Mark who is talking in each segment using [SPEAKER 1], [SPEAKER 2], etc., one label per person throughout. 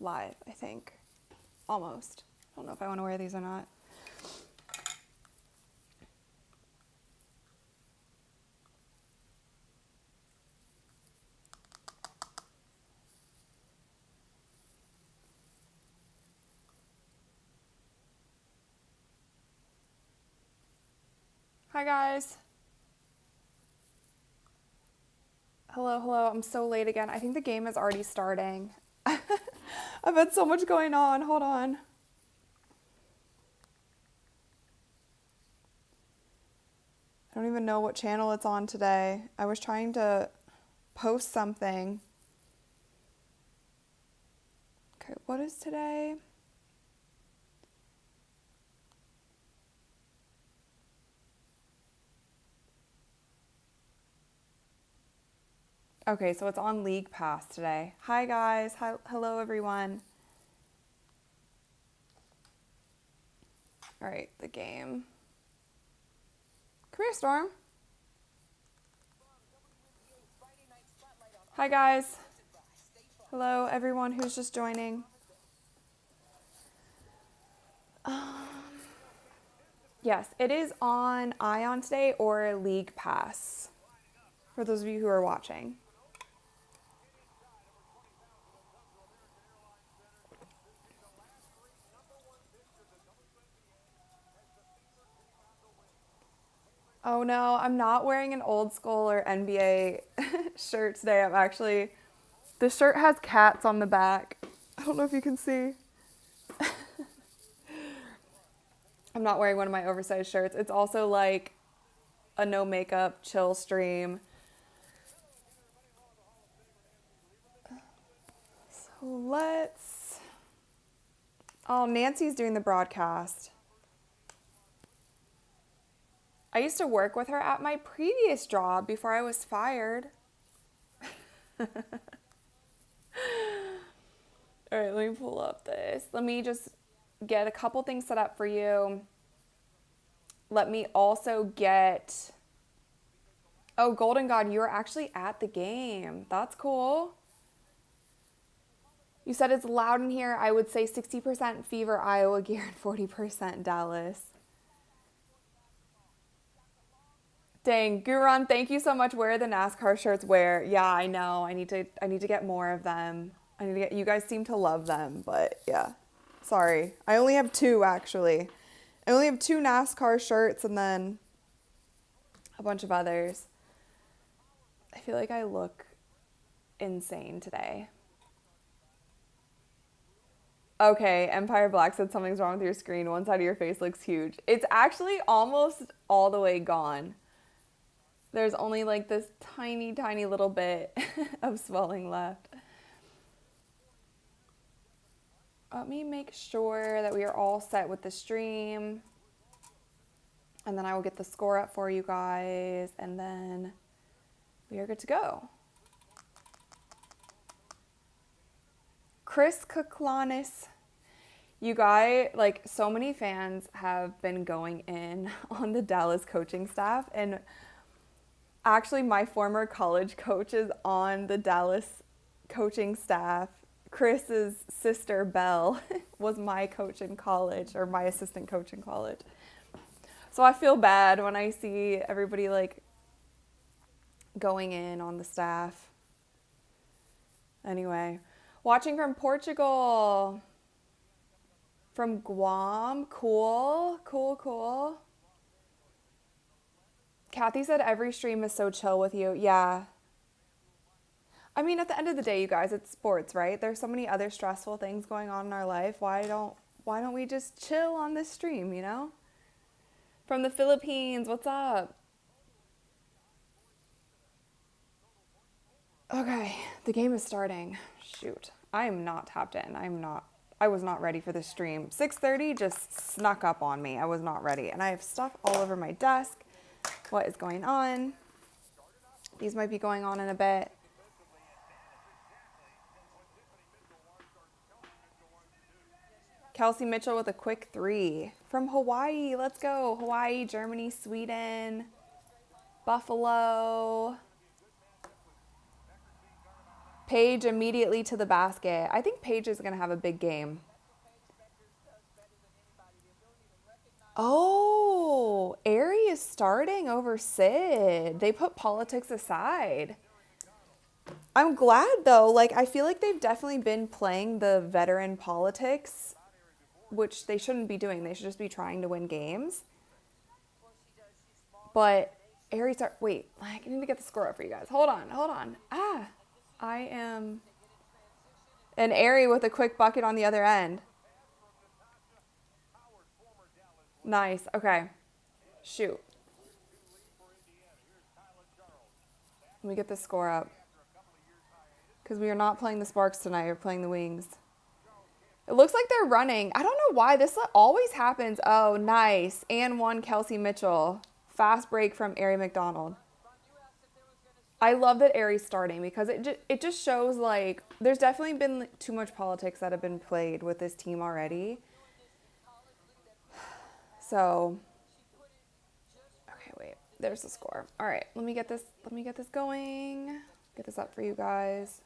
[SPEAKER 1] live, I think. Almost. I don't know if I want to wear these or not. Hi guys. Hello, hello. I'm so late again. I think the game is already starting. I've had so much going on. Hold on. I don't even know what channel it's on today. I was trying to post something. Okay, what is today? Okay, so it's on League Pass today. Hi guys. Hi, hello everyone. All right, the game. Come here, Storm. Hi guys. Hello everyone who's just joining. Yes, it is on Ion today or League Pass. For those of you who are watching. Oh no, I'm not wearing an old school or NBA shirt today. I'm actually, the shirt has cats on the back. I don't know if you can see. I'm not wearing one of my oversized shirts. It's also like a no makeup chill stream. So let's, oh, Nancy's doing the broadcast. I used to work with her at my previous job before I was fired. All right, let me pull up this. Let me just get a couple things set up for you. Let me also get, oh, Golden God, you were actually at the game. That's cool. You said it's loud in here. I would say 60% Fever Iowa gear and 40% Dallas. Dang, Guran, thank you so much. Where are the NASCAR shirts? Where? Yeah, I know. I need to get more of them. I need to get, you guys seem to love them, but yeah. Sorry. I only have 2 actually. I only have 2 NASCAR shirts and then a bunch of others. I feel like I look insane today. Okay, Empire Black said something's wrong with your screen. One side of your face looks huge. It's actually almost all the way gone. There's only like this tiny, tiny little bit of swelling left. Let me make sure that we are all set with the stream. And then I will get the score up for you guys. And then we are good to go. Chris Kuklanis. You guys, like, so many fans have been going in on the Dallas coaching staff. And actually, my former college coach is on the Dallas coaching staff. Chris's sister, Belle, was my coach in college, or my assistant coach in college. So I feel bad when I see everybody, like, going in on the staff. Anyway, watching from Portugal. From Guam. Cool, cool, cool. Kathy said every stream is so chill with you. Yeah. I mean, at the end of the day, you guys, it's sports, right? There's so many other stressful things going on in our life. Why don't we just chill on this stream, you know? From the Philippines, what's up? Okay, the game is starting. Shoot, I am not tapped in. I was not ready for this stream. 6:30 just snuck up on me. I was not ready. And I have stuff all over my desk. What is going on? These might be going on in a bit. Kelsey Mitchell with a quick 3. From Hawaii, let's go. Hawaii, Germany, Sweden, Buffalo. Paige immediately to the basket. I think Paige is going to have a big game. Oh, Aerie is starting over Sid. They put politics aside. I'm glad though. Like, I feel like they've definitely been playing the veteran politics, which they shouldn't be doing. They should just be trying to win games. But Aries are, wait, I need to get the score up for you guys. Hold on. I am an Aerie with a quick bucket on the other end. Nice. Okay. Shoot. Let me get the score up. Because we are not playing the Sparks tonight. We're playing the Wings. It looks like they're running. I don't know why. This always happens. Oh, nice. And one Kelsey Mitchell. Fast break from Aerie McDonald. I love that Aerie's starting because it just shows, like, there's definitely been too much politics that have been played with this team already. So, okay, wait. There's the score. All right, let me get this going. Get this up for you guys.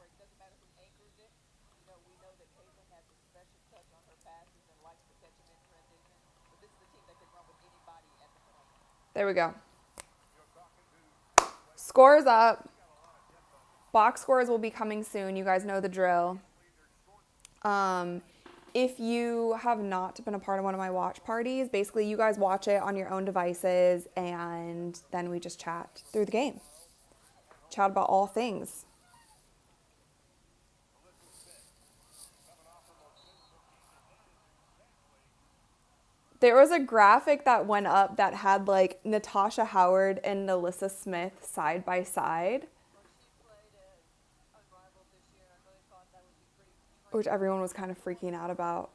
[SPEAKER 1] There we go. Scores up. Box scores will be coming soon. You guys know the drill. If you have not been a part of one of my watch parties, basically you guys watch it on your own devices and then we just chat through the game. Chat about all things. There was a graphic that went up that had like Natasha Howard and Alyssa Smith side by side, which everyone was kind of freaking out about.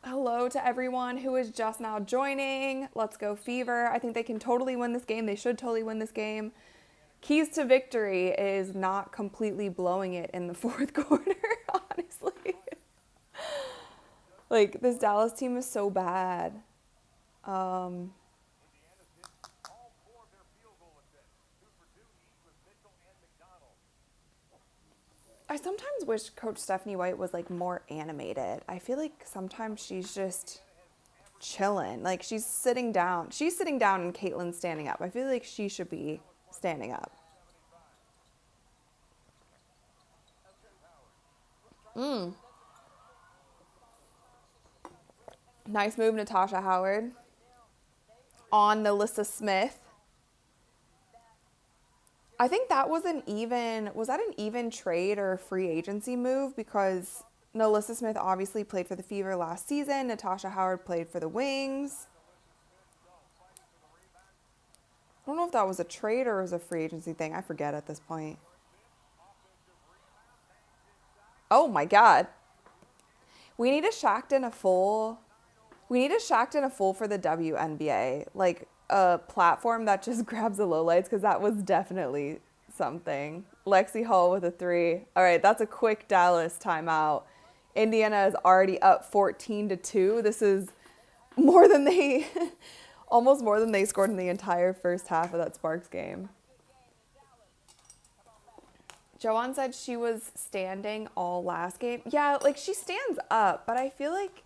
[SPEAKER 1] Hello to everyone who is just now joining. Let's go Fever. I think they can totally win this game. They should totally win this game. Keys to victory is not completely blowing it in the fourth quarter, honestly. Like, this Dallas team is so bad. I sometimes wish Coach Stephanie White was, like, more animated. I feel like sometimes she's just chilling. Like, she's sitting down. She's sitting down and Caitlin's standing up. I feel like she should be standing up. Nice move, Natasha Howard. On Alyssa Smith. I think that was an even trade or free agency move? Because Alyssa Smith obviously played for the Fever last season. Natasha Howard played for the Wings. I don't know if that was a trade or was a free agency thing. I forget at this point. Oh my God. We need a Shackton a full. We need a Shackton a full for the WNBA. Like a platform that just grabs the lowlights, because that was definitely something. Lexi Hall with a 3. All right, that's a quick Dallas timeout. Indiana is already up 14-2. This is more than they, almost more than they scored in the entire first half of that Sparks game. Joanne said she was standing all last game. Yeah, like she stands up, but I feel like,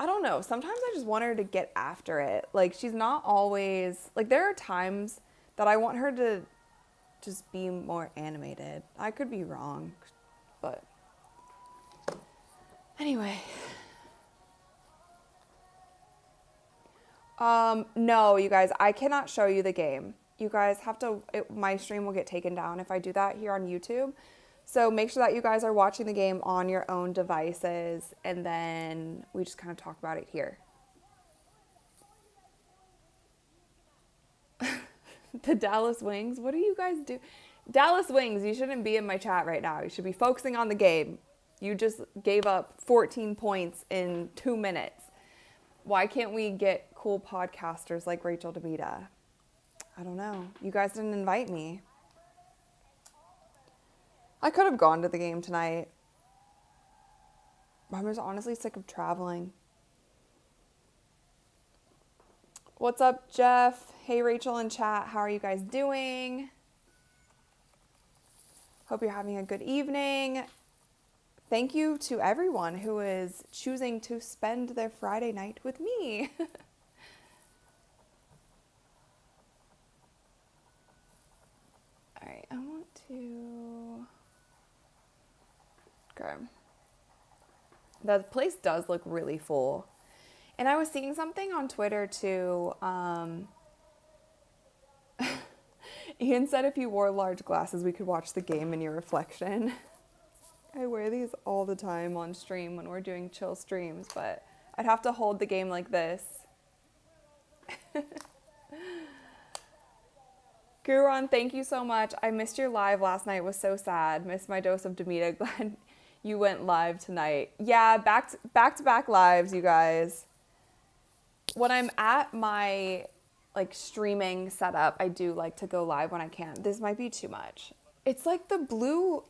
[SPEAKER 1] I don't know. Sometimes I just want her to get after it. Like, she's not always, like, there are times that I want her to just be more animated. I could be wrong, but anyway. No, you guys, I cannot show you the game. You guys have to, my stream will get taken down if I do that here on YouTube. So make sure that you guys are watching the game on your own devices, and then we just kind of talk about it here. The Dallas Wings, what do you guys do? Dallas Wings, you shouldn't be in my chat right now. You should be focusing on the game. You just gave up 14 points in 2 minutes. Why can't we get cool podcasters like Rachel DeVita? I don't know. You guys didn't invite me. I could have gone to the game tonight. I'm just honestly sick of traveling. What's up, Jeff? Hey, Rachel in chat. How are you guys doing? Hope you're having a good evening. Thank you to everyone who is choosing to spend their Friday night with me. All right, I want to... Okay. The place does look really full. And I was seeing something on Twitter too. Ian said if you wore large glasses, we could watch the game in your reflection. I wear these all the time on stream when we're doing chill streams, but I'd have to hold the game like this. Guron, thank you so much. I missed your live last night. It was so sad. Missed my dose of Demita. Glad you went live tonight. Yeah, back to back lives, you guys. When I'm at my like streaming setup, I do like to go live when I can. This might be too much. It's like the blue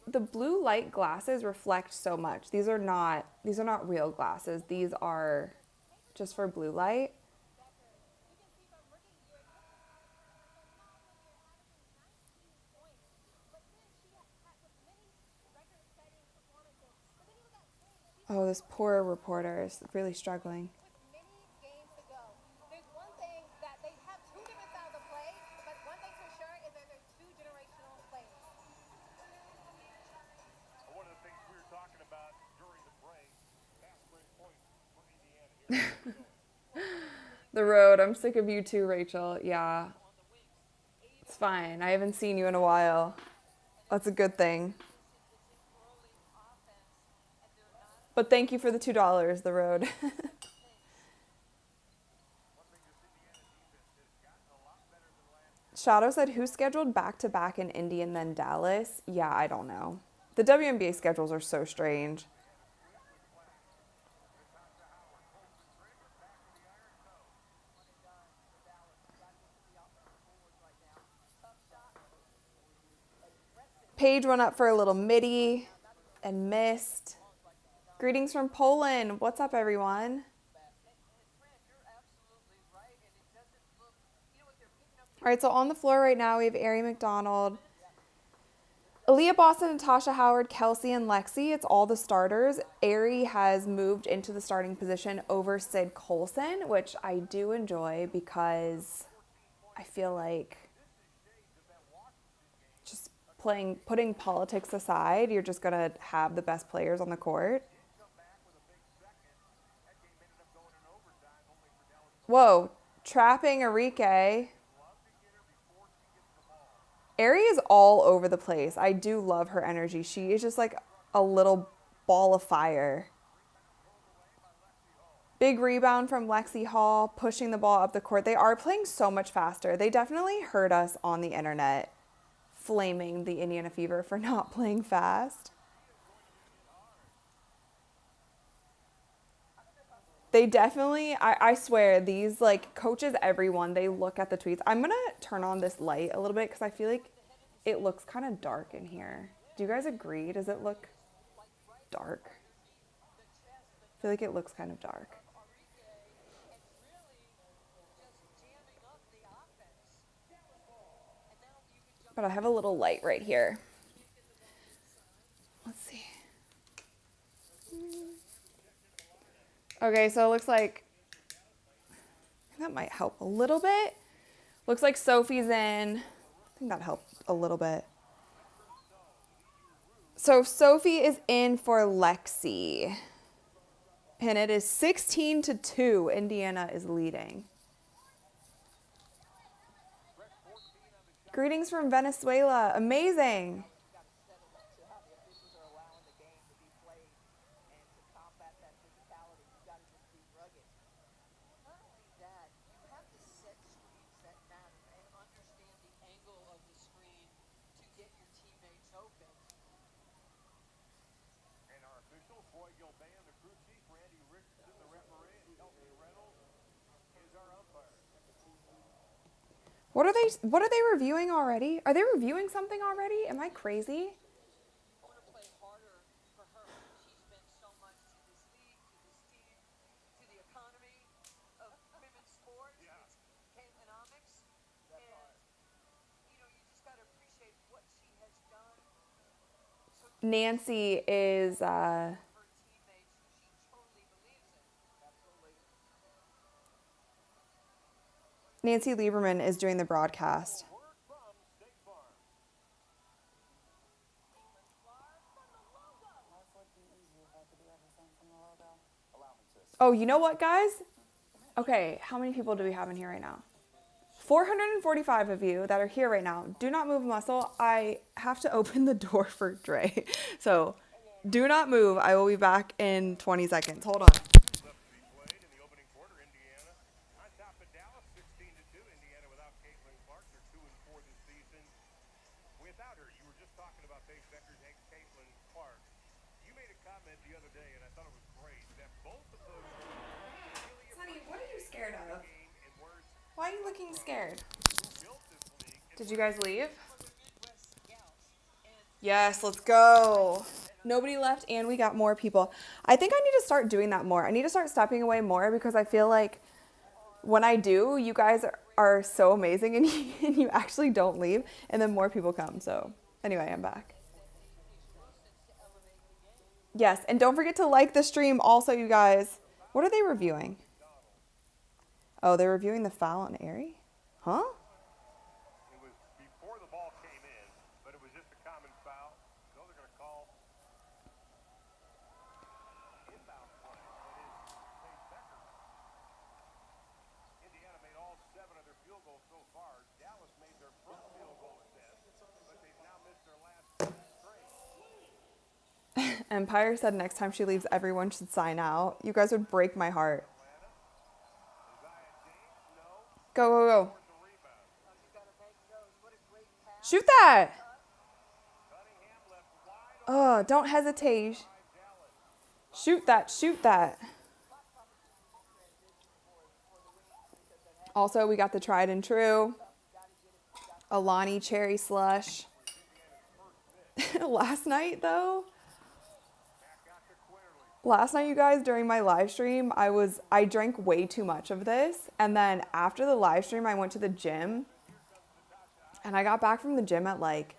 [SPEAKER 1] light glasses reflect so much. These are not real glasses. These are just for blue light. Oh, this poor reporter is really struggling. The road. I'm sick of you too, Rachel. Yeah. It's fine. I haven't seen you in a while. That's a good thing. But thank you for the $2, the road. Shadow said, who scheduled back-to-back in Indy and then Dallas? Yeah, I don't know. The WNBA schedules are so strange. Paige went up for a little midi and missed. Greetings from Poland. What's up, everyone? All right, so on the floor right now, we have Ari McDonald, Aaliyah Boston, Natasha Howard, Kelsey, and Lexi. It's all the starters. Ari has moved into the starting position over Sid Colson, which I do enjoy because I feel like just putting politics aside, you're just going to have the best players on the court. Whoa, trapping Arike. Ari is all over the place. I do love her energy. She is just like a little ball of fire. Big rebound from Lexi Hall, pushing the ball up the court. They are playing so much faster. They definitely heard us on the internet flaming the Indiana Fever for not playing fast. They definitely, I swear, these like coaches, everyone, they look at the tweets. I'm going to turn on this light a little bit because I feel like it looks kind of dark in here. Do you guys agree? Does it look dark? I feel like it looks kind of dark. But I have a little light right here. Let's see. Okay, so it looks like that might help a little bit. Looks like Sophie's in. I think that helped a little bit. So Sophie is in for Lexi. And it is 16-2. Indiana is leading. Greetings from Venezuela. Amazing. What are they reviewing already? Are they reviewing something already? Am I crazy? Nancy is Nancy Lieberman is doing the broadcast. Oh, you know what, guys? Okay, how many people do we have in here right now? 445 of you that are here right now. Do not move a muscle. I have to open the door for Dre. So do not move. I will be back in 20 seconds. Hold on. Sonny, what are you scared of? Why are you looking scared? Did you guys leave? Yes, let's go. Nobody left and we got more people. I think I need to start doing that more. I need to start stepping away more because I feel like when I do, you guys are so amazing and you actually don't leave and then more people come. So anyway, I'm back. Yes, and don't forget to like the stream also, you guys. What are they reviewing? Oh, they're reviewing the foul on Aerie? Huh? Empire said next time she leaves, everyone should sign out. You guys would break my heart. Go, go, go. Shoot that. Oh, don't hesitate. Shoot that, shoot that. Also, we got the tried and true Alani cherry slush. Last night, you guys, during my live stream, I drank way too much of this. And then after the live stream, I went to the gym. And I got back from the gym at like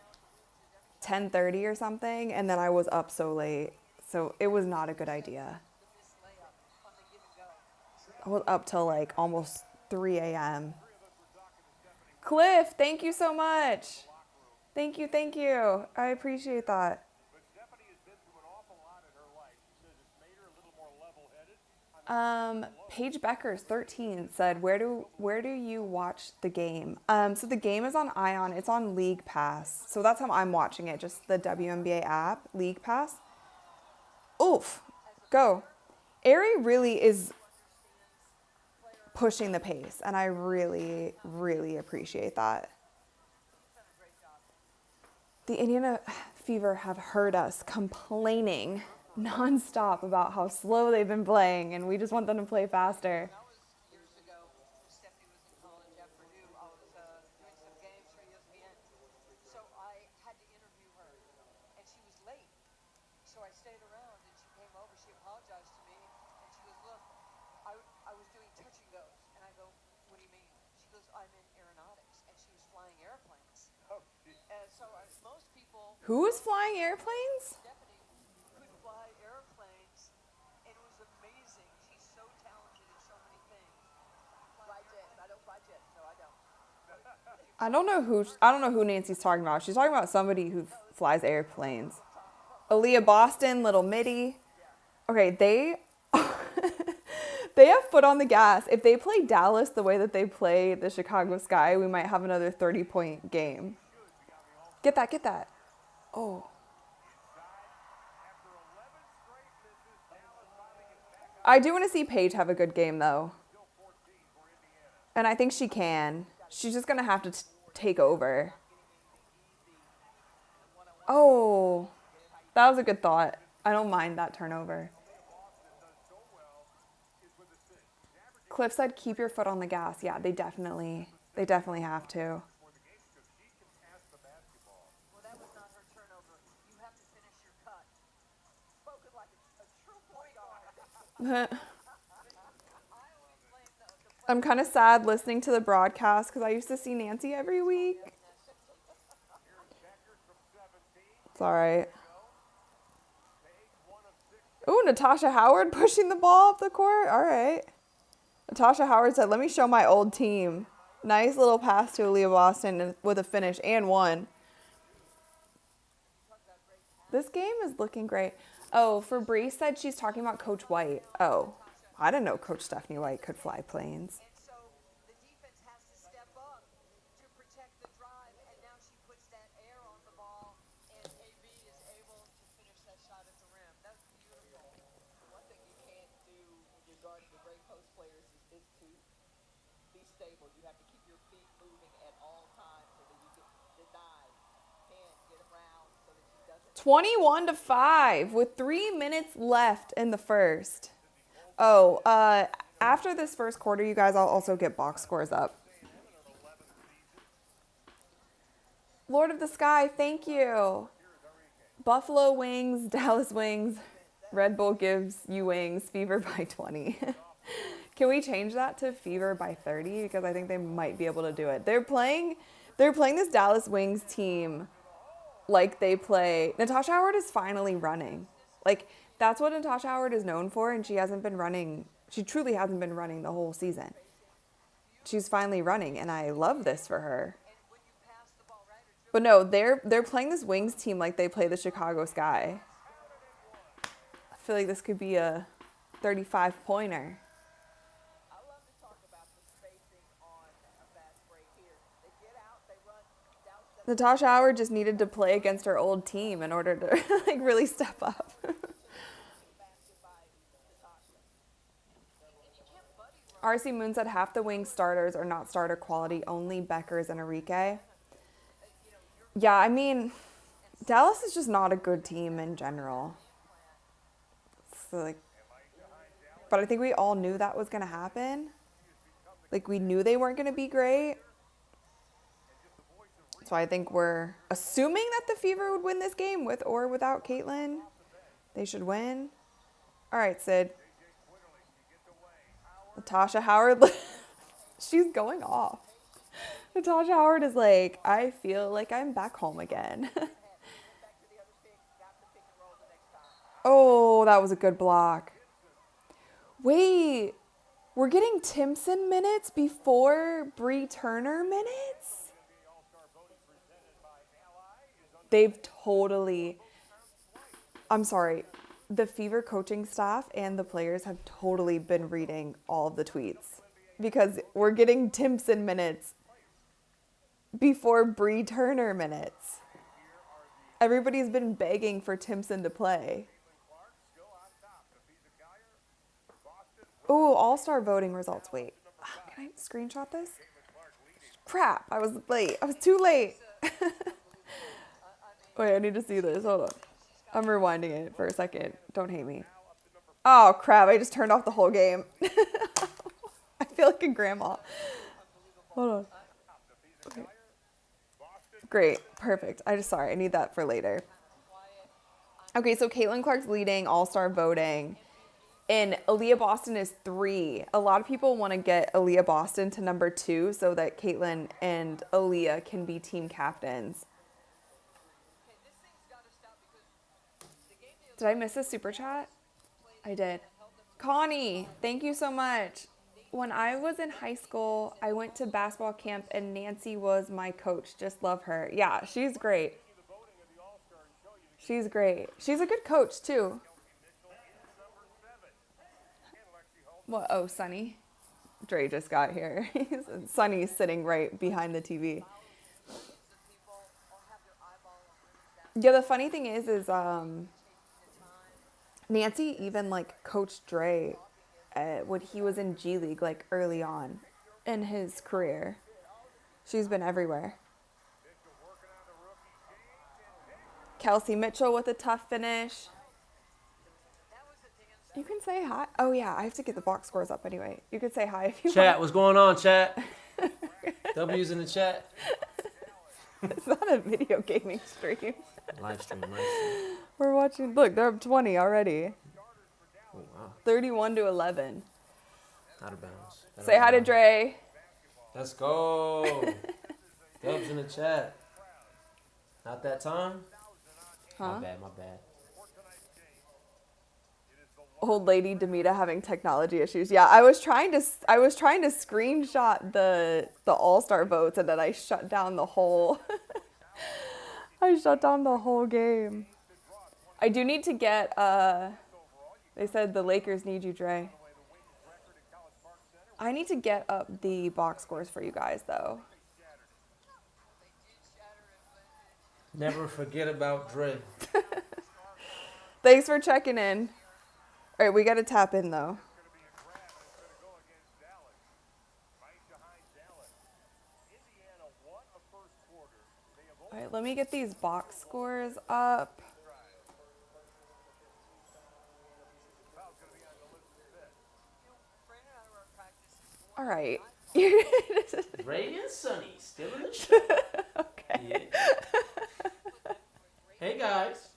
[SPEAKER 1] 10:30 or something. And then I was up so late. So it was not a good idea. I was up till like almost 3 a.m. Cliff, thank you so much. Thank you, thank you. I appreciate that. Paige Bueckers 13 said, where do you watch the game? So the game is on Ion. It's on League Pass. So that's how I'm watching it. Just the WNBA app, League Pass. Oof, go. Aerie really is pushing the pace, and I really, really appreciate that. The Indiana Fever have heard us complaining nonstop about how slow they've been playing, and we just want them to play faster. Who is flying airplanes? I don't know who Nancy's talking about. She's talking about somebody who flies airplanes. Aaliyah Boston, Little Mitty. Okay, they have foot on the gas. If they play Dallas the way that they play the Chicago Sky, we might have another 30-point game. Get that, get that. Oh. I do want to see Paige have a good game, though. And I think she can. She's just going to have to take over. Oh, that was a good thought. I don't mind that turnover. Cliff said, keep your foot on the gas. Yeah, they definitely have to. I'm kind of sad listening to the broadcast because I used to see Nancy every week. It's all right. Ooh, Natasha Howard pushing the ball up the court. All right. Natasha Howard said, let me show my old team. Nice little pass to Aaliyah Boston with a finish and one. This game is looking great. Oh, Fabrice said she's talking about Coach White. Oh, I didn't know Coach Stephanie White could fly planes.
[SPEAKER 2] You have to keep your feet moving at all times so that you get denied. Can't get around so that she doesn't.
[SPEAKER 1] 21-5 with 3 minutes left in the first. Oh, after this first quarter, you guys, I'll also get box scores up. Lord of the Sky, thank you. Buffalo wings, Dallas wings, Red Bull gives you wings, Fever by 20. Can we change that to Fever by 30? Because I think they might be able to do it. They're playing this Dallas Wings team like they play. Natasha Howard is finally running. Like, that's what Natasha Howard is known for, and she hasn't been running. She truly hasn't been running the whole season. She's finally running, and I love this for her. But no, they're playing this Wings team like they play the Chicago Sky. I feel like this could be a 35-pointer. Natasha Howard just needed to play against her old team in order to like really step up. RC Moon said half the Wings starters are not starter quality, only Bueckers and Enrique. Yeah, I mean, Dallas is just not a good team in general. So like, but I think we all knew that was going to happen. Like, we knew they weren't going to be great. So I think we're assuming that the Fever would win this game with or without Caitlin. They should win. All right, Sid. Natasha Howard, she's going off. Natasha Howard is like, I feel like I'm back home again. Oh, that was a good block. Wait, we're getting Timpson minutes before Bree Turner minutes? They've totally, I'm sorry, the Fever coaching staff and the players have totally been reading all of the tweets because we're getting Timpson minutes before Bree Turner minutes. Everybody's been begging for Timpson to play. Oh, all-star voting results. Wait, can I screenshot this? Crap, I was late. I was too late. Wait, I need to see this. Hold on. I'm rewinding it for a second. Don't hate me. Oh, crap. I just turned off the whole game. I feel like a grandma. Hold on. Okay. Great. Perfect. Sorry. I need that for later. Okay, so Caitlin Clark's leading all-star voting. And Aaliyah Boston is 3. A lot of people want to get Aaliyah Boston to number 2 so that Caitlin and Aaliyah can be team captains. Did I miss a super chat? I did. Connie, thank you so much. When I was in high school, I went to basketball camp and Nancy was my coach. Just love her. Yeah, she's great. She's great. She's a good coach too. What? Oh, Sunny. Dre just got here. Sunny's sitting right behind the TV. Yeah, the funny thing is Nancy even like coached Dre when he was in G League like early on in his career. She's been everywhere. Kelsey Mitchell with a tough finish. You can say hi. Oh yeah, I have to get the box scores up anyway. You could say hi if you want.
[SPEAKER 3] Chat, what's going on, chat? W's in the chat.
[SPEAKER 1] It's not a video gaming stream.
[SPEAKER 3] Live stream.
[SPEAKER 1] We're watching. Look, they're up 20 already.
[SPEAKER 3] Oh, wow.
[SPEAKER 1] 31-11.
[SPEAKER 3] Out of bounds.
[SPEAKER 1] Say hi to Dre.
[SPEAKER 3] Let's go. Dubs in the chat. Not that time?
[SPEAKER 1] Huh?
[SPEAKER 3] My bad.
[SPEAKER 1] old lady Demita having technology issues. Yeah, I was trying to screenshot the All-Star votes and then I shut down the whole I shut down the whole game. I do need to get they said the Lakers need you, Dre. I need to get up the box scores for you guys though.
[SPEAKER 3] Never forget about Dre.
[SPEAKER 1] Thanks for checking in. All right, we got to tap in though. All right, let me get these box scores up. All right.
[SPEAKER 3] Ray and Sonny still in the show.
[SPEAKER 1] Okay.
[SPEAKER 3] Yeah. Hey guys.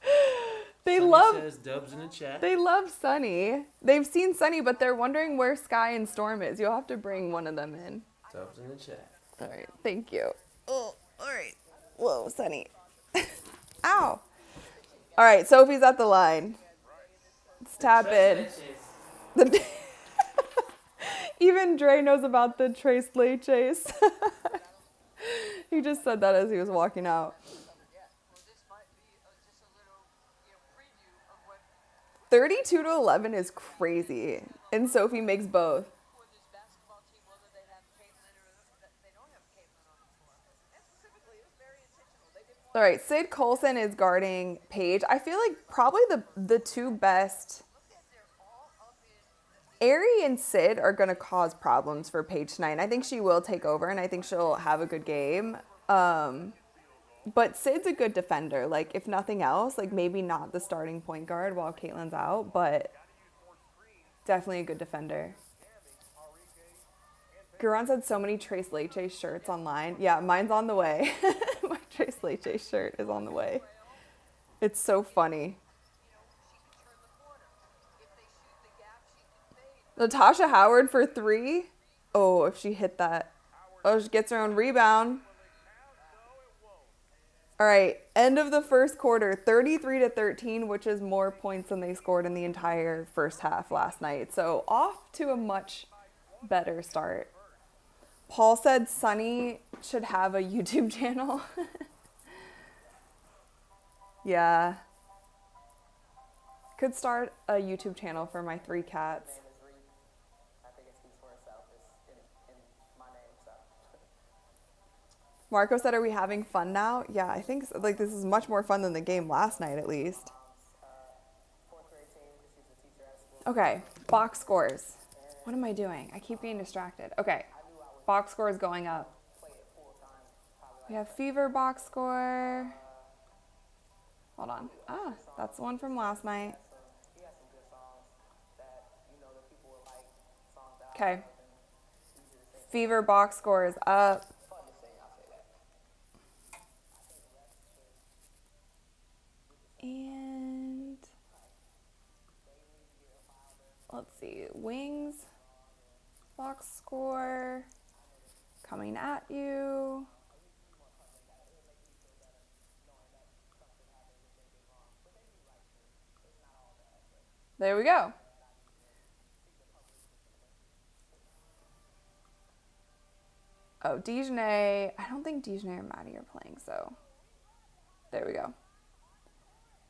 [SPEAKER 1] They
[SPEAKER 3] Sonny
[SPEAKER 1] love
[SPEAKER 3] says Dubs in the chat.
[SPEAKER 1] they love Sunny. They've seen Sunny, but they're wondering where Sky and Storm is. You'll have to bring one of them in.
[SPEAKER 3] Dubs in the chat.
[SPEAKER 1] All right, thank you. Oh, all right. Whoa, Sunny. Ow. All right, Sophie's at the line. Let's tap in. The- Even Dre knows about the Trace Leches. He just said that as he was walking out.
[SPEAKER 2] Yeah. Well, this might be just a little, preview of what
[SPEAKER 1] 32-11 is crazy. And Sophie makes both.
[SPEAKER 2] for this basketball team, whether they have Caitlin or they don't have Caitlin on the floor. And specifically, it was very intentional. They didn't want
[SPEAKER 1] All right, Sid Colson is guarding Paige. I feel like probably the two best.
[SPEAKER 2] they're all up in
[SPEAKER 1] Ari and Sid are going to cause problems for Paige tonight. I think she will take over, and I think she'll have a good game. But Sid's a good defender. Like, if nothing else, like maybe not the starting point guard while Caitlin's out, but definitely a good defender. Garon said so many Trace Leche shirts online. Yeah, mine's on the way. My Trace Leche shirt is on the way. It's so funny.
[SPEAKER 2] she can turn the corner. If they shoot the gap, she can fade.
[SPEAKER 1] Natasha Howard for 3. Oh, if she hit that. Oh, she gets her own rebound. All right, end of the first quarter, 33-13, which is more points than they scored in the entire first half last night. So off to a much better start. Paul said Sunny should have a YouTube channel. Yeah. Could start a YouTube channel for my 3 cats.
[SPEAKER 2] I think it speaks for itself. It's in my name, so.
[SPEAKER 1] Marco said, are we having fun now? Yeah, I think like this is much more fun than the game last night, at least.
[SPEAKER 2] Fourth grade team, she's a teacher at school.
[SPEAKER 1] Okay, box scores. What am I doing? I keep getting distracted. Okay, box scores going up. We have Fever box score. Hold on. Ah, that's the one from last night.
[SPEAKER 2] He has some good songs that, that people will like. Songs that
[SPEAKER 1] Okay. Fever box score is up.
[SPEAKER 2] fun to sing, I'll say that.
[SPEAKER 1] And let's see, Wings box score coming at you. There we go. Oh, Dijonay. I don't think Dijonay or Maddie are playing, so there we go.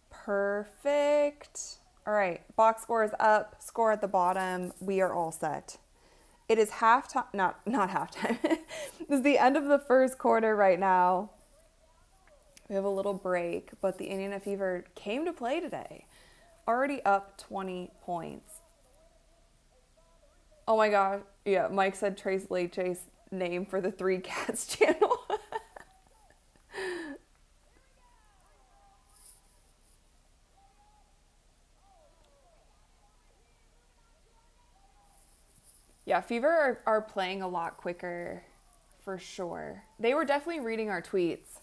[SPEAKER 1] Perfect. All right, box score is up, score at the bottom. We are all set. It is halftime, not halftime. This is the end of the first quarter right now. We have a little break, but the Indiana Fever came to play today. Already up 20 points. Oh my gosh. Yeah, Mike said Trace Leche's name for the 3 Cats channel. Yeah, Fever are playing a lot quicker, for sure. They were definitely reading our tweets.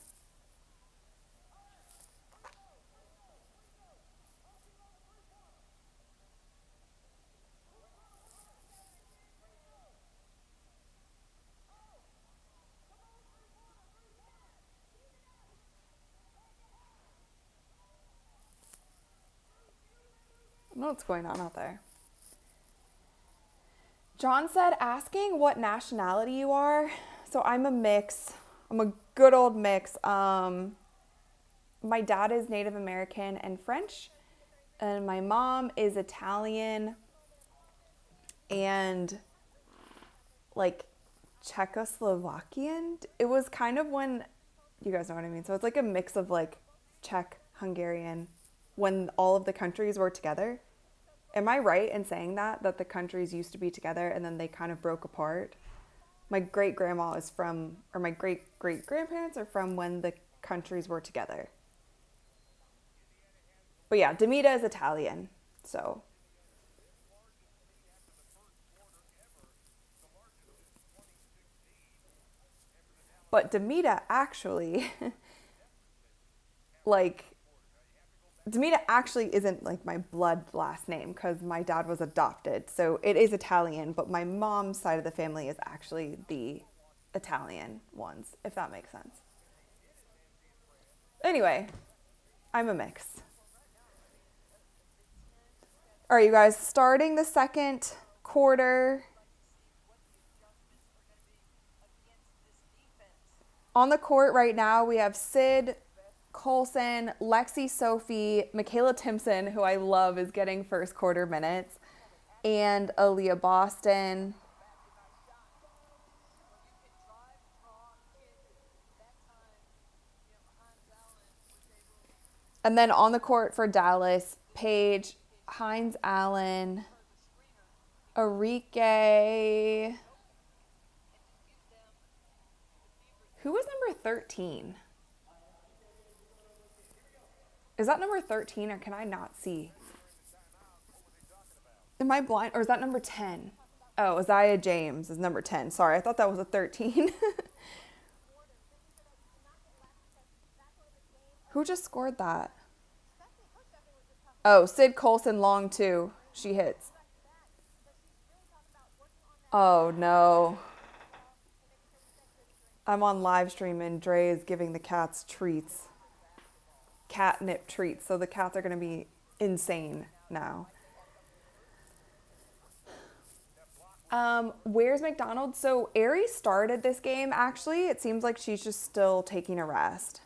[SPEAKER 1] don't know what's going on out there. John said, asking what nationality you are. So I'm a mix. I'm a good old mix. My dad is Native American and French, and my mom is Italian and like Czechoslovakian. It was kind of when, you guys know what I mean. So it's like a mix of like Czech, Hungarian, when all of the countries were together. Am I right in saying that the countries used to be together and then they kind of broke apart? My great-grandma is from, or my great-great-grandparents are from when the countries were together. But yeah, Demita is Italian, so. But Demita actually, like, Demita actually isn't like my blood last name because my dad was adopted. So it is Italian, but my mom's side of the family is actually the Italian ones, if that makes sense. Anyway, I'm a mix. All right, you guys, starting the second quarter. On the court right now, we have Sid, Colson, Lexi Sophie, Michaela Timpson, who I love is getting first quarter minutes, and Aaliyah Boston. And then on the court for Dallas, Paige, Hines Allen, Arike. Who was number 13? Is that number 13 or can I not see? Am I blind? Or is that number 10? Oh, Isaiah James is number 10. Sorry, I thought that was a 13. Who just scored that? Oh, Sid Colson long two. She hits. Oh, no. I'm on live stream and Dre is giving the cats treats. Catnip treats. So the cats are going to be insane now. Where's McDonald? So Aries started this game, actually. It seems like she's just still taking a rest.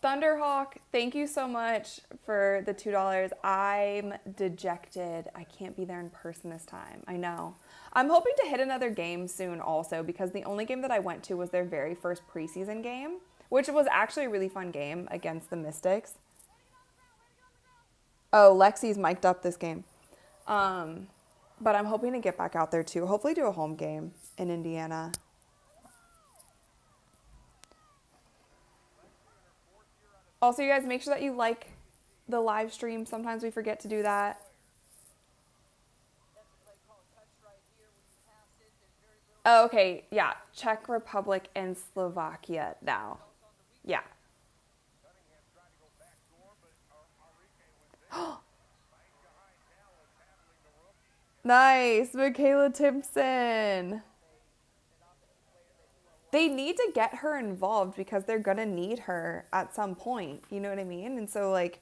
[SPEAKER 1] Thunderhawk, thank you so much for the $2. I'm dejected. I can't be there in person this time. I know. I'm hoping to hit another game soon also because the only game that I went to was their very first preseason game, which was actually a really fun game against the Mystics. Oh, Lexi's mic'd up this game. But I'm hoping to get back out there too. Hopefully do a home game in Indiana. Also, you guys make sure that you like the live stream. Sometimes we forget to do that. Oh, okay, yeah. Czech Republic and Slovakia now. Yeah. Nice, Michaela Timpson. They need to get her involved because they're going to need her at some point. You know what I mean? And so, like,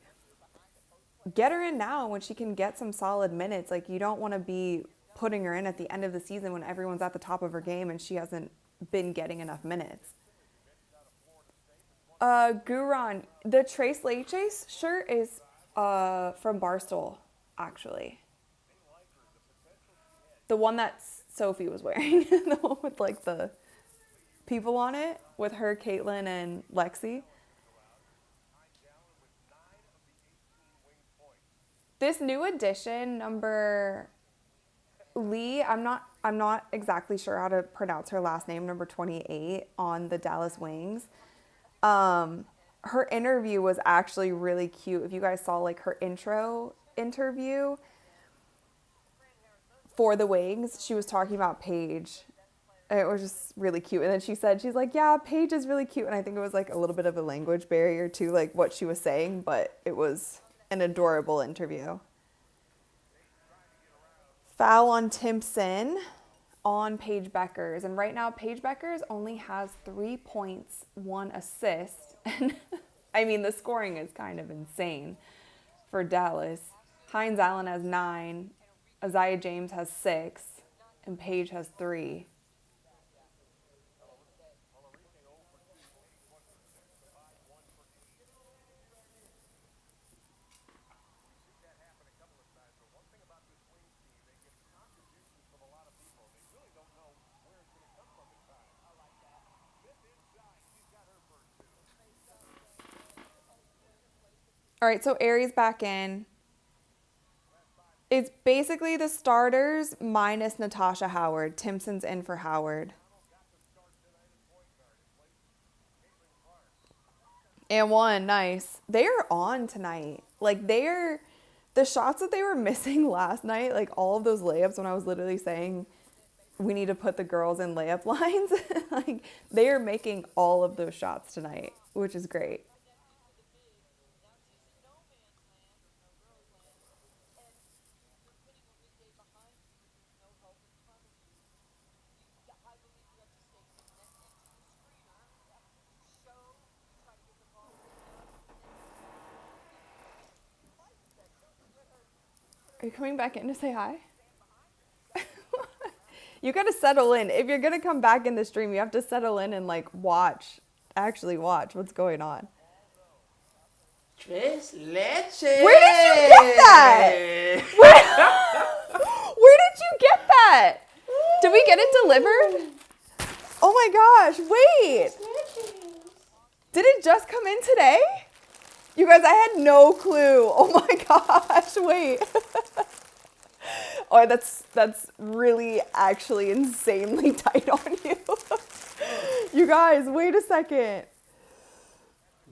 [SPEAKER 1] get her in now when she can get some solid minutes. Like, you don't want to be putting her in at the end of the season when everyone's at the top of her game and she hasn't been getting enough minutes. Guron, the Trace Leches shirt is from Barstool, actually. The one that Sophie was wearing. The one with, like, the people on it with her, Caitlin, and Lexi. This new edition, number Lee, I'm not exactly sure how to pronounce her last name, number 28 on the Dallas Wings. Her interview was actually really cute. If you guys saw like her intro interview for the Wings, she was talking about Paige. And it was just really cute. And then she said, she's like, yeah, Paige is really cute. And I think it was like a little bit of a language barrier to like what she was saying, but it was an adorable interview. Foul on Timpson on Paige Bueckers. And right now, Paige Bueckers only has 3 points, 1 assist, and I mean, the scoring is kind of insane for Dallas. Hines Allen has 9, Isaiah James has 6, and Paige has 3. All right, so Aries back in. It's basically the starters minus Natasha Howard. Timpson's in for Howard. And one, nice. They are on tonight. Like, the shots that they were missing last night, like all of those layups when I was literally saying we need to put the girls in layup lines, like they are making all of those shots tonight, which is great. Are you coming back in to say hi? You got to settle in. If you're going to come back in the stream, you have to settle in and like actually watch what's going on.
[SPEAKER 3] Tres leches.
[SPEAKER 1] Where did you get that? Where did you get that? Did we get it delivered? Oh my gosh, wait. Did it just come in today? You guys, I had no clue. Oh my gosh, wait. Oh, that's really actually insanely tight on you. You guys, wait a second.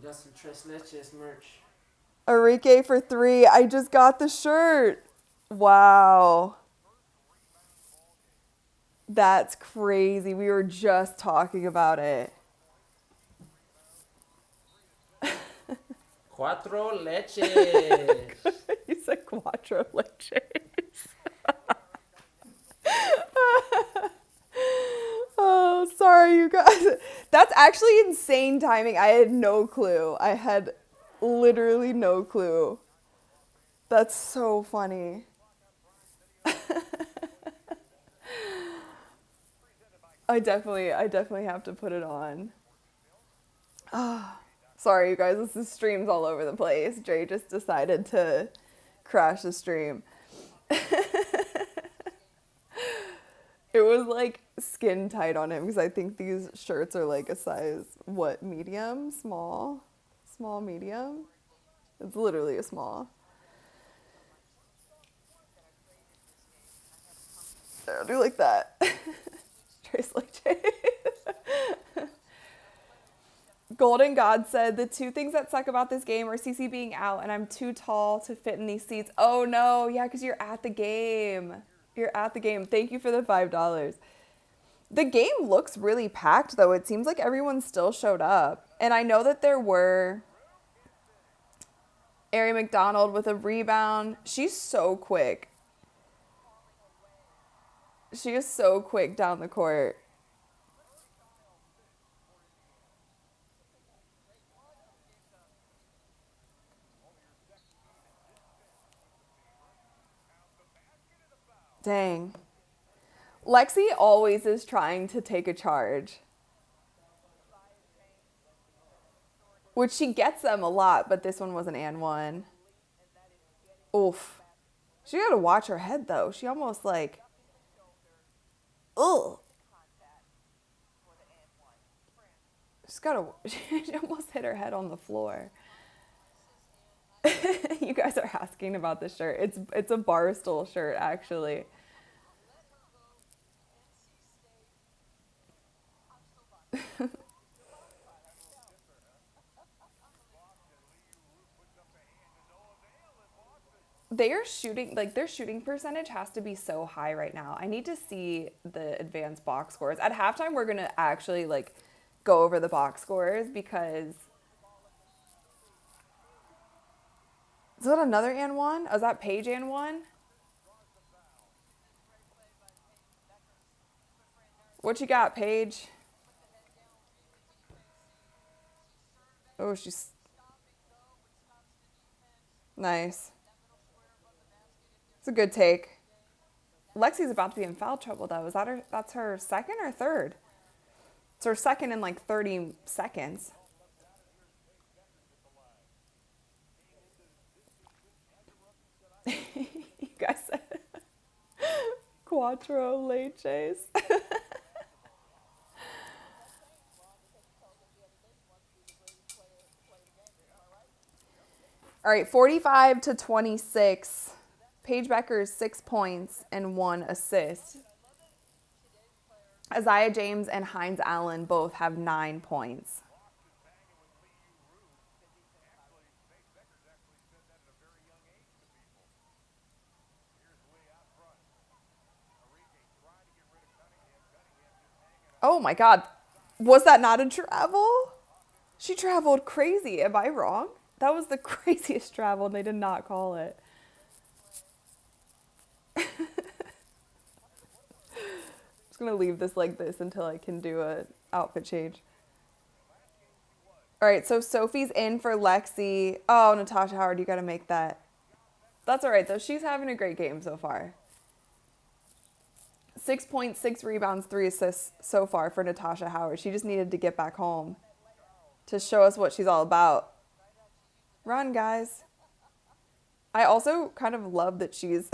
[SPEAKER 3] Got some Tres Leches merch.
[SPEAKER 1] Enrique for 3. I just got the shirt. Wow. That's crazy. We were just talking about it.
[SPEAKER 3] Cuatro leches.
[SPEAKER 1] You said cuatro leches. Oh, sorry, you guys. That's actually insane timing. I had no clue. I had literally no clue. That's so funny. I definitely have to put it on. Sorry, you guys. This is streams all over the place. Dre just decided to crash the stream. It was like skin tight on him because I think these shirts are like a size, what, medium? Small? Small, medium? It's literally a small. I'll do like that. Trace like Golden God said, the 2 things that suck about this game are CC being out and I'm too tall to fit in these seats. Oh no, yeah, because you're at the game. You're at the game. Thank you for the $5. The game looks really packed, though. It seems like everyone still showed up. And I know that there were Ari McDonald with a rebound. She's so quick. She is so quick down the court. Dang. Lexi always is trying to take a charge. Which she gets them a lot, but this one was an and one. Oof. She gotta watch her head though. She almost like, ugh. She almost hit her head on the floor. You guys are asking about this shirt. It's a Barstool shirt, actually. Their shooting percentage has to be so high right now. I need to see the advanced box scores. At halftime, we're going to actually like go over the box scores because... Is that another and one? Oh, is that Paige and one? What you got, Paige? Oh, she's Nice. It's a good take. Lexi's about to be in foul trouble though. Is that her? That's her second or third? It's her second in like 30 seconds. You guys said Quattro leches. All right, 45 to 26. Paige Bueckers 6 points and 1 assist. Isaiah James and Hines Allen both have 9 points. Oh my God. Was that not a travel? She traveled crazy. Am I wrong? That was the craziest travel and they did not call it. I'm just going to leave this like this until I can do an outfit change. All right, so Sophie's in for Lexi. Oh, Natasha Howard, you got to make that. That's all right, though. She's having a great game so far. 6 points, 6 rebounds, 3 assists so far for Natasha Howard. She just needed to get back home to show us what she's all about. Run, guys. I also kind of love that she's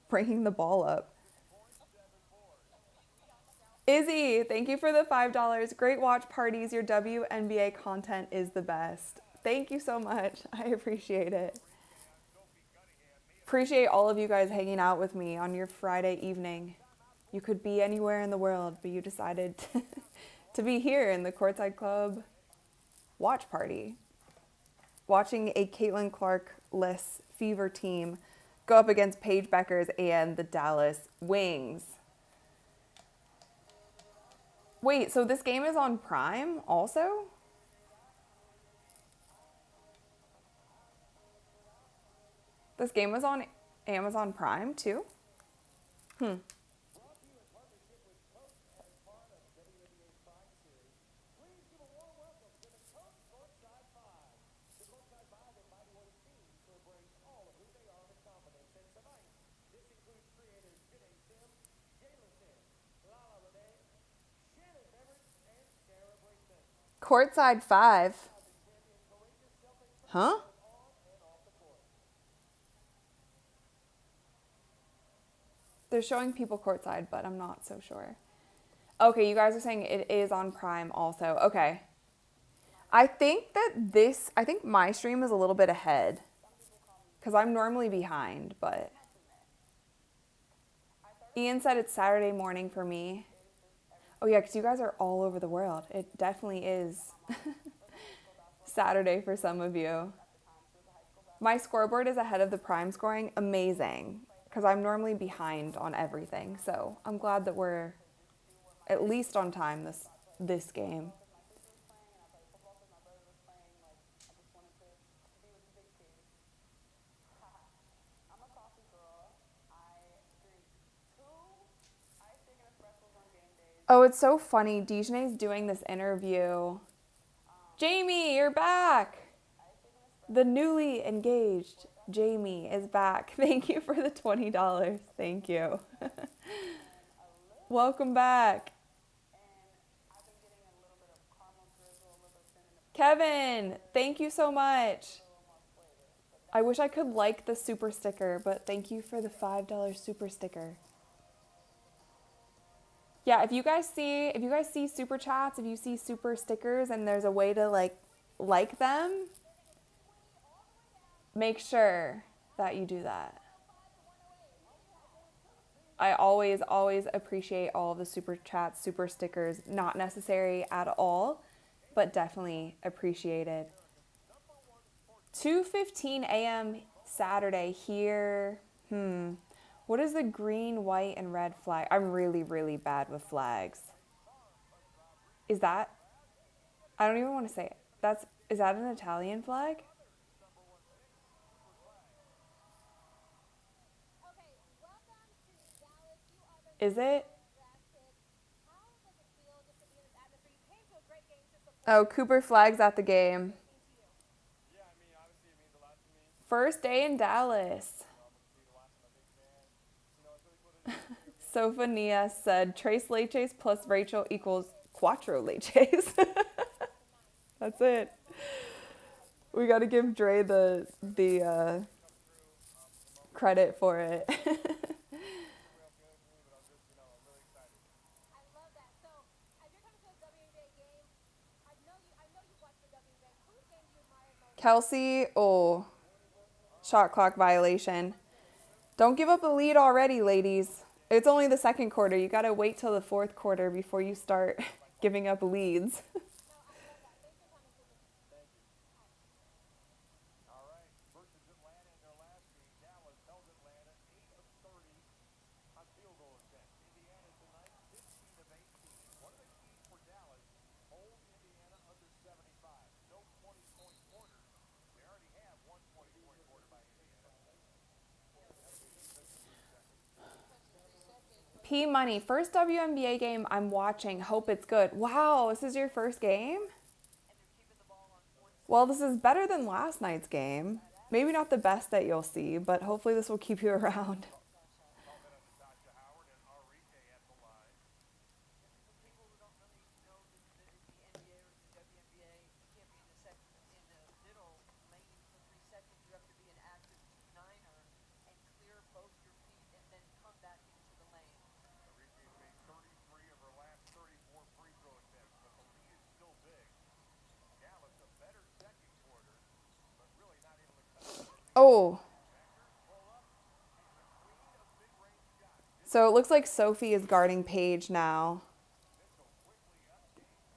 [SPEAKER 1] bringing the ball up. Izzy, thank you for the $5. Great watch parties. Your WNBA content is the best. Thank you so much. I appreciate it. Appreciate all of you guys hanging out with me on your Friday evening. You could be anywhere in the world, but you decided to be here in the Courtside Club watch party. Watching a Caitlin Clark-less Fever team go up against Paige Bueckers and the Dallas Wings. Wait, so this game is on Prime also? This game was on Amazon Prime too? Courtside 5. Huh? They're showing people courtside, but I'm not so sure. Okay, you guys are saying it is on Prime also. Okay. I think my stream is a little bit ahead because I'm normally behind, but Ian said it's Saturday morning for me. Oh yeah, because you guys are all over the world. It definitely is Saturday for some of you. My scoreboard is ahead of the Prime scoring. Amazing. Because I'm normally behind on everything. So I'm glad that we're at least on time this game. Oh, it's so funny. Dejanay's doing this interview. Jamie, you're back. The newly engaged Jamie is back. Thank you for the $20. Thank you. Welcome back. Kevin, thank you so much. I wish I could like the super sticker, but thank you for the $5 super sticker. Yeah, if you guys see super chats, if you see super stickers and there's a way to like them, make sure that you do that. I always appreciate all of the super chats, super stickers, not necessary at all, but definitely appreciated. 2:15 a.m. Saturday here. What is the green, white, and red flag? I'm really, really bad with flags. Is that? I don't even want to say it. Is that an Italian flag? Is it? Oh, Cooper flags at the game. First day in Dallas. Sophania said Tres Leches plus Rachel equals Cuatro Leches. That's it. We got to give Dre the credit for it.
[SPEAKER 4] I love that. So, as you're coming to a WNBA game, I know you watch the WNBA. Whose game do you admire most?
[SPEAKER 1] Kelsey, oh, shot clock violation. Don't give up a lead already, ladies. It's only the second quarter. You got to wait till the fourth quarter before you start giving up leads.
[SPEAKER 4] No, I love that. Thanks for coming to the.
[SPEAKER 5] All right, versus Atlanta in their last game, Dallas held Atlanta 8 of 30 on field goal attempts. Indiana tonight 15 of 18. One of the keys for Dallas, hold Indiana under 75. No 20-point quarters. They already have one 20-point quarter by Indiana.
[SPEAKER 1] P Money, first WNBA game I'm watching. Hope it's good. Wow, this is your first game? Well, this is better than last night's game. Maybe not the best that you'll see, but hopefully this will keep you around.
[SPEAKER 5] Natasha Howard and Enrique at the line.
[SPEAKER 2] For people who don't really know the NBA or the WNBA, you can't be in the middle lane for 3 seconds. You have to be an active 2-9er and clear both your feet and then come back into the lane.
[SPEAKER 5] Enrique's made 33 of her last 34 free throw attempts, but the lead is still big. Dallas a better second quarter, but really not able to cut it.
[SPEAKER 1] Oh. So it looks like Sophie is guarding Paige now.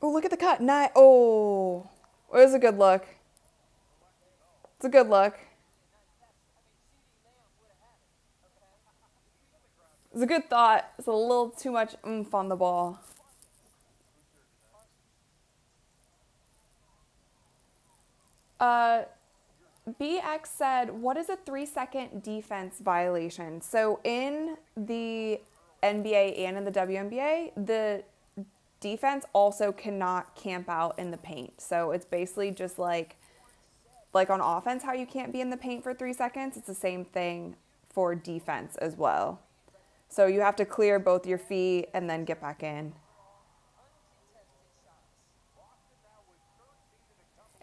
[SPEAKER 1] Oh, look at the cut. Oh, it was a good look. It's a good look. It's a good thought. It's a little too much oomph on the ball. BX said, what is a 3-second defense violation? So in the NBA and in the WNBA, the defense also cannot camp out in the paint. So it's basically just like on offense, how you can't be in the paint for 3 seconds. It's the same thing for defense as well. So you have to clear both your feet and then get back in.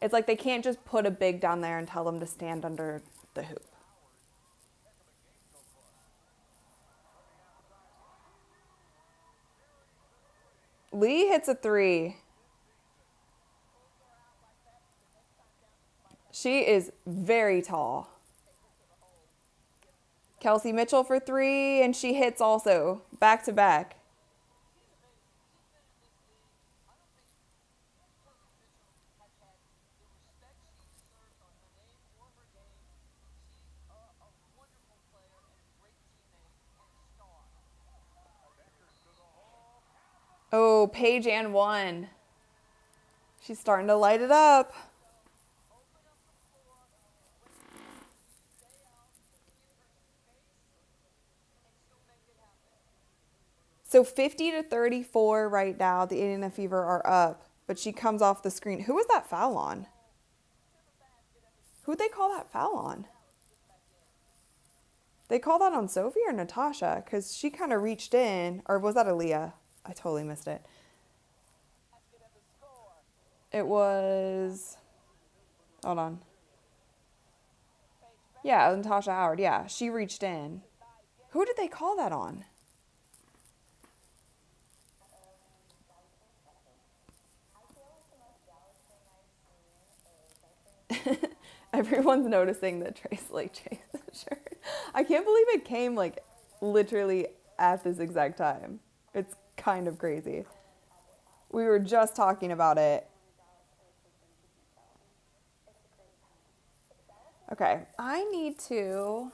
[SPEAKER 1] It's like they can't just put a big down there and tell them to stand under the hoop. Lee hits a 3. She is very tall. Kelsey Mitchell for 3, and she hits also, back to back. Oh, Paige and 1. She's starting to light it up. So 50-34 right now. The Indiana Fever are up, but she comes off the screen. Who was that foul on? Who'd they call that foul on? They called that on Sophie or Natasha? Because she kind of reached in. Or was that Aaliyah? I totally missed it. It was... Hold on. Yeah, it was Natasha Howard. Yeah, she reached in. Who did they call that on? Everyone's noticing the Trace Leches shirt. I can't believe it came like literally at this exact time. It's kind of crazy. We were just talking about it. Okay, I need to.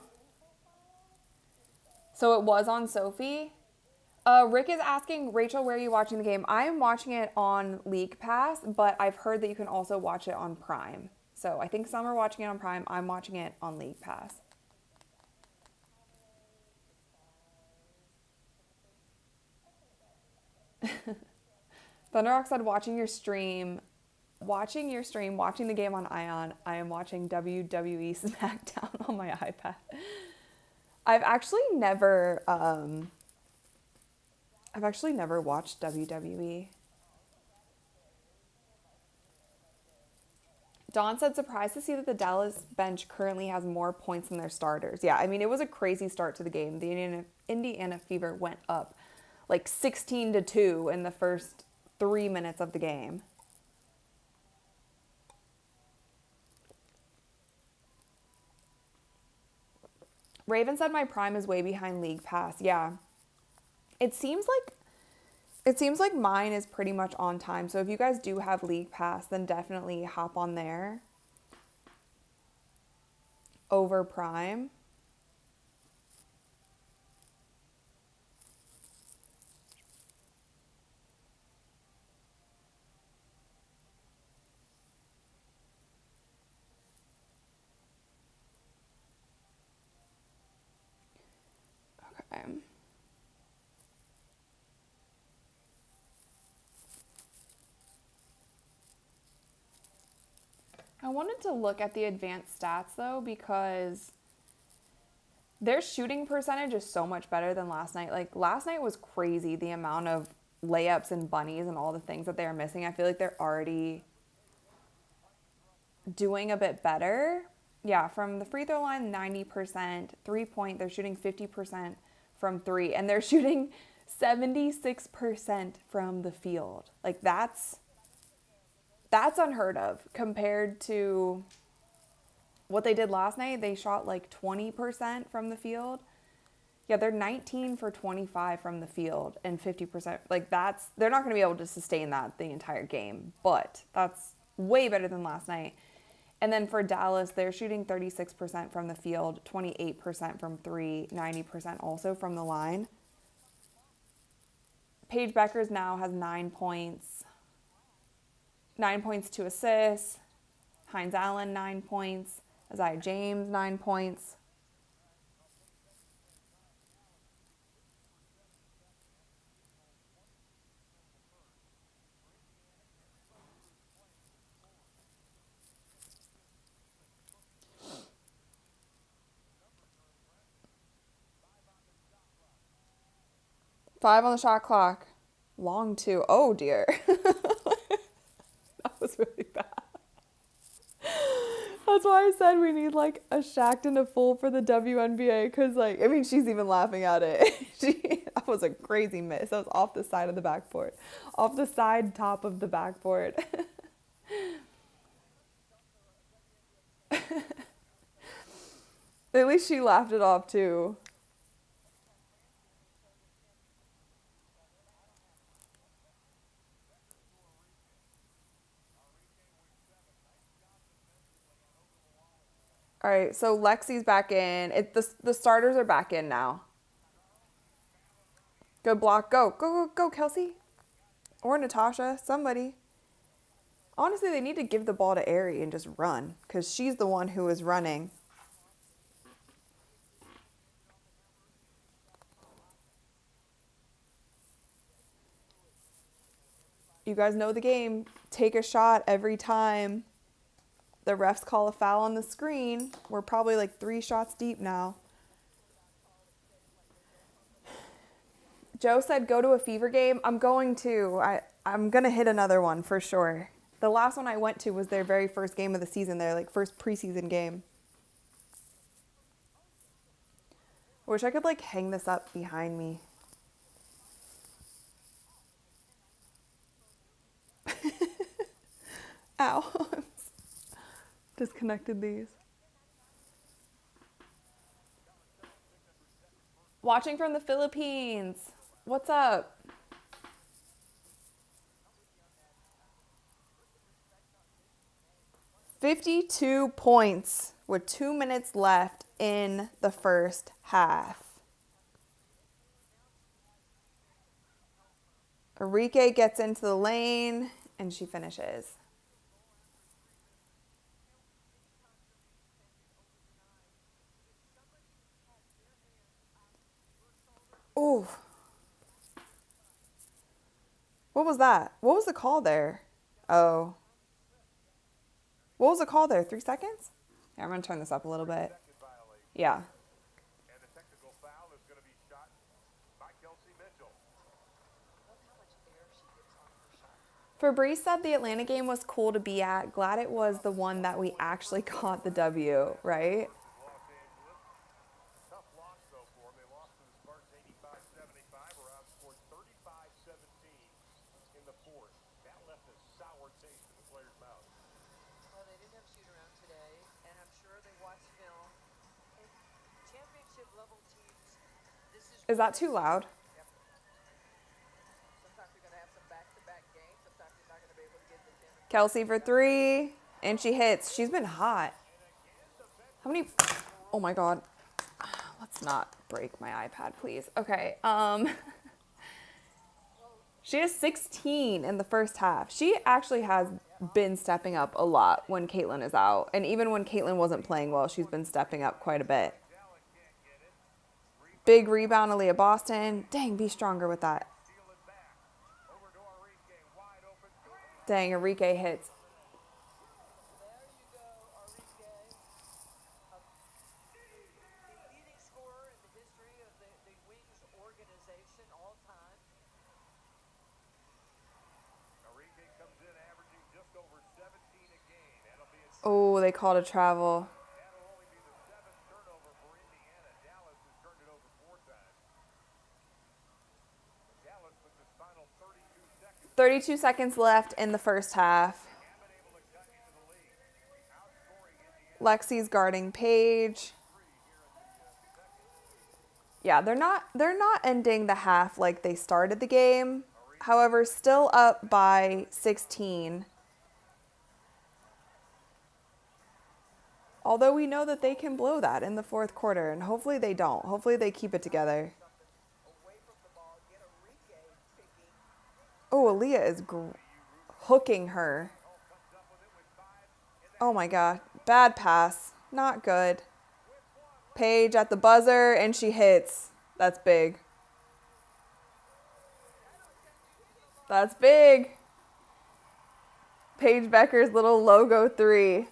[SPEAKER 1] So it was on Sophie. Rick is asking, Rachel, where are you watching the game? I am watching it on League Pass, but I've heard that you can also watch it on Prime. So I think some are watching it on Prime. I'm watching it on League Pass. Thunderrock said, watching your stream watching your stream, watching the game on Ion, I am watching WWE SmackDown on my iPad. I've actually never watched WWE. Dawn said, surprised to see that the Dallas bench currently has more points than their starters. Yeah, I mean, it was a crazy start to the game. The Indiana Fever went up like 16-2 in the first 3 minutes of the game. Raven said my prime is way behind League Pass. Yeah. It seems like mine is pretty much on time. So if you guys do have League Pass, then definitely hop on there over Prime. Okay. I wanted to look at the advanced stats though, because their shooting percentage is so much better than last night. Like last night was crazy, the amount of layups and bunnies and all the things that they are missing. I feel like they're already doing a bit better. Yeah, from the free throw line, 90%. 3-point, they're shooting 50% from three. And they're shooting 76% from the field. Like that's unheard of compared to what they did last night. They shot like 20% from the field. Yeah, they're 19 for 25 from the field and 50%. Like they're not going to be able to sustain that the entire game, but that's way better than last night. And then for Dallas, they're shooting 36% from the field, 28% from three, 90% also from the line. Paige Bueckers now has 9 points. 9 points, 2 assists. Hines Allen, 9 points. Isaiah James, 9 points. Five on the shot clock. Long two. Oh dear. That was really bad. That's why I said we need like a Shacked and a full for the WNBA, because like, I mean, she's even laughing at it. That was a crazy miss. That was off the side of the backboard. Off the side top of the backboard. At least she laughed it off too. All right, so Lexi's back in. The starters are back in now. Good block. Go, Kelsey. Or Natasha. Somebody. Honestly, they need to give the ball to Ari and just run, because she's the one who is running. You guys know the game. Take a shot every time the refs call a foul on the screen. We're probably like 3 shots deep now. Joe said go to a Fever game. I'm going to. I'm going to hit another one for sure. The last one I went to was their very first game of the season, their like first preseason game. I wish I could like hang this up behind me. Ow. Disconnected these. Watching from the Philippines. What's up? $52 points with 2 minutes left in the first half. Enrique gets into the lane and she finishes. Ooh. What was that? What was the call there? Oh. What was the call there? 3 seconds? Yeah, I'm going to turn this up a little bit.
[SPEAKER 5] Second violation.
[SPEAKER 1] Yeah.
[SPEAKER 5] And the technical foul is going to be shot by Kelsey Mitchell.
[SPEAKER 2] Look how much air she gets on her shot.
[SPEAKER 1] Fabrice said the Atlanta game was cool to be at. Glad it was the one that we actually got the W, right?
[SPEAKER 5] Los Angeles. Tough loss, though, for them. They lost to the Spartans 85-75 or outscored 35-17 in the fourth. That left a sour taste in the players' mouths.
[SPEAKER 2] Well, they didn't have shoot-around today, and I'm sure they watched film. And championship-level teams, this
[SPEAKER 1] Is that too loud?
[SPEAKER 2] Yep. Sometimes you're going to have some back-to-back games. Sometimes you're not going to be able to get the gym.
[SPEAKER 1] Kelsey for 3, and she hits. She's been hot. How many? Oh my God. Let's not break my iPad, please. Okay. She has 16 in the first half. She actually has been stepping up a lot when Caitlin is out. And even when Caitlin wasn't playing well, she's been stepping up quite a bit. Big rebound, Aaliyah Boston. Dang, be stronger with that. Dang, Enrique hits.
[SPEAKER 2] There you go, Enrique. The leading scorer in the history of the Wings organization all time.
[SPEAKER 5] Enrique comes in averaging just over 17 a game. That'll be a
[SPEAKER 1] Oh, they called a travel.
[SPEAKER 5] That'll only be the 7th turnover for Indiana. Dallas has turned it over 4 times. Dallas with this final 32 seconds
[SPEAKER 1] 32 seconds left in the first half.
[SPEAKER 5] have been able to cut into the lead. Outscoring Indiana
[SPEAKER 1] Lexi's guarding Paige. Yeah, they're not ending the half like they started the game. However, still up by 16. Although we know that they can blow that in the fourth quarter, and hopefully they don't. Hopefully they keep it together.
[SPEAKER 2] Away from the ball, get Enrique picking.
[SPEAKER 1] Oh, Aaliyah is hooking her. Oh my God. Bad pass. Not good. Paige at the buzzer, and she hits. That's big. That's big. Paige Bueckers' little logo 3.
[SPEAKER 2] How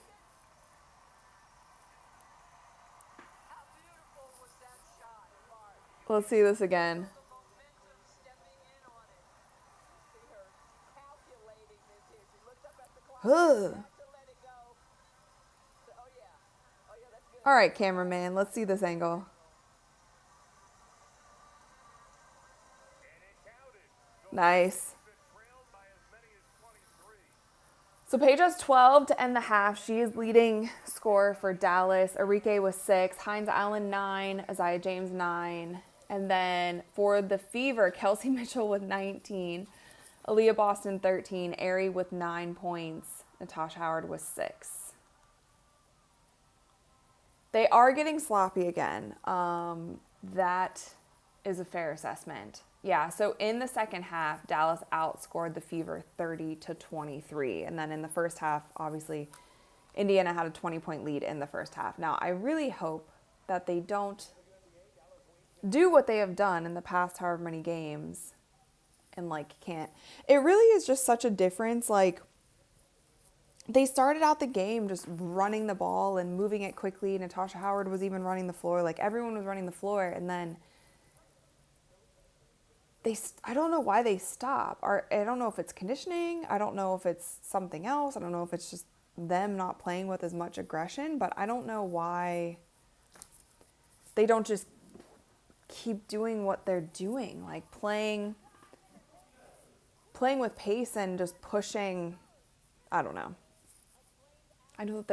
[SPEAKER 2] beautiful was that shot, Mark?
[SPEAKER 1] Let's see this again.
[SPEAKER 2] The momentum stepping in on it. See her calculating this here. She looked up at the clock.
[SPEAKER 1] Ugh.
[SPEAKER 2] Had to let it go. Oh yeah. Oh yeah, that's good.
[SPEAKER 1] All right, cameraman, let's see this angle. Nice.
[SPEAKER 5] trailed by as many as 23.
[SPEAKER 1] So Paige has 12 to end the half. She is leading scorer for Dallas. Enrique with 6, Hines Allen 9, Isaiah James 9. And then for the Fever, Kelsey Mitchell with 19, Aaliyah Boston 13, Ari with 9 points, Natasha Howard with 6. They are getting sloppy again. That is a fair assessment. Yeah, so in the second half, Dallas outscored the Fever 30-23. And then in the first half, obviously, Indiana had a 20-point lead in the first half. Now, I really hope that they don't do what they have done in the past however many games and, like, can't. It really is just such a difference. Like, they started out the game just running the ball and moving it quickly. Natasha Howard was even running the floor. Like, everyone was running the floor. And then I don't know why they stop. I don't know if it's conditioning. I don't know if it's something else. I don't know if it's just them not playing with as much aggression. But I don't know why they don't just keep doing what they're doing. Like playing with pace and just pushing. I don't know. I know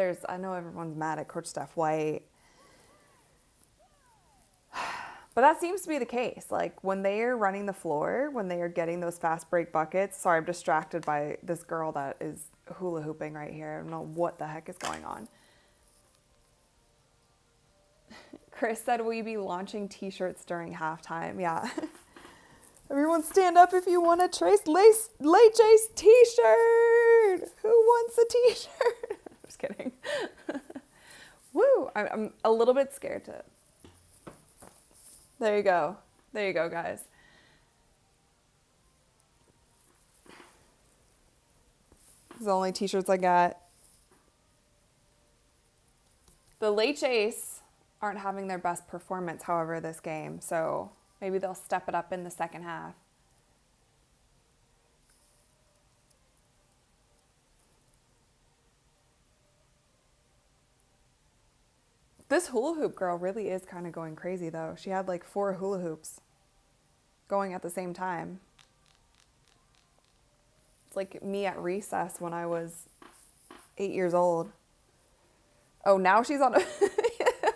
[SPEAKER 1] everyone's mad at Coach Steph White. But that seems to be the case. Like, when they are running the floor, when they are getting those fast break buckets. Sorry, I'm distracted by this girl that is hula hooping right here. I don't know what the heck is going on. Chris said, will you be launching t-shirts during halftime? Yeah. Everyone stand up if you want a Late Chase t-shirt. Who wants a t-shirt? I'm just kidding. Woo. I'm a little bit scared to... There you go. There you go, guys. These are the only t-shirts I got. The Leches aren't having their best performance, however, this game. So maybe they'll step it up in the second half. This hula hoop girl really is kind of going crazy, though. She had like 4 hula hoops going at the same time. It's like me at recess when I was 8 years old. Oh, now she's on a...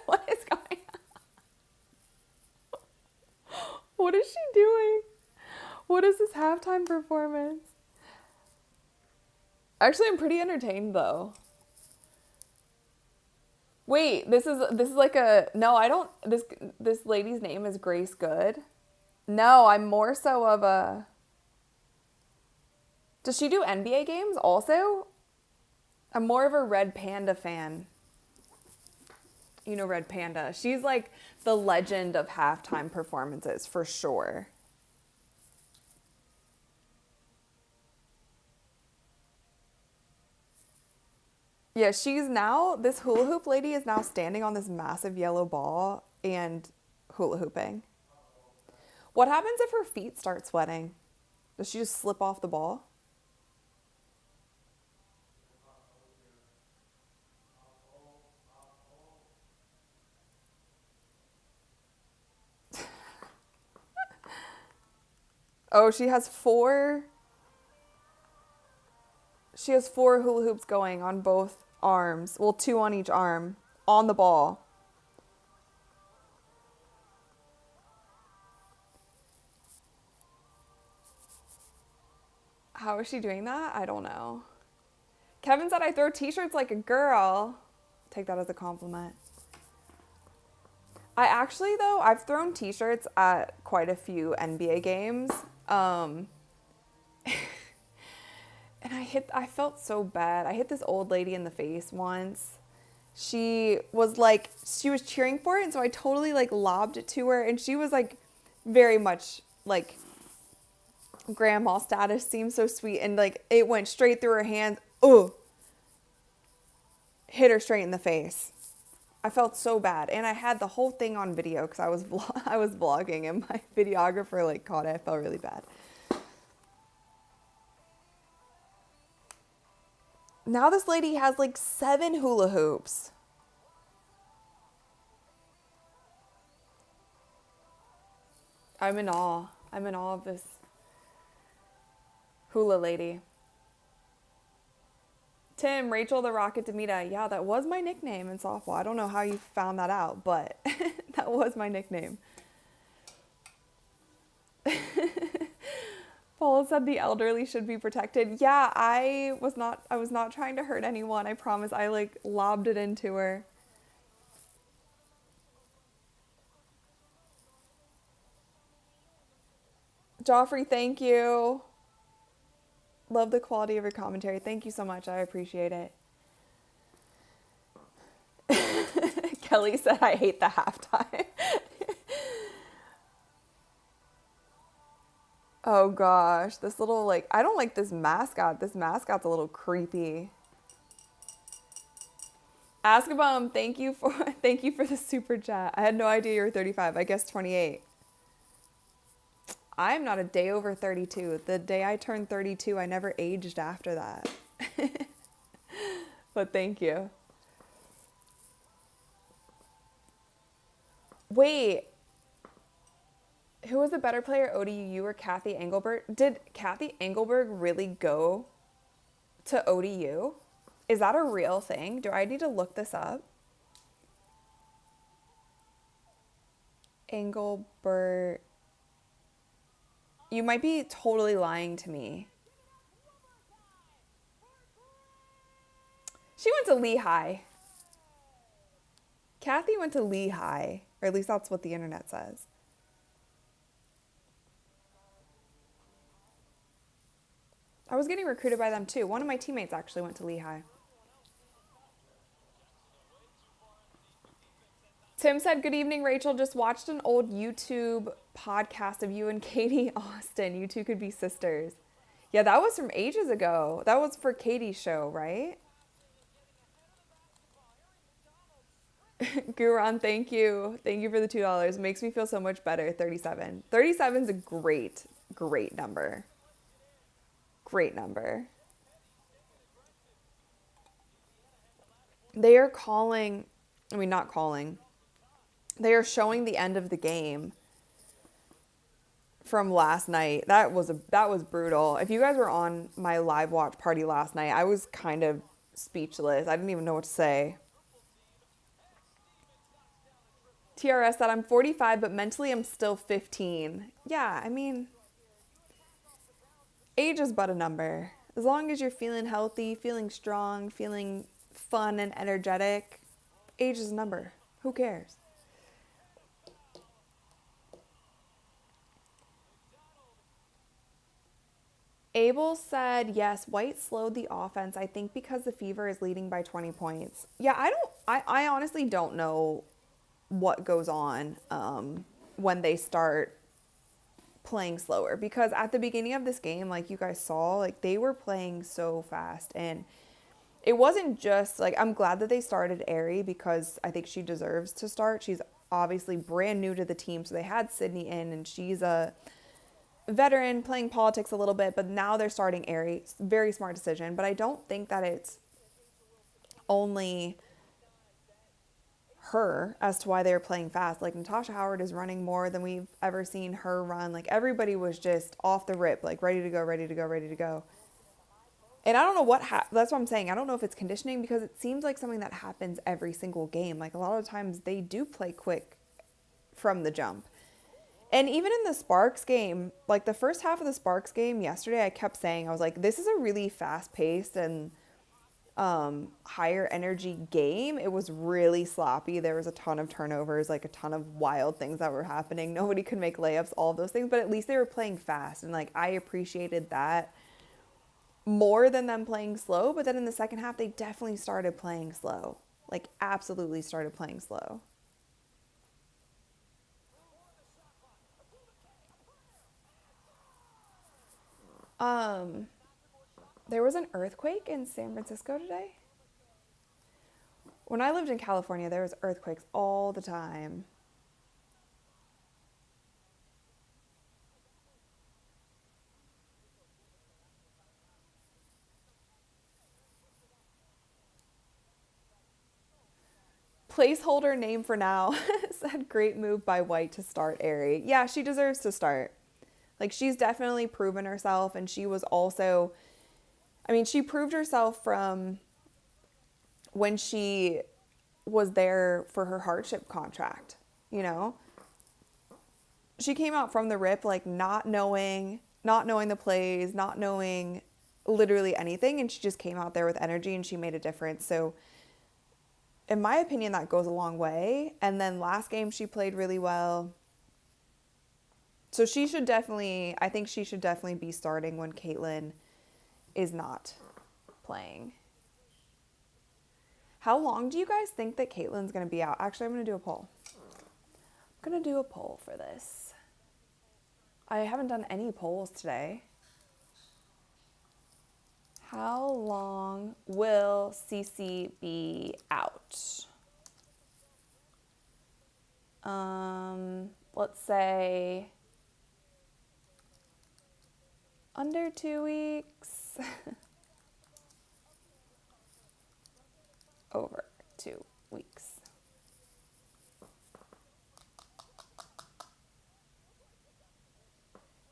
[SPEAKER 1] What is going on? What is she doing? What is this halftime performance? Actually, I'm pretty entertained, though. Wait, this is like a... No, I don't... This lady's name is Grace Good. No, I'm more so of a... Does she do NBA games also? I'm more of a Red Panda fan. You know Red Panda. She's like the legend of halftime performances for sure. Yeah, she's now, this hula hoop lady is now standing on this massive yellow ball and hula hooping. What happens if her feet start sweating? Does she just slip off the ball? Oh, she has 4 hula hoops going on both arms. Well, 2 on each arm on the ball. How is she doing that? I don't know. Kevin said I throw t-shirts like a girl. Take that as a compliment. I actually, though, I've thrown t-shirts at quite a few NBA games. And I felt so bad. I hit this old lady in the face once. She was cheering for it, and so I totally like lobbed it to her, and she was like very much like grandma status, seemed so sweet, and like it went straight through her hands. Oh, hit her straight in the face. I felt so bad, and I had the whole thing on video because I was vlogging, and my videographer like caught it. I felt really bad. Now this lady has like 7 hula hoops. I'm in awe. I'm in awe of this hula lady. Tim, Rachel the Rocket Demita. Yeah, that was my nickname in softball. I don't know how you found that out, but that was my nickname. Paula said the elderly should be protected. Yeah, I was not trying to hurt anyone. I promise. I like lobbed it into her. Joffrey, thank you. Love the quality of your commentary. Thank you so much. I appreciate it. Kelly said, I hate the halftime. Oh gosh, this little like, I don't like this mascot. This mascot's a little creepy. Askabum, thank you for the super chat. I had no idea you were 35. I guess 28. I'm not a day over 32. The day I turned 32, I never aged after that. But thank you. Wait. Who was a better player, ODU, you or Kathy Engelberg? Did Kathy Engelberg really go to ODU? Is that a real thing? Do I need to look this up? Engelberg. You might be totally lying to me. She went to Lehigh. Kathy went to Lehigh, or at least that's what the internet says. I was getting recruited by them too. One of my teammates actually went to Lehigh. Tim said, good evening, Rachel. Just watched an old YouTube podcast of you and Katie Austin. You two could be sisters. Yeah, that was from ages ago. That was for Katie's show, right? Guran, thank you. Thank you for the $2. Makes me feel so much better. 37. 37 is a great number. Great number. They are calling, I mean, not calling. They are showing the end of the game from last night. That was brutal. If you guys were on my live watch party last night, I was kind of speechless. I didn't even know what to say. TRS said I'm 45, but mentally I'm still 15. Yeah, I mean, age is but a number. As long as you're feeling healthy, feeling strong, feeling fun and energetic, age is a number. Who cares? Abel said, yes, White slowed the offense, I think because the Fever is leading by 20 points. Yeah, I honestly don't know what goes on when they start playing slower, because at the beginning of this game, like you guys saw, like they were playing so fast, and it wasn't just like, I'm glad that they started Aerie because I think she deserves to start. She's obviously brand new to the team, so they had Sydney in, and she's a veteran playing politics a little bit, but now they're starting Aerie. Very smart decision, but I don't think that it's only her as to why they're playing fast. Like Natasha Howard is running more than we've ever seen her run. Like everybody was just off the rip, like ready to go, ready to go, ready to go. And I don't know that's what I'm saying. I don't know if it's conditioning, because it seems like something that happens every single game. Like a lot of times they do play quick from the jump. And even in the Sparks game, like the first half of the Sparks game yesterday, I kept saying, I was like, this is a really fast-paced and higher energy game. It was really sloppy. There was a ton of turnovers, like a ton of wild things that were happening. Nobody could make layups, all of those things, but at least they were playing fast. And like, I appreciated that more than them playing slow. But then in the second half, they definitely started playing slow, like absolutely started playing slow. There was an earthquake in San Francisco today. When I lived in California, there was earthquakes all the time. Placeholder name for now. Said great move by White to start Aerie. Yeah, she deserves to start. Like, she's definitely proven herself, and she was also, I mean, she proved herself from when she was there for her hardship contract, you know? She came out from the rip, like, not knowing the plays, not knowing literally anything, and she just came out there with energy, and she made a difference. So, in my opinion, that goes a long way. And then last game, she played really well. So I think she should definitely be starting when Caitlin is not playing. How long do you guys think that Caitlin's going to be out? Actually, I'm going to do a poll. I'm going to do a poll for this. I haven't done any polls today. How long will Cece be out? Let's say under 2 weeks. Over 2 weeks.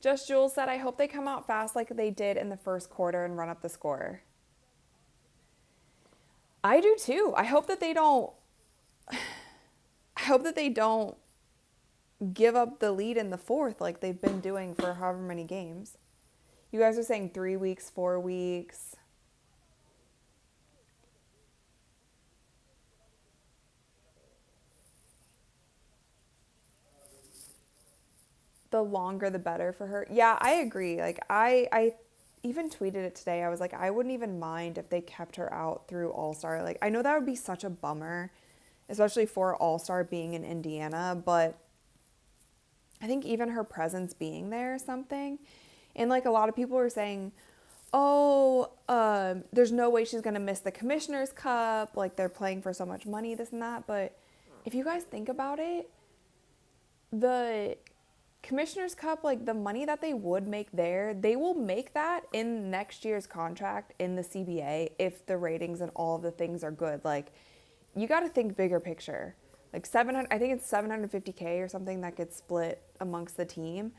[SPEAKER 1] Just Jules said, I hope they come out fast like they did in the first quarter and run up the score. I do too. I hope that they don't give up the lead in the fourth like they've been doing for however many games. You guys are saying 3 weeks, 4 weeks. The longer the better for her. Yeah, I agree. Like I even tweeted it today. I was like, I wouldn't even mind if they kept her out through All-Star. Like, I know that would be such a bummer, especially for All-Star being in Indiana, but I think even her presence being there is something. And like a lot of people were saying, oh, there's no way she's going to miss the Commissioner's Cup. Like, they're playing for so much money, this and that. But if you guys think about it, the Commissioner's Cup, like the money that they would make there, they will make that in next year's contract in the CBA if the ratings and all of the things are good. Like, you got to think bigger picture. Like 700, I think it's 750K or something that gets split amongst the team.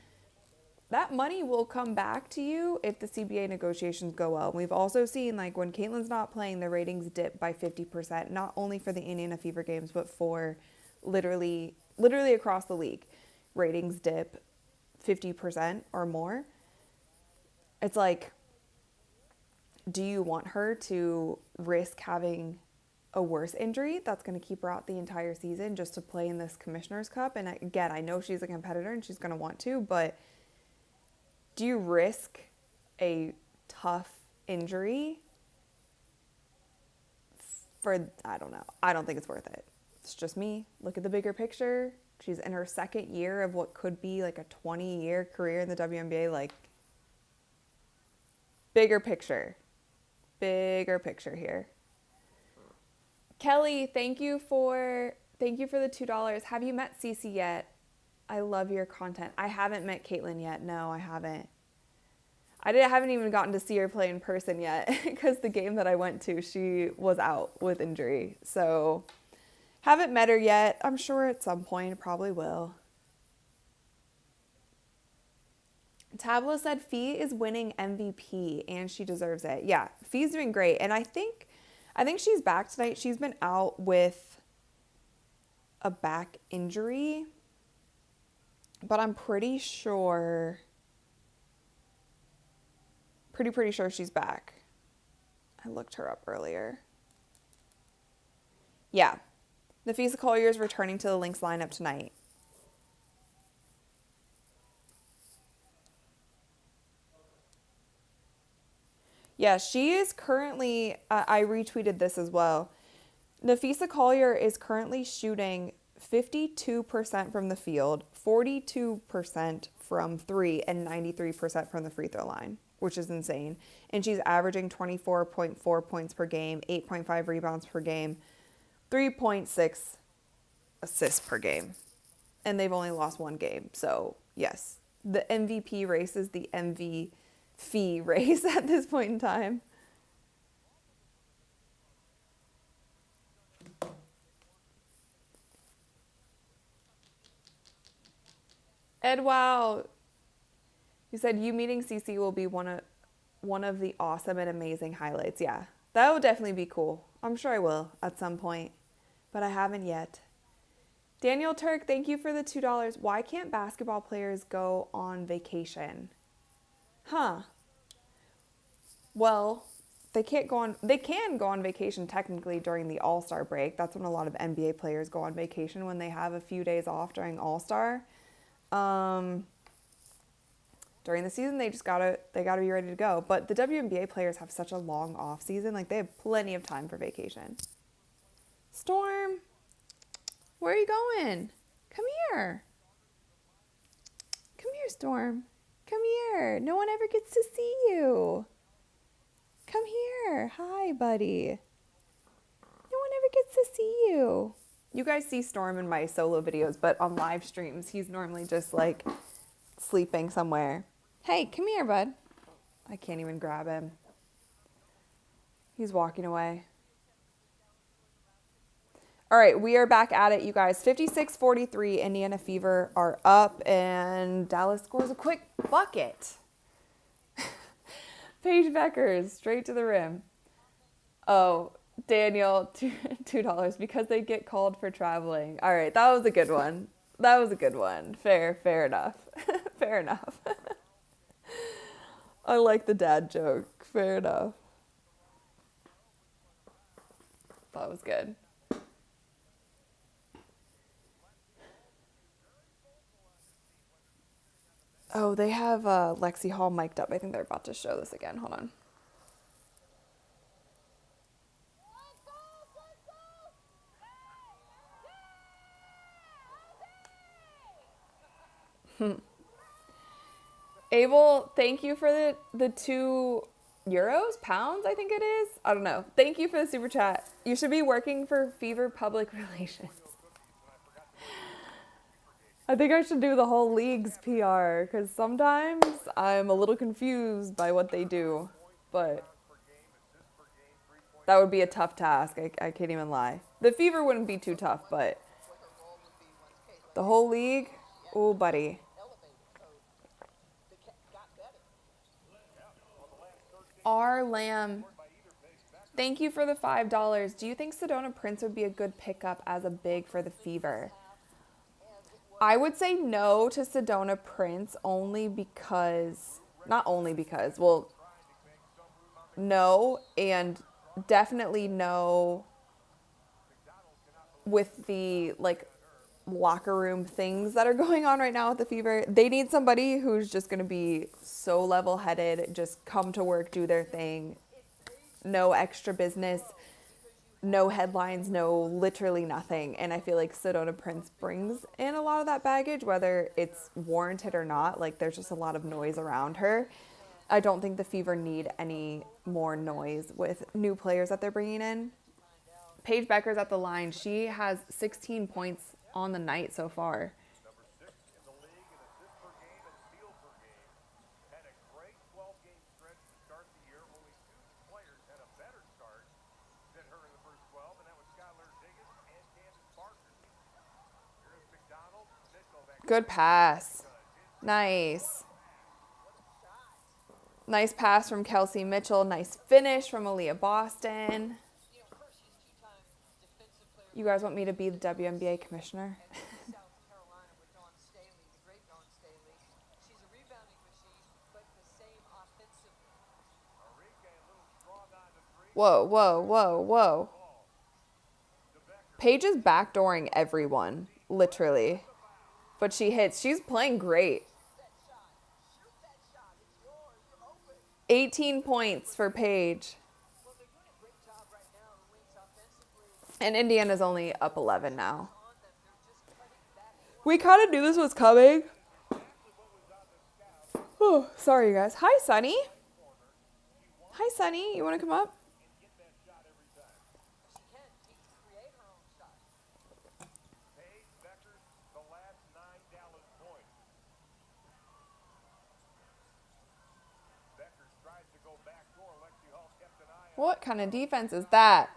[SPEAKER 1] That money will come back to you if the CBA negotiations go well. We've also seen, like, when Caitlin's not playing, the ratings dip by 50%, not only for the Indiana Fever games, but for literally across the league. Ratings dip 50% or more. It's like, do you want her to risk having a worse injury that's going to keep her out the entire season just to play in this Commissioner's Cup? And again, I know she's a competitor and she's going to want to, but do you risk a tough injury for, I don't know. I don't think it's worth it. It's just me. Look at the bigger picture. She's in her second year of what could be like a 20-year career in the WNBA. Like, bigger picture. Bigger picture here. Kelly, thank you for the $2. Have you met Cece yet? I love your content. I haven't met Caitlin yet. No, I haven't. I haven't even gotten to see her play in person yet because the game that I went to, she was out with injury. So, haven't met her yet. I'm sure at some point, probably will. Tabla said Fee is winning MVP and she deserves it. Yeah, Fee's doing great. And I think she's back tonight. She's been out with a back injury, but I'm pretty sure she's back. I looked her up earlier. Yeah. Nafisa Collier is returning to the Lynx lineup tonight. Yeah, she is currently, I retweeted this as well. Nafisa Collier is currently shooting 52% from the field, 42% from three, and 93% from the free throw line, which is insane. And she's averaging 24.4 points per game, 8.5 rebounds per game, 3.6 assists per game. And they've only lost one game. So, yes, the MVP race is the MVP race at this point in time. Ed, wow. You said you meeting Cece will be one of the awesome and amazing highlights. Yeah, that would definitely be cool. I'm sure I will at some point, but I haven't yet. Daniel Turk, thank you for the $2. Why can't basketball players go on vacation? Huh. Well, they can go on vacation technically during the All-Star break. That's when a lot of NBA players go on vacation, when they have a few days off during All-Star. During the season, they gotta be ready to go. But the WNBA players have such a long off season, like they have plenty of time for vacation. Storm, where are you going? Come here. Come here, Storm. Come here. No one ever gets to see you. Come here. Hi, buddy. No one ever gets to see you. You guys see Storm in my solo videos, but on live streams, he's normally just like sleeping somewhere. Hey, come here, bud. I can't even grab him. He's walking away. All right, we are back at it, you guys. 56-43, Indiana Fever are up, and Dallas scores a quick bucket. Paige Bueckers, straight to the rim. Oh, Daniel, $2 because they get called for traveling. All right, that was a good one. Fair enough. Fair enough. I like the dad joke. Fair enough. That was good. Oh, they have Lexi Hall mic'd up. I think they're about to show this again. Hold on. Abel, thank you for the €2, pounds, I think it is. I don't know. Thank you for the super chat. You should be working for Fever Public Relations. I think I should do the whole league's PR because sometimes I'm a little confused by what they do. But that would be a tough task. I can't even lie. The Fever wouldn't be too tough, but
[SPEAKER 2] what her role would be once Caitlin
[SPEAKER 1] the whole league, oh, buddy.
[SPEAKER 2] elevated. So they got better.
[SPEAKER 1] R. Lamb, thank you for the $5. Do you think Sedona Prince would be a good pickup as a big for the Fever? I would say no to Sedona Prince only because, not only because, well, no, and definitely no with the like locker room things that are going on right now with the Fever. They need somebody who's just going to be so level-headed, just come to work, do their thing, no extra business, no headlines, no literally nothing. And I feel like Sedona Prince brings in a lot of that baggage, whether it's warranted or not. Like, there's just a lot of noise around her. I don't think the Fever need any more noise with new players that they're bringing in. Paige Bueckers at the line. She has 16 points on the night so far.
[SPEAKER 5] Number 6 in the league in assists per game and steals per game. Had a great 12-game stretch to start the year. Only 2 players had a better start than her in the first 12, and that was Skylar Diggins and Candace Parker. Here's McDonald.
[SPEAKER 1] Good pass. Nice. Nice pass from Kelsey Mitchell. Nice finish from Aaliyah Boston.
[SPEAKER 2] You know, of course, she's two-time defensive player
[SPEAKER 1] You guys want me to be the WNBA commissioner?
[SPEAKER 2] of South Carolina with Dawn Staley, the great Dawn Staley. She's a rebounding machine, but the same offensively.
[SPEAKER 5] Enrique a little strong on the three.
[SPEAKER 1] Whoa, whoa, whoa, whoa. Paige is backdooring everyone, literally. But she hits. She's playing great.
[SPEAKER 2] Shoot that shot. It's yours. You're open.
[SPEAKER 1] 18 points for Paige.
[SPEAKER 2] Well, they're doing a great job right now. The Wings offensively
[SPEAKER 1] And Indiana's only up 11 now.
[SPEAKER 2] on them. They're just cutting back.
[SPEAKER 1] We kind of knew this was coming. Oh, sorry, you guys. Hi, Sunny. Hi, Sunny. You want to come up?
[SPEAKER 2] She can create her own shot.
[SPEAKER 5] Paige Bueckers, the last 9 Dallas points. Bueckers tries to go backdoor. Lexi Hall kept an eye on
[SPEAKER 1] What kind of defense is that?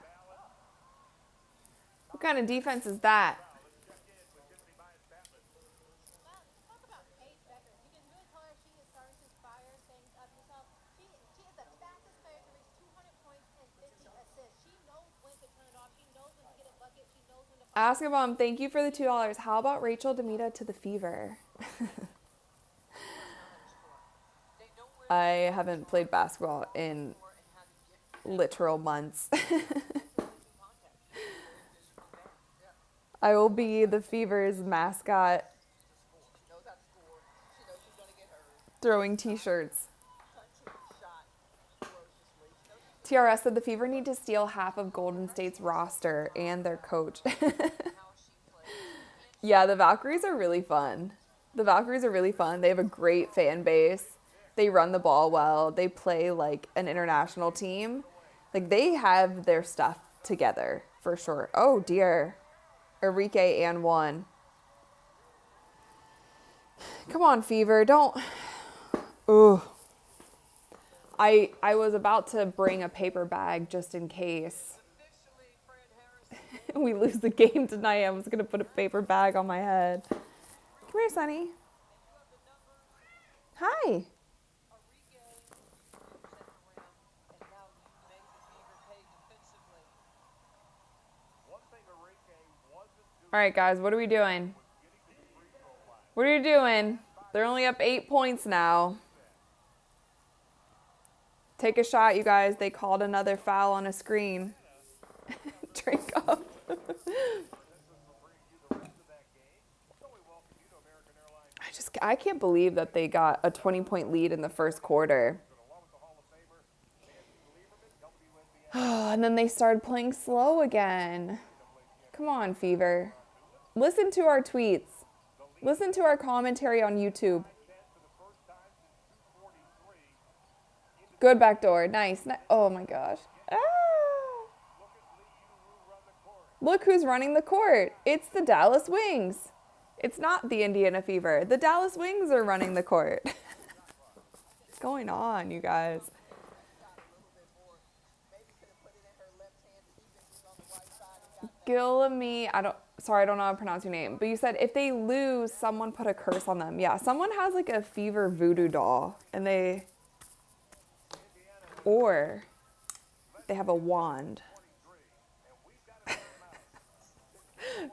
[SPEAKER 1] What kind of defense is that?
[SPEAKER 4] Well, talk about Paige Bueckers. You can really tell her she is starting to inspire things of herself. She is the fastest player to reach 200 points and 50 assists. She knows when to turn it off. She knows when to get a bucket. She knows when to
[SPEAKER 1] Ask a Mom, thank you for the $2. How about Rachel Demita to the Fever?
[SPEAKER 2] They know where
[SPEAKER 1] I haven't played basketball in literal months. I will be the Fever's mascot
[SPEAKER 2] she knows how to score. She knows she's going to get hers.
[SPEAKER 1] throwing t-shirts.
[SPEAKER 2] Punching the shot ferociously. She knows
[SPEAKER 1] TRS said the Fever need to steal half of Golden State's roster and their coach.
[SPEAKER 2] how she plays.
[SPEAKER 1] Yeah, the Valkyries are really fun. The Valkyries are really fun. They have a great fan base. They run the ball well. They play like an international team. Like, they have their stuff together for sure. Oh dear. Enrique and one. Come on, Fever. Don't. Ooh. I was about to bring a paper bag just in case
[SPEAKER 2] Officially, Fran Harrison.
[SPEAKER 1] we lose the game tonight. I was going to put a paper bag on my head. Come here, Sonny. Hi.
[SPEAKER 2] Enrique, you set the rim, and now you made the Fever pay defensively.
[SPEAKER 5] one thing Enrique wasn't doing.
[SPEAKER 1] All right, guys, what are we doing? What are you doing? They're only up 8 points now. Take a shot, you guys. They called another foul on a screen. Drink up. I can't believe that they got a 20-point lead in the first quarter. And then they started playing slow again. Come on, Fever. Listen to our tweets. Listen to our commentary on YouTube. Good backdoor. Nice. Oh my gosh. Ah! Look who's running the court. It's the Dallas Wings. It's not the Indiana Fever. The Dallas Wings are running the court. What's going on, you guys?
[SPEAKER 2] Shot a little bit more. Maybe could have put it in her left hand. The defense was on the right side and got that.
[SPEAKER 1] Gillamy, I don't know how to pronounce your name, but you said if they lose, someone put a curse on them. Yeah, someone has like a Fever voodoo doll, and or they have a wand.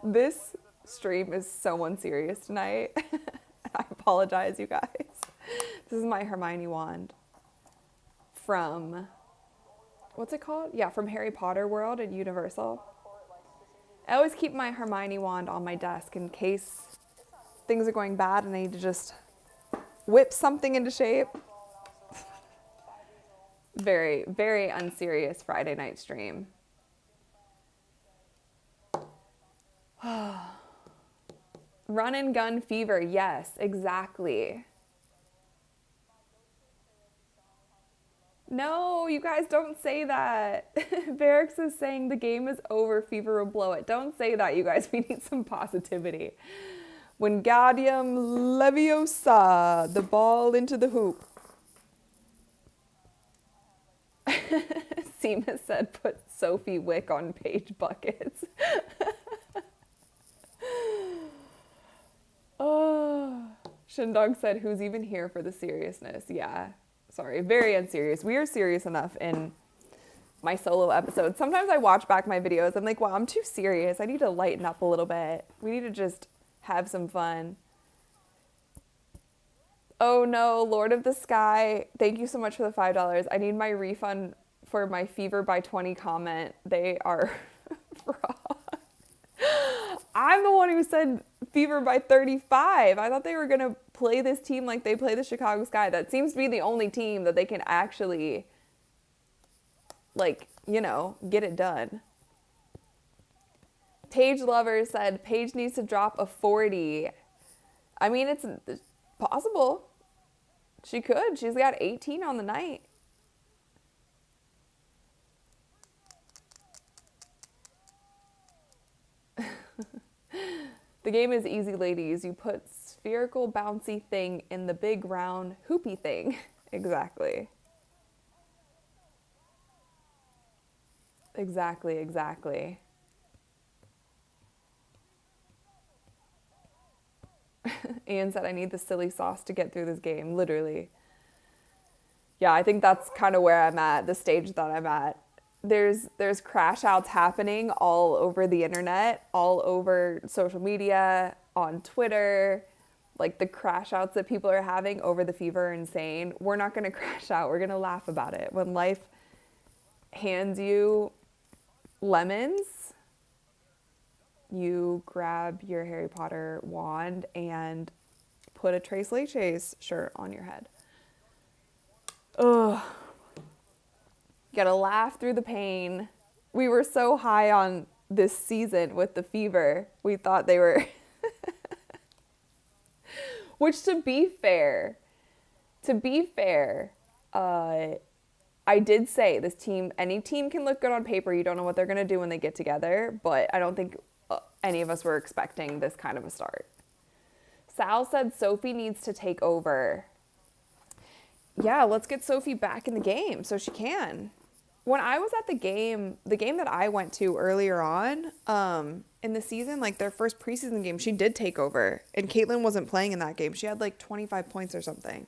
[SPEAKER 1] This stream is so unserious tonight. I apologize, you guys. This is my Hermione wand from, what's it called? Yeah, from Harry Potter World at Universal. I always keep my Hermione wand on my desk in case things are going bad and I need to just whip something into shape. Very, very unserious Friday night stream. Run and gun fever. Yes, exactly. No, you guys don't say that. Barracks is saying the game is over. Fever will blow it. Don't say that, you guys. We need some positivity. Wingardium Leviosa. The ball into the hoop. Seema said put Sophie Wick on Paige buckets. Oh, Shindog said, who's even here for the seriousness? Yeah, sorry, very unserious. We are serious enough in my solo episodes. Sometimes I watch back my videos. I'm like, wow, I'm too serious. I need to lighten up a little bit. We need to just have some fun. Oh no, Lord of the Sky. Thank you so much for the $5. I need my refund for my Fever by 20 comment. They are fraud. I'm the one who said Fever by 35. I thought they were going to play this team like they play the Chicago Sky. That seems to be the only team that they can actually, like, you know, get it done. Paige Lover said Paige needs to drop a 40. I mean, it's possible. She could. She's got 18 on the night. The game is easy, ladies. You put spherical bouncy thing in the big round hoopy thing. Exactly. Exactly. Ian said, I need the silly sauce to get through this game. Literally. Yeah, I think that's kind of where I'm at, the stage that I'm at. There's crash outs happening all over the internet, all over social media, on Twitter. Like the crash outs that people are having over the Fever are insane. We're not going to crash out. We're going to laugh about it. When life hands you lemons, you grab your Harry Potter wand and put a Trace Leches shirt on your head. Ugh. You gotta laugh through the pain. We were so high on this season with the Fever. We thought they were... Which, to be fair, I did say this team, any team can look good on paper. You don't know what they're going to do when they get together, but I don't think any of us were expecting this kind of a start. Sal said Sophie needs to take over. Yeah, let's get Sophie back in the game so she can. When I was at the game that I went to earlier on in the season, like their first preseason game, she did take over. And Caitlin wasn't playing in that game. She had like 25 points or something.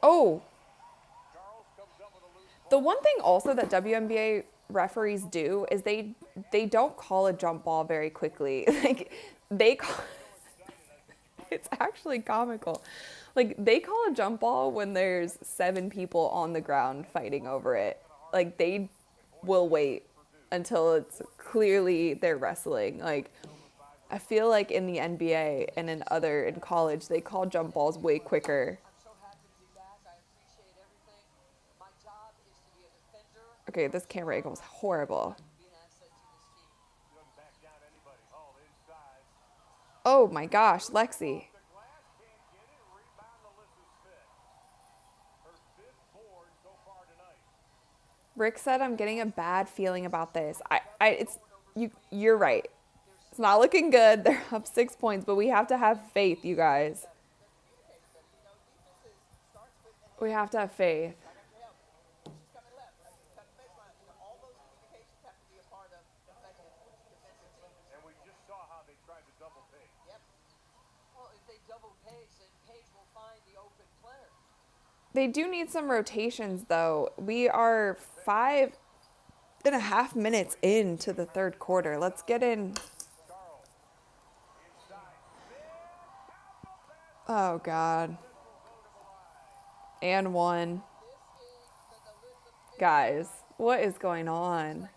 [SPEAKER 1] Oh, the one thing also that WNBA referees do is they don't call a jump ball very quickly. Like they call, it's actually comical. Like they call a jump ball when there's 7 people on the ground fighting over it. Like they will wait until it's clearly they're wrestling. Like I feel like in the NBA and in college, they call jump balls way quicker.
[SPEAKER 2] I'm so happy to be back. I appreciate everything.
[SPEAKER 1] Okay, this camera angle was horrible.
[SPEAKER 2] Be an asset to this team.
[SPEAKER 5] She doesn't back down anybody. Hall inside.
[SPEAKER 1] Oh my gosh, Lexi.
[SPEAKER 5] The glass can't get it. Rebound Alyssa Smith. Her 5th board so far tonight.
[SPEAKER 1] Rick said I'm getting a bad feeling about this. You're right. It's not looking good. They're up 6 points, but we have to have faith, you guys. We have to have faith.
[SPEAKER 5] And we just saw how they tried to double Paige.
[SPEAKER 2] Well, if they double Paige, then Paige will find the open player.
[SPEAKER 1] They do need some rotations, though. We are 5.5 minutes into the third quarter. Let's get in.
[SPEAKER 5] Charles. Inside.
[SPEAKER 1] Oh, God. And one. Guys, what is going on?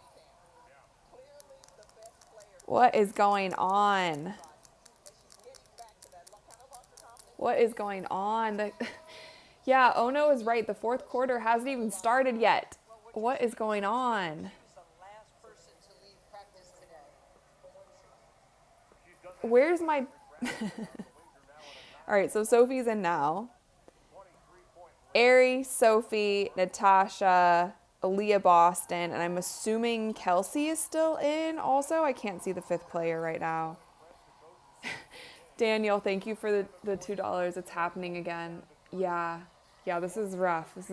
[SPEAKER 1] What is going on? What is going on? Yeah, Ono is right. The fourth quarter hasn't even started yet. What is going on?
[SPEAKER 2] She was the last person to leave practice today.
[SPEAKER 1] Where's my... All right, so Sophie's in now. Ari, Sophie, Natasha, Aaliyah Boston, and I'm assuming Kelsey is still in also. I can't see the 5th player right now. Daniel, thank you for the $2. It's happening again. Yeah, this is rough. It's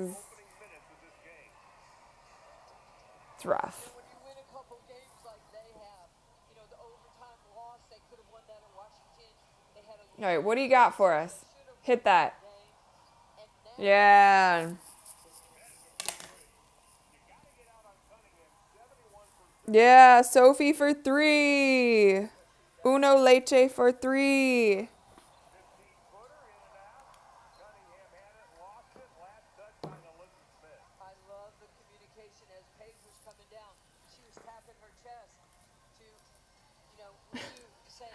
[SPEAKER 1] rough.
[SPEAKER 2] When you win a couple games like they have, the overtime loss, they could have won that in Washington. They had a
[SPEAKER 1] All right, what do you got for us? Hit that. Yeah. Yeah, Sophie for 3. Uno Leche for 3.
[SPEAKER 5] 15-footer in and out. Cunningham had it, lost it. Last touch by Alyssa Smith.
[SPEAKER 2] I love the communication as Paige was coming down. She was tapping her chest to, say,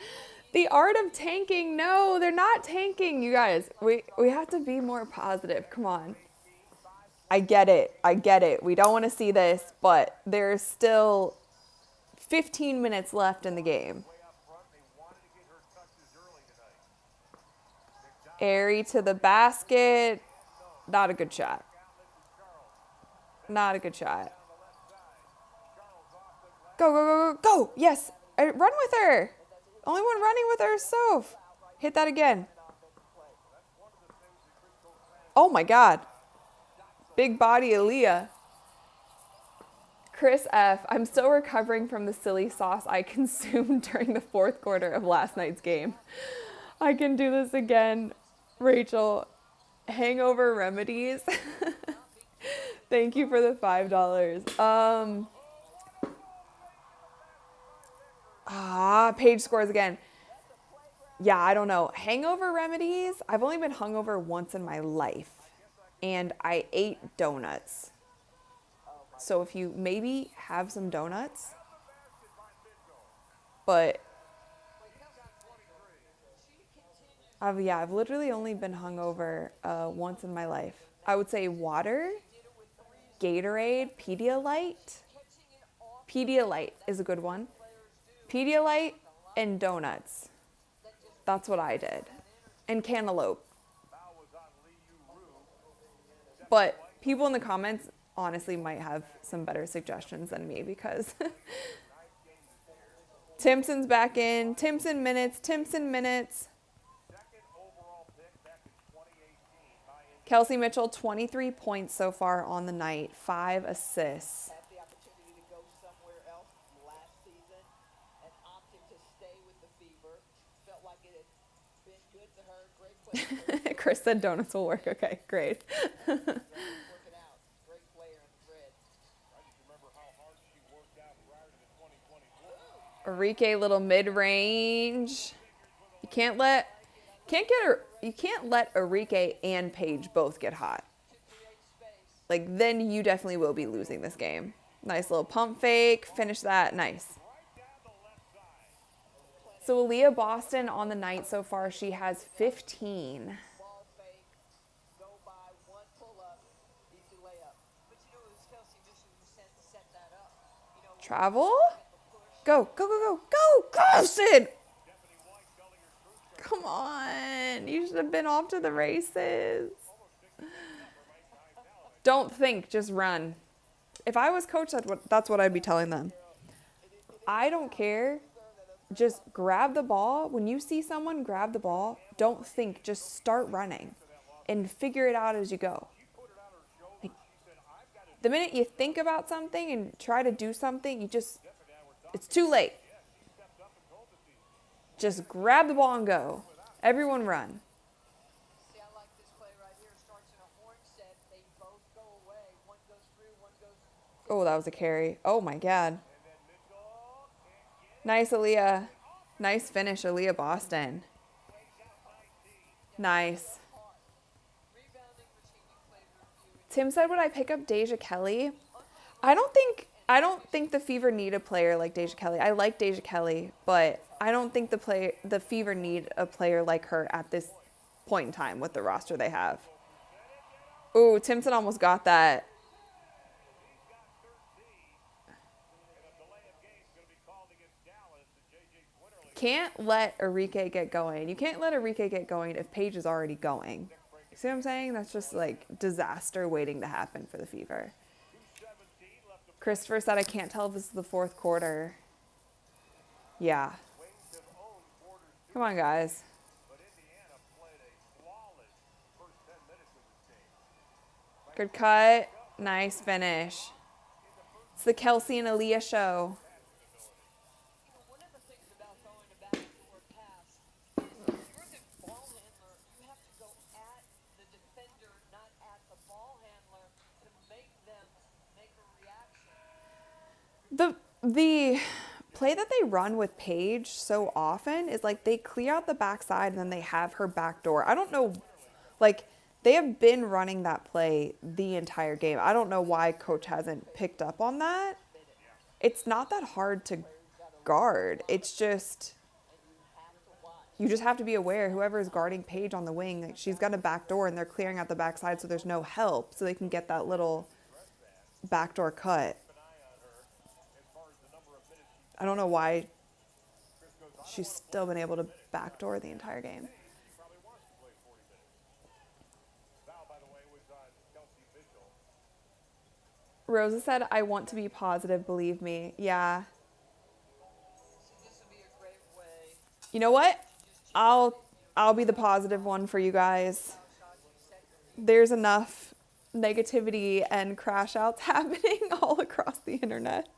[SPEAKER 1] The art of tanking. No, they're not tanking, you guys. We have to be more positive. Come on. I get it. We don't want to see this, but there's still 15 minutes left in the game.
[SPEAKER 5] Way up front, they wanted to get her touches early tonight.
[SPEAKER 1] Ari to the basket. Not a good shot. Not a good shot. Go, go, go, go, go. Yes. Run with her. Only one running with her is Soph. Hit that again. Oh my God. Big body Aaliyah. Chris F. I'm still recovering from the silly sauce I consumed during the fourth quarter of last night's game. I can do this again. Rachel, hangover remedies. Thank you for the $5. Paige scores again. Yeah, I don't know. Hangover remedies? I've only been hungover once in my life. And I ate donuts. So if you maybe have some donuts. But I've literally only been hungover once in my life. I would say water, Gatorade, Pedialyte. Pedialyte is a good one. Pedialyte and donuts. That's what I did. And cantaloupe. But people in the comments honestly might have some better suggestions than me because Timpson's back in. Timpson minutes. Kelsey Mitchell, 23 points so far on the night, 5 assists.
[SPEAKER 2] had the opportunity to go somewhere else last season and opted to stay with the Fever. Felt like it had been good to her. Great player.
[SPEAKER 1] Chris said donuts will work. Okay, great.
[SPEAKER 2] Working out. Great player in the Red.
[SPEAKER 5] I just remember how hard she worked out prior to the 2024.
[SPEAKER 1] Enrique, little mid-range. You can't let Enrique and Paige both get hot. Like, then you definitely will be losing this game. Nice little pump fake. Finish that. Nice. So Aaliyah Boston on the night so far, she has 15.
[SPEAKER 2] Ball fake. Go by one pull up. Easy layup. But it was Kelsey Mitchell who sent
[SPEAKER 1] Travel? Go, go, go, go, go, go, Sid! Come on. You should have been off to the races. Don't think, just run. If I was coach, that's what I'd be telling them. I don't care. Just grab the ball. When you see someone, grab the ball. Don't think, just start running and figure it out as you go. Like, the minute you think about something and try to do something, it's too late. Just grab the ball and go. Everyone run.
[SPEAKER 2] See, I like this play right here. Starts in a horn set. They both go away. One goes through, one goes.
[SPEAKER 1] Oh, that was a carry. Oh my God. Nice, Aaliyah. Nice finish, Aaliyah Boston. Nice.
[SPEAKER 2] Rebounding, receiving play review.
[SPEAKER 1] Tim said, would I pick up Deja Kelly? I don't think the Fever need a player like Deja Kelly. I like Deja Kelly, but I don't think the Fever need a player like her at this point in time with the roster they have. Ooh, Timpson almost got that. Can't let Enrique get going. You can't let Enrique get going if Paige is already going. You see what I'm saying? That's just like disaster waiting to happen for the Fever. Christopher said, I can't tell if this is the fourth quarter. Yeah. Come on, guys. Good cut. Nice finish. It's the Kelsey and Aaliyah show.
[SPEAKER 2] One of the things about throwing a backdoor pass is if you're the ball handler, you have to go at the defender, not at the ball handler, to make them make a reaction.
[SPEAKER 1] The play that they run with Paige so often is like they clear out the backside and then they have her back door. I don't know, like they have been running that play the entire game. I don't know why coach hasn't picked up on that. It's not that hard to guard. It's just, you just have to be aware whoever is guarding Paige on the wing, like she's got a back door and they're clearing out the backside so there's no help so they can get that little backdoor cut. I don't know why she's still been able to backdoor the entire game. Rosa said, I want to be positive, believe me. Yeah.
[SPEAKER 2] So this would be a great way.
[SPEAKER 1] You know what? I'll be the positive one for you guys. There's enough negativity and crash outs happening all across the internet.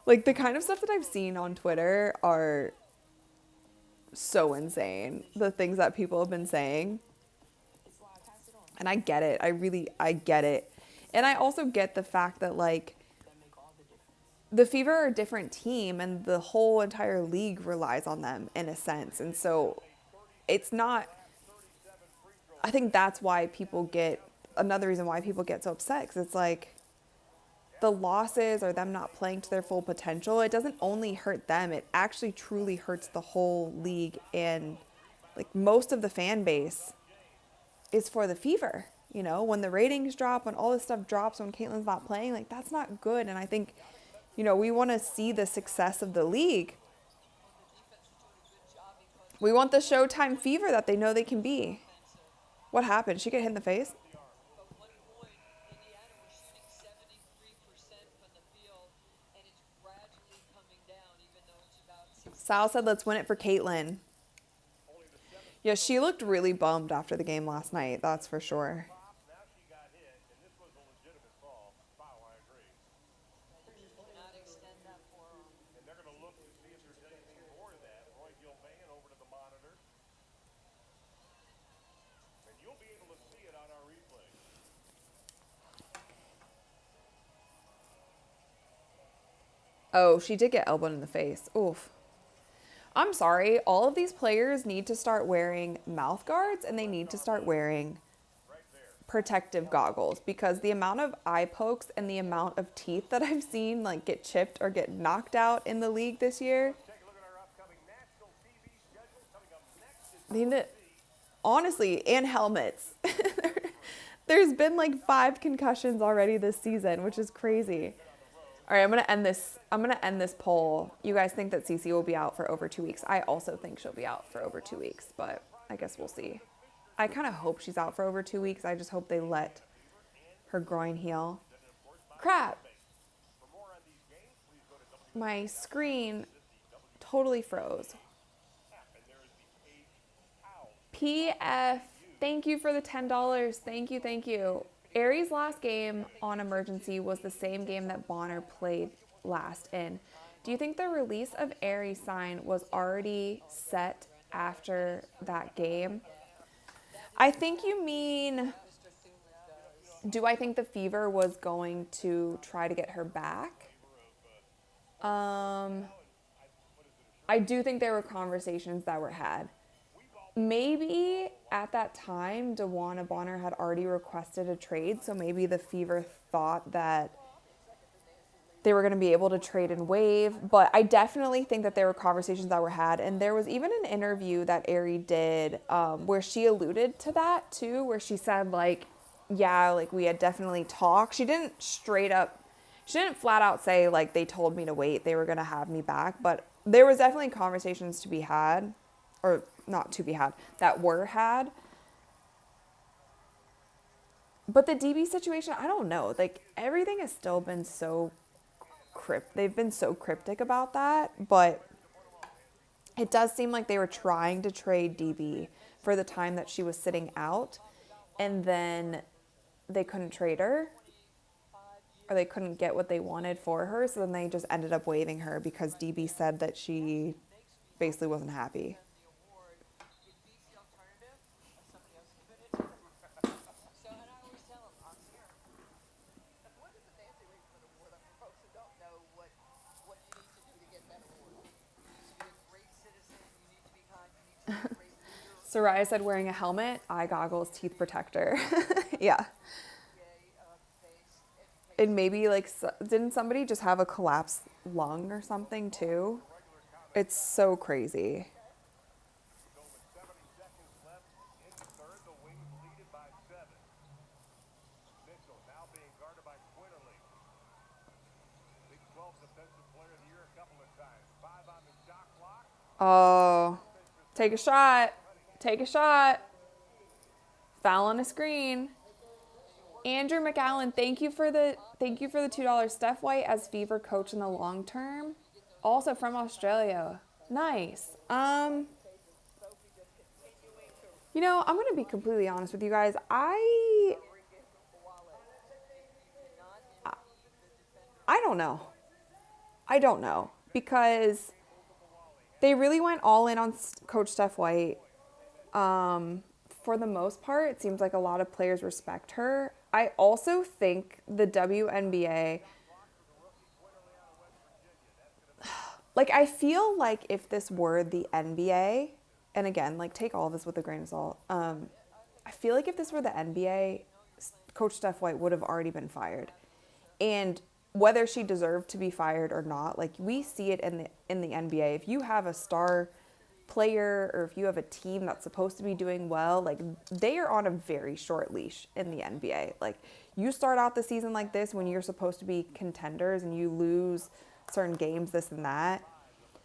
[SPEAKER 1] Like the kind of stuff that I've seen on Twitter are so insane. The things that people have been saying. And I get it. I get it. And I also get the fact that like the Fever are a different team and the whole entire league relies on them in a sense. And so it's not, I think that's why another reason why people get so upset, because it's like the losses or them not playing to their full potential, it doesn't only hurt them, it actually truly hurts the whole league, and like most of the fan base is for the Fever. You know, when the ratings drop, when all this stuff drops, when Caitlin's not playing, like that's not good. And I think, you know, we want to see the success of the league. We want the Showtime Fever that they know they can be. What happened? Did she get hit in the face?
[SPEAKER 2] At one point, Indiana was shooting 73% from the field, and it's gradually coming down, even though it's about 60.
[SPEAKER 1] Sal said, let's win it for Caitlin. Yeah, she looked really bummed after the game last night, that's for sure.
[SPEAKER 5] Now she got hit, and this was a legitimate foul. I agree.
[SPEAKER 2] Not extend that forearm.
[SPEAKER 5] And they're going to look to see if there's anything more to that. Roy Gilbane over to the monitor. And you'll be able to see it on our replay.
[SPEAKER 1] Oh, she did get elbowed in the face. Oof. I'm sorry. All of these players need to start wearing mouth guards and they need to start wearing protective goggles, because the amount of eye pokes and the amount of teeth that I've seen like get chipped or get knocked out in the league this year.
[SPEAKER 5] Take a look at our upcoming national TV schedule. Coming up next is
[SPEAKER 1] They need to, honestly, and helmets. There's been like 5 concussions already this season, which is crazy. All right, I'm gonna end this. I'm gonna end this poll. You guys think that Cece will be out for over 2 weeks? I also think she'll be out for over 2 weeks, but I guess we'll see. I kind of hope she's out for over 2 weeks. I just hope they let her groin heal. Crap! My screen totally froze. PF, thank you for the $10. Thank you, thank you. Aries' last game on emergency was the same game that Bonner played last in. Do you think the release of Aries' sign was already set after that game? I think you mean, do I think the Fever was going to try to get her back? I do think there were conversations that were had. Maybe at that time, DeWanna Bonner had already requested a trade, so maybe the Fever thought that they were going to be able to trade and waive. But I definitely think that there were conversations that were had, and there was even an interview that Ari did where she alluded to that too, where she said like, yeah, like we had definitely talked. She didn't flat out say like they told me to wait, they were going to have me back, but there was definitely conversations to be had, or not to be had, that were had. But the DB situation, I don't know. Like, everything has still been so they've been so cryptic about that, but it does seem like they were trying to trade DB for the time that she was sitting out, and then they couldn't trade her, or they couldn't get what they wanted for her, so then they just ended up waiving her because DB said that she basically wasn't happy. Soraya said wearing a helmet, eye goggles, teeth protector. Yeah. And maybe like, didn't somebody just have a collapsed lung or something too? It's so crazy. Oh, take a shot. Take a shot. Foul on a screen. Andrew McAllen, thank you for the $2. Steph White as Fever coach in the long term. Also from Australia. Nice. You know, I'm gonna be completely honest with you guys. I don't know. I don't know, because they really went all in on Coach Steph White. For the most part, it seems like a lot of players respect her. I also think the WNBA, like, I feel like if this were the NBA, and again, like, take all of this with a grain of salt, I feel like if this were the NBA, Coach Steph White would have already been fired. And whether she deserved to be fired or not, like, we see it in the NBA. If you have a star player, or if you have a team that's supposed to be doing well, like, they are on a very short leash in the NBA. Like, you start out the season like this when you're supposed to be contenders and you lose certain games, this and that.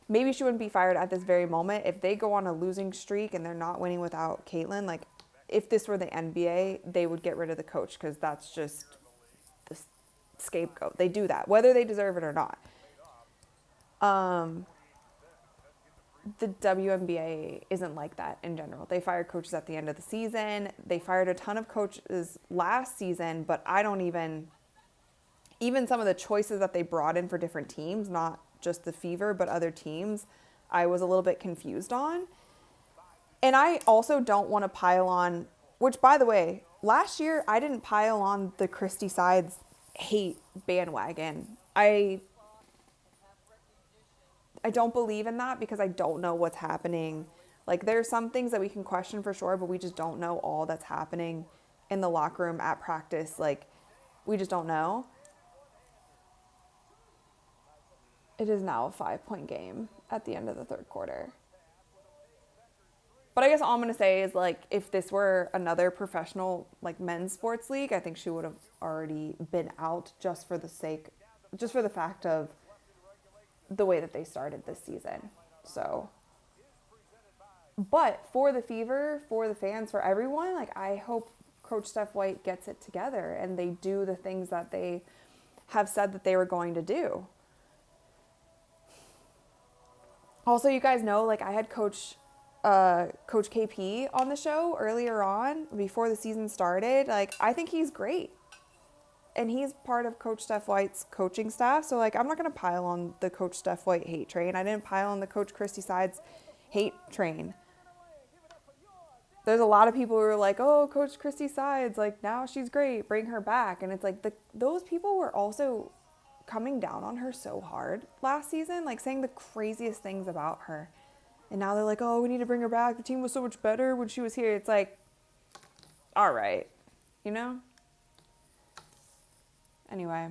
[SPEAKER 1] Maybe she wouldn't be fired at this very moment. If they go on a losing streak and they're not winning without Caitlin, like, if this were the NBA, they would get rid of the coach, because that's just the scapegoat. They do that, whether they deserve it or not. The WNBA isn't like that in general. They fire coaches at the end of the season. They fired a ton of coaches last season, but I don't even some of the choices that they brought in for different teams, not just the Fever, but other teams, I was a little bit confused on. And I also don't want to pile on, which, by the way, last year I didn't pile on the Christy Sides hate bandwagon. I don't believe in that, because I don't know what's happening. Like, there are some things that we can question for sure, but we just don't know all that's happening in the locker room, at practice. Like, we just don't know. It is now a 5-point game at the end of the third quarter. But I guess all I'm going to say is, like, if this were another professional, like, men's sports league, I think she would have already been out, just for the sake just for the fact of the way that they started this season. So, but for the Fever, for the fans, for everyone, like I hope Coach Steph White gets it together and they do the things that they have said that they were going to do. Also, you guys know, like I had Coach KP on the show earlier on before the season started. Like I think he's great. And he's part of Coach Steph White's coaching staff. So, like, I'm not going to pile on the Coach Steph White hate train. I didn't pile on the Coach Christy Sides hate train. There's a lot of people who are like, oh, Coach Christy Sides, like, now she's great. Bring her back. And it's like, those people were also coming down on her so hard last season, like, saying the craziest things about her. And now they're like, oh, we need to bring her back. The team was so much better when she was here. It's like, all right, you know? Anyway,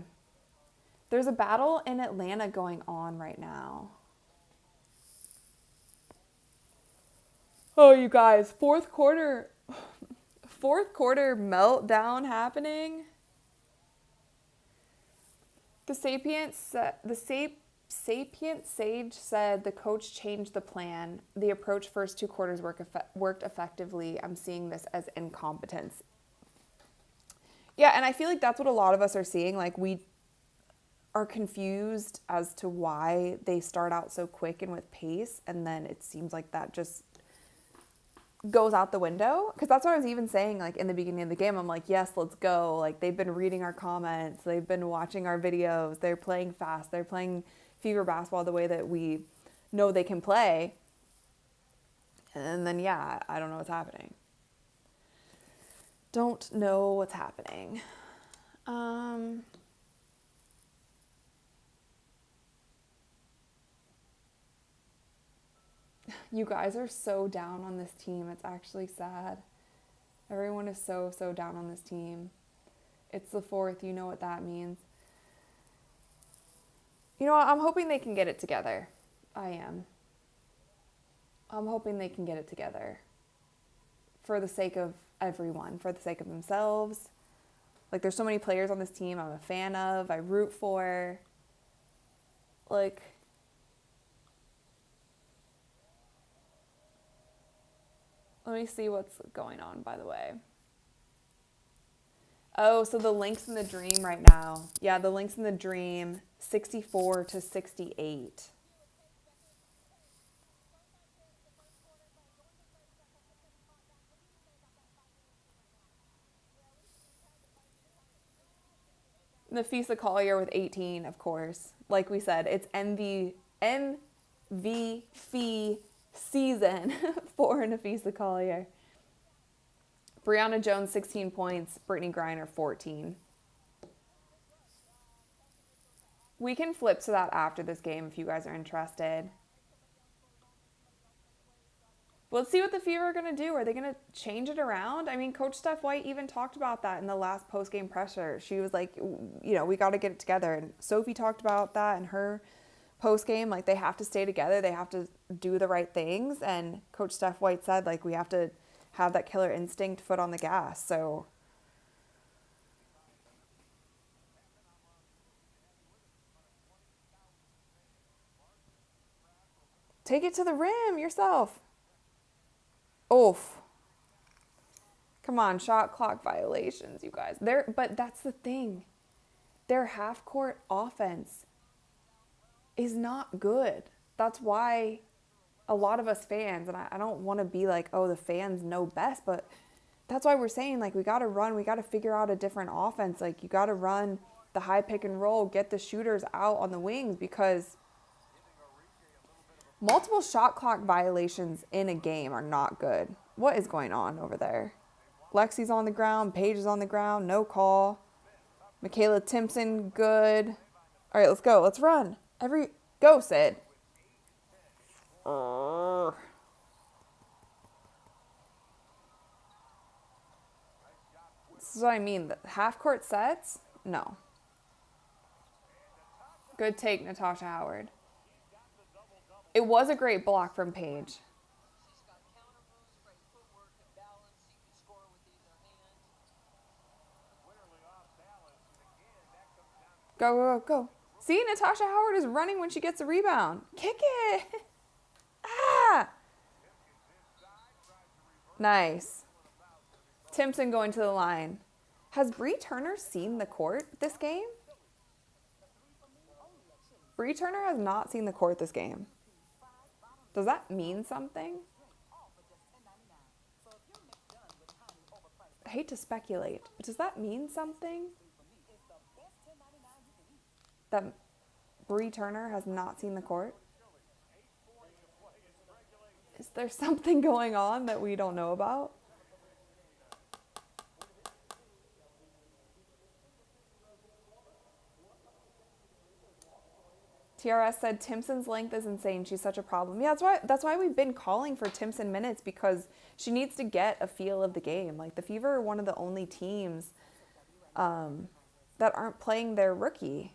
[SPEAKER 1] there's a battle in Atlanta going on right now. Oh, you guys, fourth quarter meltdown happening. The Sapient Sage said the coach changed the plan. The approach first 2 quarters worked effectively. I'm seeing this as incompetence. Yeah, and I feel like that's what a lot of us are seeing. Like, we are confused as to why they start out so quick and with pace, and then it seems like that just goes out the window. Because that's what I was even saying, like, in the beginning of the game. I'm like, yes, let's go. Like, they've been reading our comments. They've been watching our videos. They're playing fast. They're playing Fever basketball the way that we know they can play. And then, yeah, I don't know what's happening. Don't know what's happening. You guys are so down on this team. It's actually sad. Everyone is so down on this team. It's the 4th. You know what that means. You know what? I'm hoping they can get it together. I am. I'm hoping they can get it together. For the sake of everyone, for the sake of themselves. Like, there's so many players on this team I'm a fan of, I root for. Like, let me see what's going on, by the way. Oh, so the Lynx in the Dream right now. Yeah, the Lynx in the Dream, 64-68. Nafisa Collier with 18, of course. Like we said, it's MVP season for Nafisa Collier. Brianna Jones, 16 points. Brittany Griner, 14. We can flip to that after this game if you guys are interested. Let's see what the Fever are going to do. Are they going to change it around? I mean, Coach Steph White even talked about that in the last post-game presser. She was like, you know, we got to get it together. And Sophie talked about that in her post-game. Like, they have to stay together. They have to do the right things. And Coach Steph White said, like, we have to have that killer instinct, foot on the gas. So take it to the rim yourself. Oof. Come on, shot clock violations, you guys. But that's the thing. Their half-court offense is not good. That's why a lot of us fans, and I don't want to be like, oh, the fans know best, but that's why we're saying, like, we got to figure out a different offense. Like, you got to run the high pick and roll, get the shooters out on the wings, because multiple shot clock violations in a game are not good. What is going on over there? Lexi's on the ground. Paige is on the ground. No call. Michaela Timpson, good. All right, let's go. Let's run. Go, Sid. This is what I mean. The half-court sets? No. Good take, Natasha Howard. It was a great block from Paige.
[SPEAKER 2] She's got counter moves, great footwork and balance. She can score with either hand.
[SPEAKER 5] Clearly off balance, and again, that comes down to
[SPEAKER 1] Go. See, Natasha Howard is running when she gets a rebound. Kick it. Ah. Nice. Timpson going to the line. Has Bree Turner seen the court this game? Bree Turner has not seen the court this game. Does that mean something? I hate to speculate, but does that mean something? That Bree Turner has not seen the court? Is there something going on that we don't know about? TRS said Timpson's length is insane. She's such a problem. Yeah, that's why we've been calling for Timpson minutes, because she needs to get a feel of the game. Like, the Fever are one of the only teams that aren't playing their rookie.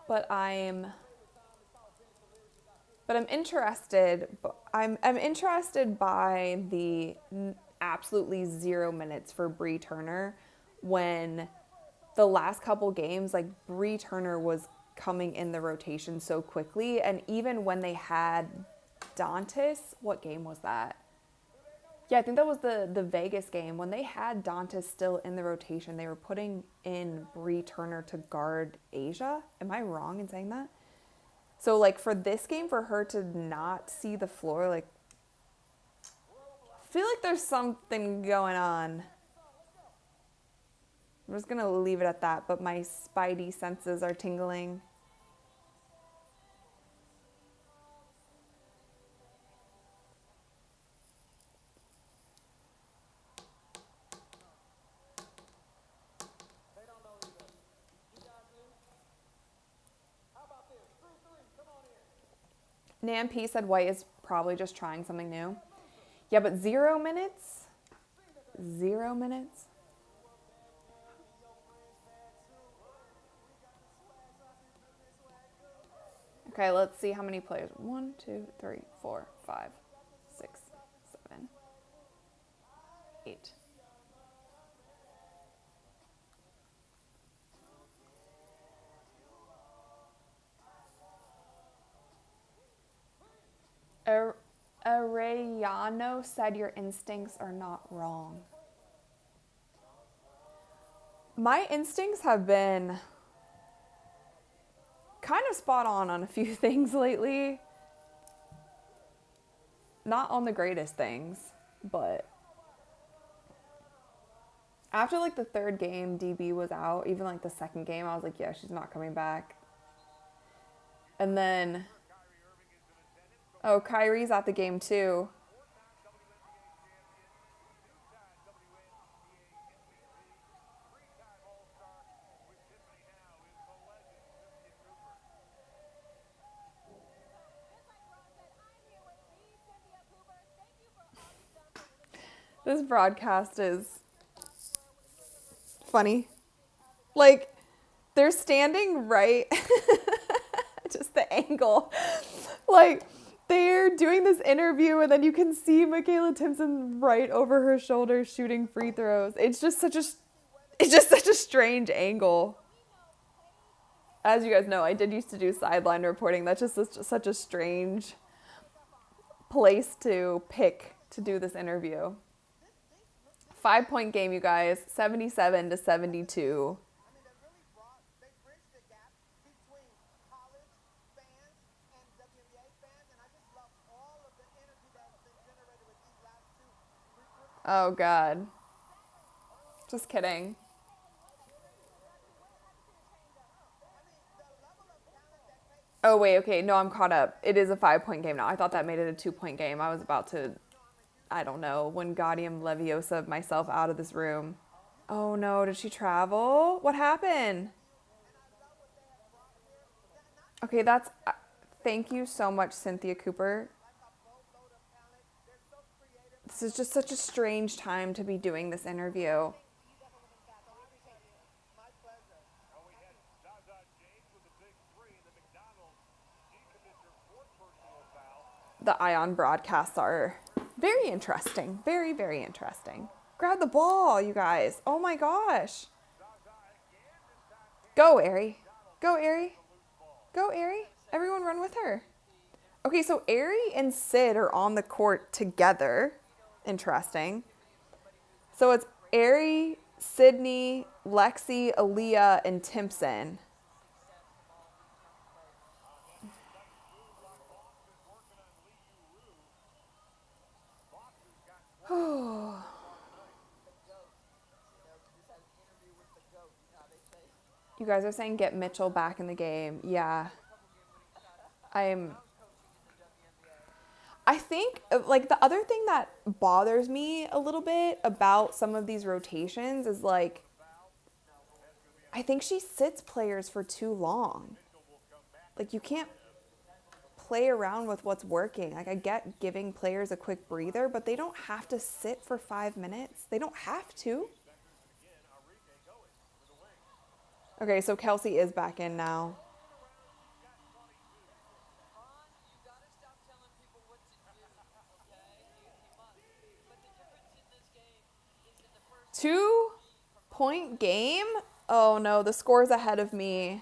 [SPEAKER 1] But I'm interested. I'm interested by the absolutely 0 minutes for Bree Turner, when the last couple games, like, Bree Turner was coming in the rotation so quickly, and even when they had Dantas, what game was that? Yeah, I think that was the Vegas game. When they had Dantas still in the rotation, they were putting in Bree Turner to guard Asia. Am I wrong in saying that? So, like, for this game, for her to not see the floor, like, I feel like there's something going on. I'm just going to leave it at that, but my spidey senses are tingling. Nan P said White is probably just trying something new. Yeah, but 0 minutes? 0 minutes? Okay, let's see how many players. 1, 2, 3, 4, 5, 6, 7, 8. Arellano said your instincts are not wrong. My instincts have been kind of spot on a few things lately. Not on the greatest things, but after, like, the third game, DB was out. Even, like, the second game, I was like, yeah, she's not coming back. And then, oh, Kyrie's at the game too. This broadcast is funny. Like, they're standing right, just the angle. Like, they're doing this interview, and then you can see Michaela Timpson right over her shoulder shooting free throws. It's just such a strange angle. As you guys know, I did used to do sideline reporting. That's just such a strange place to pick to do this interview. 5-point game, you guys. 77-72.
[SPEAKER 2] I mean, they bridged the gap between college fans and WNBA fans, and I just love all of the energy that's been generated with these last two recruits.
[SPEAKER 1] Oh, God. Just kidding. Oh, wait, okay. No, I'm caught up. It is a 5-point game now. I thought that made it a 2-point game. I was about to, I don't know, Wingardium Leviosa myself out of this room. Oh, no. Did she travel? What happened? Okay, that's... thank you so much, Cynthia Cooper. This is just such a strange time to be doing this interview. The Ion broadcasts are Very interesting. Very, very interesting. Grab the ball, you guys. Oh my gosh. Go, Aerie. Go, Aerie. Go, Aerie. Everyone run with her. Okay, so Aerie and Sid are on the court together. Interesting. So it's Aerie, Sydney, Lexi, Aaliyah, and Timpson. You guys are saying get Mitchell back in the game. Yeah. I think, like, the other thing that bothers me a little bit about some of these rotations is, like, I think she sits players for too long. Like, you can't play around with what's working. Like, I get giving players a quick breather, but they don't have to sit for 5 minutes. They don't have to. Okay, so Kelsey is back in now.
[SPEAKER 2] You gotta stop telling people what to do, okay? You must. But the difference in this game is in the first
[SPEAKER 1] 2-point game? Oh no, the score's ahead of me.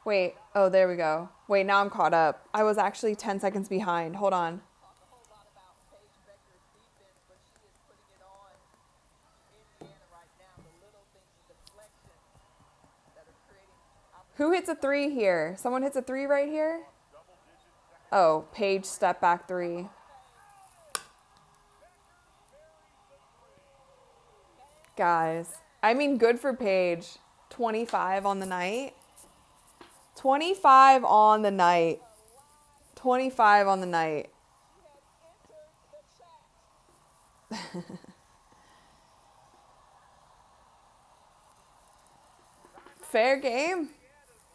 [SPEAKER 1] Wait, oh, there we go. Wait, now I'm caught up. I was actually 10 seconds behind. Hold on.
[SPEAKER 2] talk a whole lot about Paige Bueckers' defense, but she is putting it on Indiana right now. The little things, the deflection that are creating
[SPEAKER 1] Who hits a 3 here? Someone hits a 3 right here? Oh, Paige step back 3. Guys, I mean, good for Paige. 25 on the night. 25 on the night. 25 on the night. Fair game.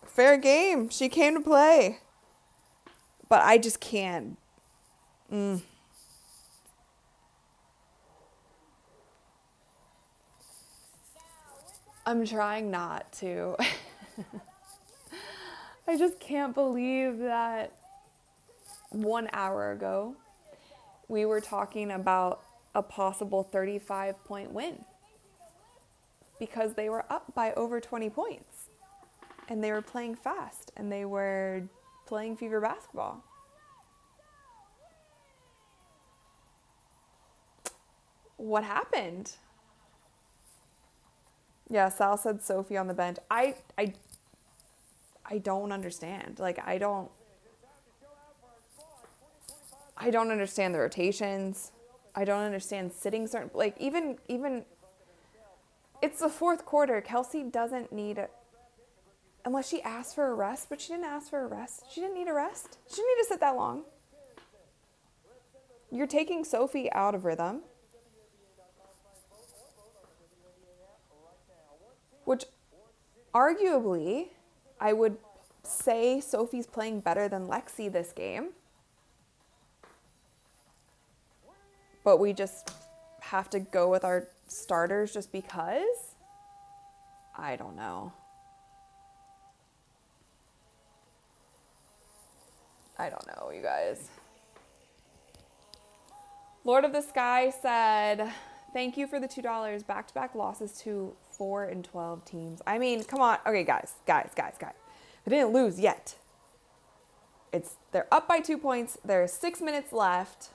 [SPEAKER 1] Fair game. She came to play. But I just can't. I'm trying not to. I just can't believe that 1 hour ago we were talking about a possible 35-point win because they were up by over 20 points and they were playing fast and they were playing Fever basketball. What happened? Yeah, Sal said Sophie on the bench. I don't understand. Like, I don't understand the rotations. I don't understand sitting certain, like, even it's the fourth quarter. Kelsey doesn't need unless she asked for a rest, but she didn't ask for a rest. She didn't need a rest. She didn't need to sit that long. You're taking Sophie out of rhythm. Which, arguably, I would say Sophie's playing better than Lexi this game. But we just have to go with our starters just because? I don't know. I don't know, you guys. Lord of the Sky said, thank you for the $2. Back-to-back losses to 4 and 12 teams. I mean, come on. Okay, guys. They didn't lose yet. They're up by 2 points. There's 6 minutes left.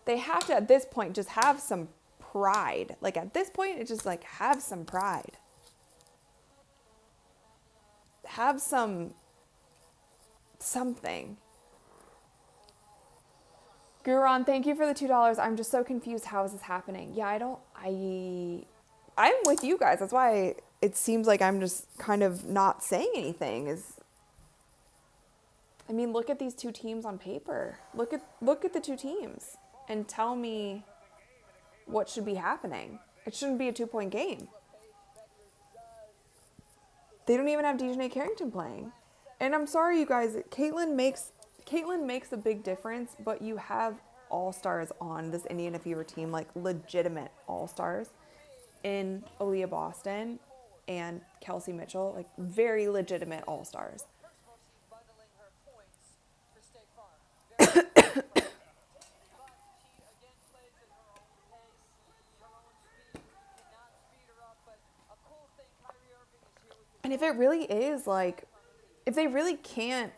[SPEAKER 1] They have to, at this point, just have some pride. Like, at this point, it's just like, have some pride. Have something. Guron, thank you for the $2. I'm just so confused. How is this happening? Yeah, I'm with you guys. That's why it seems like I'm just kind of not saying anything. I mean, look at these two teams on paper. Look at the two teams and tell me what should be happening. It shouldn't be a 2-point game. They don't even have Dejanay Carrington playing. And I'm sorry, you guys, Caitlin makes a big difference, but you have all-stars on this Indiana Fever team, like legitimate all-stars in Aaliyah Boston and Kelsey Mitchell, like very legitimate all-stars.
[SPEAKER 2] First of all, she's bundling her points for State Farm.
[SPEAKER 1] And if it really is like, if they really can't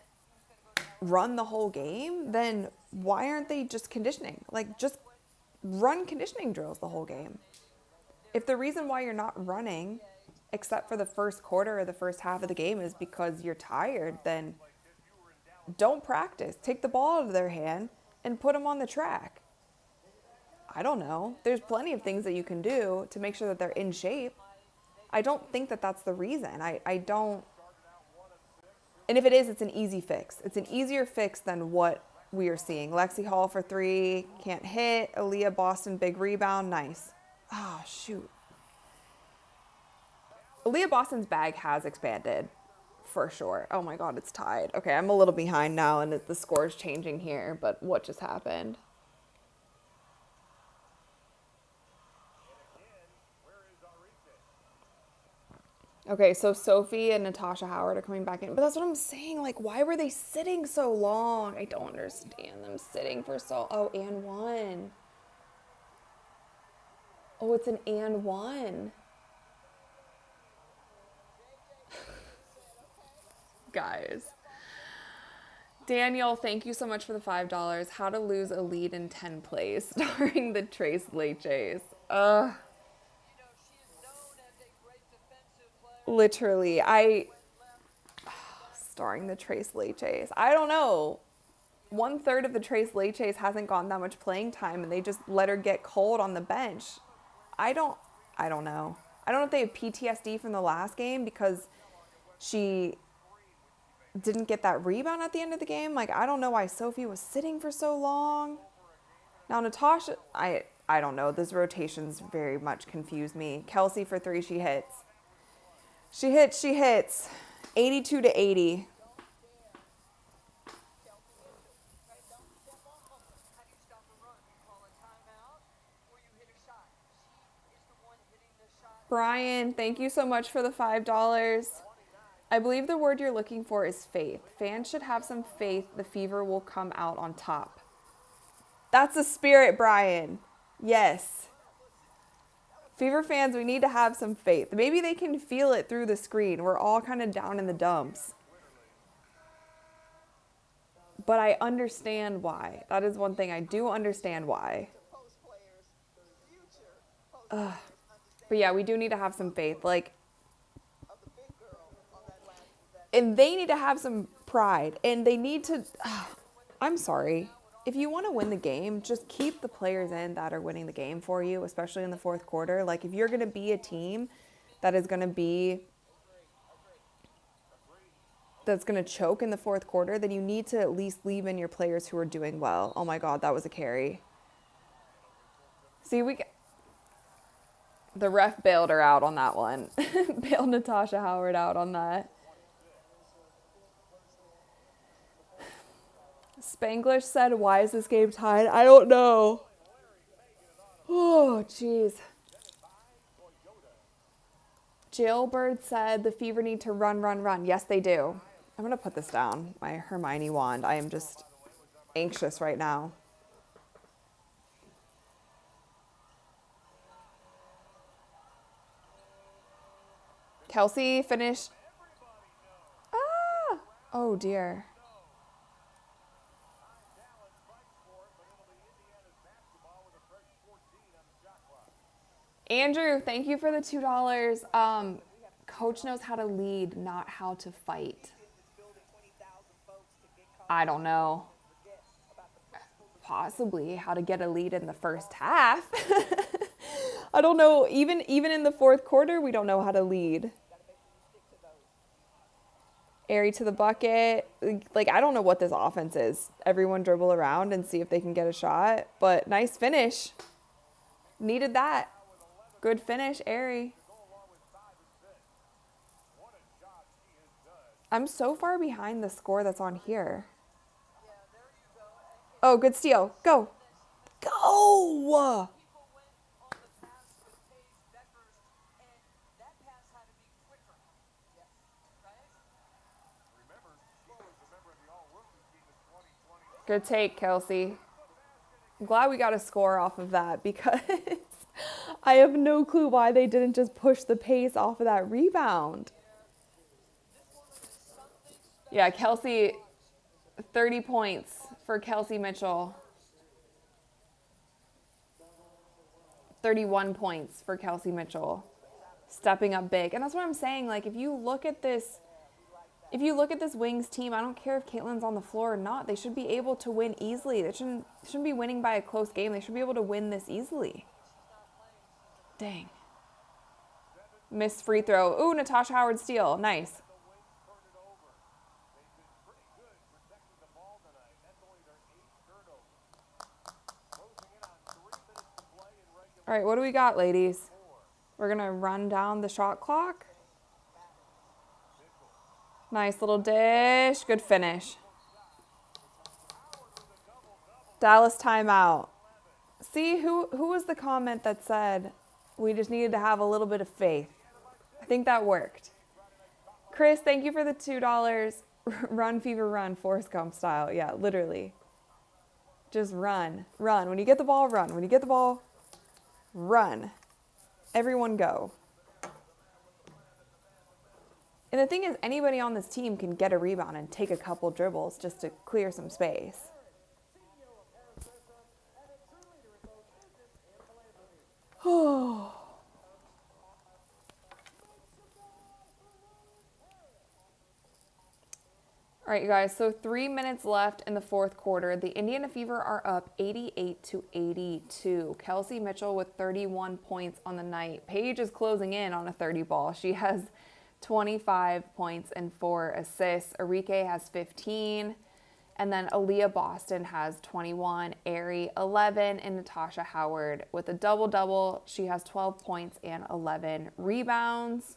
[SPEAKER 1] run the whole game, then why aren't they just conditioning? Like, just run conditioning drills the whole game. If the reason why you're not running, except for the first quarter or the first half of the game, is because you're tired, then don't practice. Take the ball out of their hand and put them on the track. I don't know. There's plenty of things that you can do to make sure that they're in shape. I don't think that that's the reason. I don't. And if it is, it's an easy fix. It's an easier fix than what we are seeing. Lexi Hall for 3, can't hit. Aaliyah Boston, big rebound, nice. Oh, shoot. Aaliyah Boston's bag has expanded, for sure. Oh my God, it's tied. Okay, I'm a little behind now, and the score is changing here, but what just happened? Okay, so Sophie and Natasha Howard are coming back in. But that's what I'm saying. Like, why were they sitting so long? I don't understand them sitting for so... Oh, and one. Oh, it's an and one. Guys. Daniel, thank you so much for the $5. How to lose a lead in 10 plays, starring the Trace Leches. Ugh. Literally, starring the Trace Leches. I don't know. 1/3 of the Trace Leches hasn't gotten that much playing time, and they just let her get cold on the bench. I don't know. I don't know if they have PTSD from the last game because she didn't get that rebound at the end of the game. Like, I don't know why Sophie was sitting for so long. Now, Natasha, I don't know. Those rotations very much confuse me. Kelsey for 3, she hits. She hits. 82-80. Brian, thank you so much for the $5. I believe the word you're looking for is faith. Fans should have some faith the Fever will come out on top. That's the spirit, Brian. Yes. Fever fans, we need to have some faith. Maybe they can feel it through the screen. We're all kind of down in the dumps. But I understand why. That is one thing I do understand why. But yeah, we do need to have some faith. Like, and they need to have some pride. And they need to... I'm sorry. If you want to win the game, just keep the players in that are winning the game for you, especially in the fourth quarter. Like, if you're going to be a team that is going to be... that's going to choke in the fourth quarter, then you need to at least leave in your players who are doing well. Oh my God, that was a carry. See, the ref bailed her out on that one. Bailed Natasha Howard out on that. Spanglish said, why is this game tied? I don't know. Oh, jeez. Jailbird said the Fever need to run, run, run. Yes, they do. I'm going to put this down, my Hermione wand. I am just anxious right now. Kelsey finished. Ah! Oh, dear. Andrew, thank you for the $2. Coach knows how to lead, not how to fight. I don't know. Possibly how to get a lead in the first half. I don't know. Even in the fourth quarter, we don't know how to lead. Airy to the bucket. Like, I don't know what this offense is. Everyone dribble around and see if they can get a shot. But nice finish. Needed that. Good finish, Airy. I'm so far behind the score that's on here. Oh, good steal. Go. Go! Good take, Kelsey. I'm glad we got a score off of that because I have no clue why they didn't just push the pace off of that rebound. Yeah, Kelsey, 30 points for Kelsey Mitchell. 31 points for Kelsey Mitchell. Stepping up big. And that's what I'm saying. Like, if you look at this Wings team, I don't care if Caitlin's on the floor or not. They should be able to win easily. They shouldn't be winning by a close game. They should be able to win this easily. Dang. Missed free throw. Ooh, Natasha Howard steal. Nice. All right, what do we got, ladies? We're going to run down the shot clock. Nice little dish. Good finish. Dallas timeout. See, who was the comment that said we just needed to have a little bit of faith? I think that worked. Chris, thank you for the $2. Run, Fever, run, Forrest Gump style. Yeah, literally. Just run. Run. When you get the ball, run. When you get the ball, run. Everyone go. And the thing is, anybody on this team can get a rebound and take a couple dribbles just to clear some space. Oh. All right, you guys, so 3 minutes left in the fourth quarter. The Indiana Fever are up 88-82. Kelsey Mitchell with 31 points on the night. Paige is closing in on a 30 ball. She has 25 points and 4 assists. Arike has 15. And then Aaliyah Boston has 21, Ari 11, and Natasha Howard with a double-double. She has 12 points and 11 rebounds.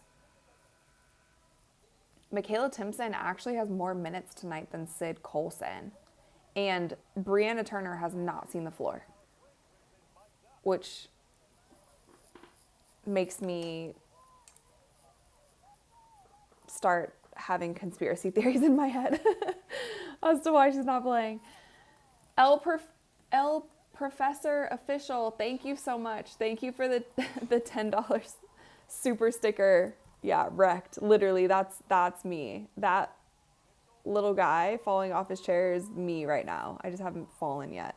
[SPEAKER 1] Michaela Timpson actually has more minutes tonight than Sid Colson. And Brianna Turner has not seen the floor, which makes me start having conspiracy theories in my head as to why she's not playing. El Professor Official, thank you so much. Thank you for the $10 super sticker. Yeah, wrecked. Literally, that's me. That little guy falling off his chair is me right now. I just haven't fallen yet.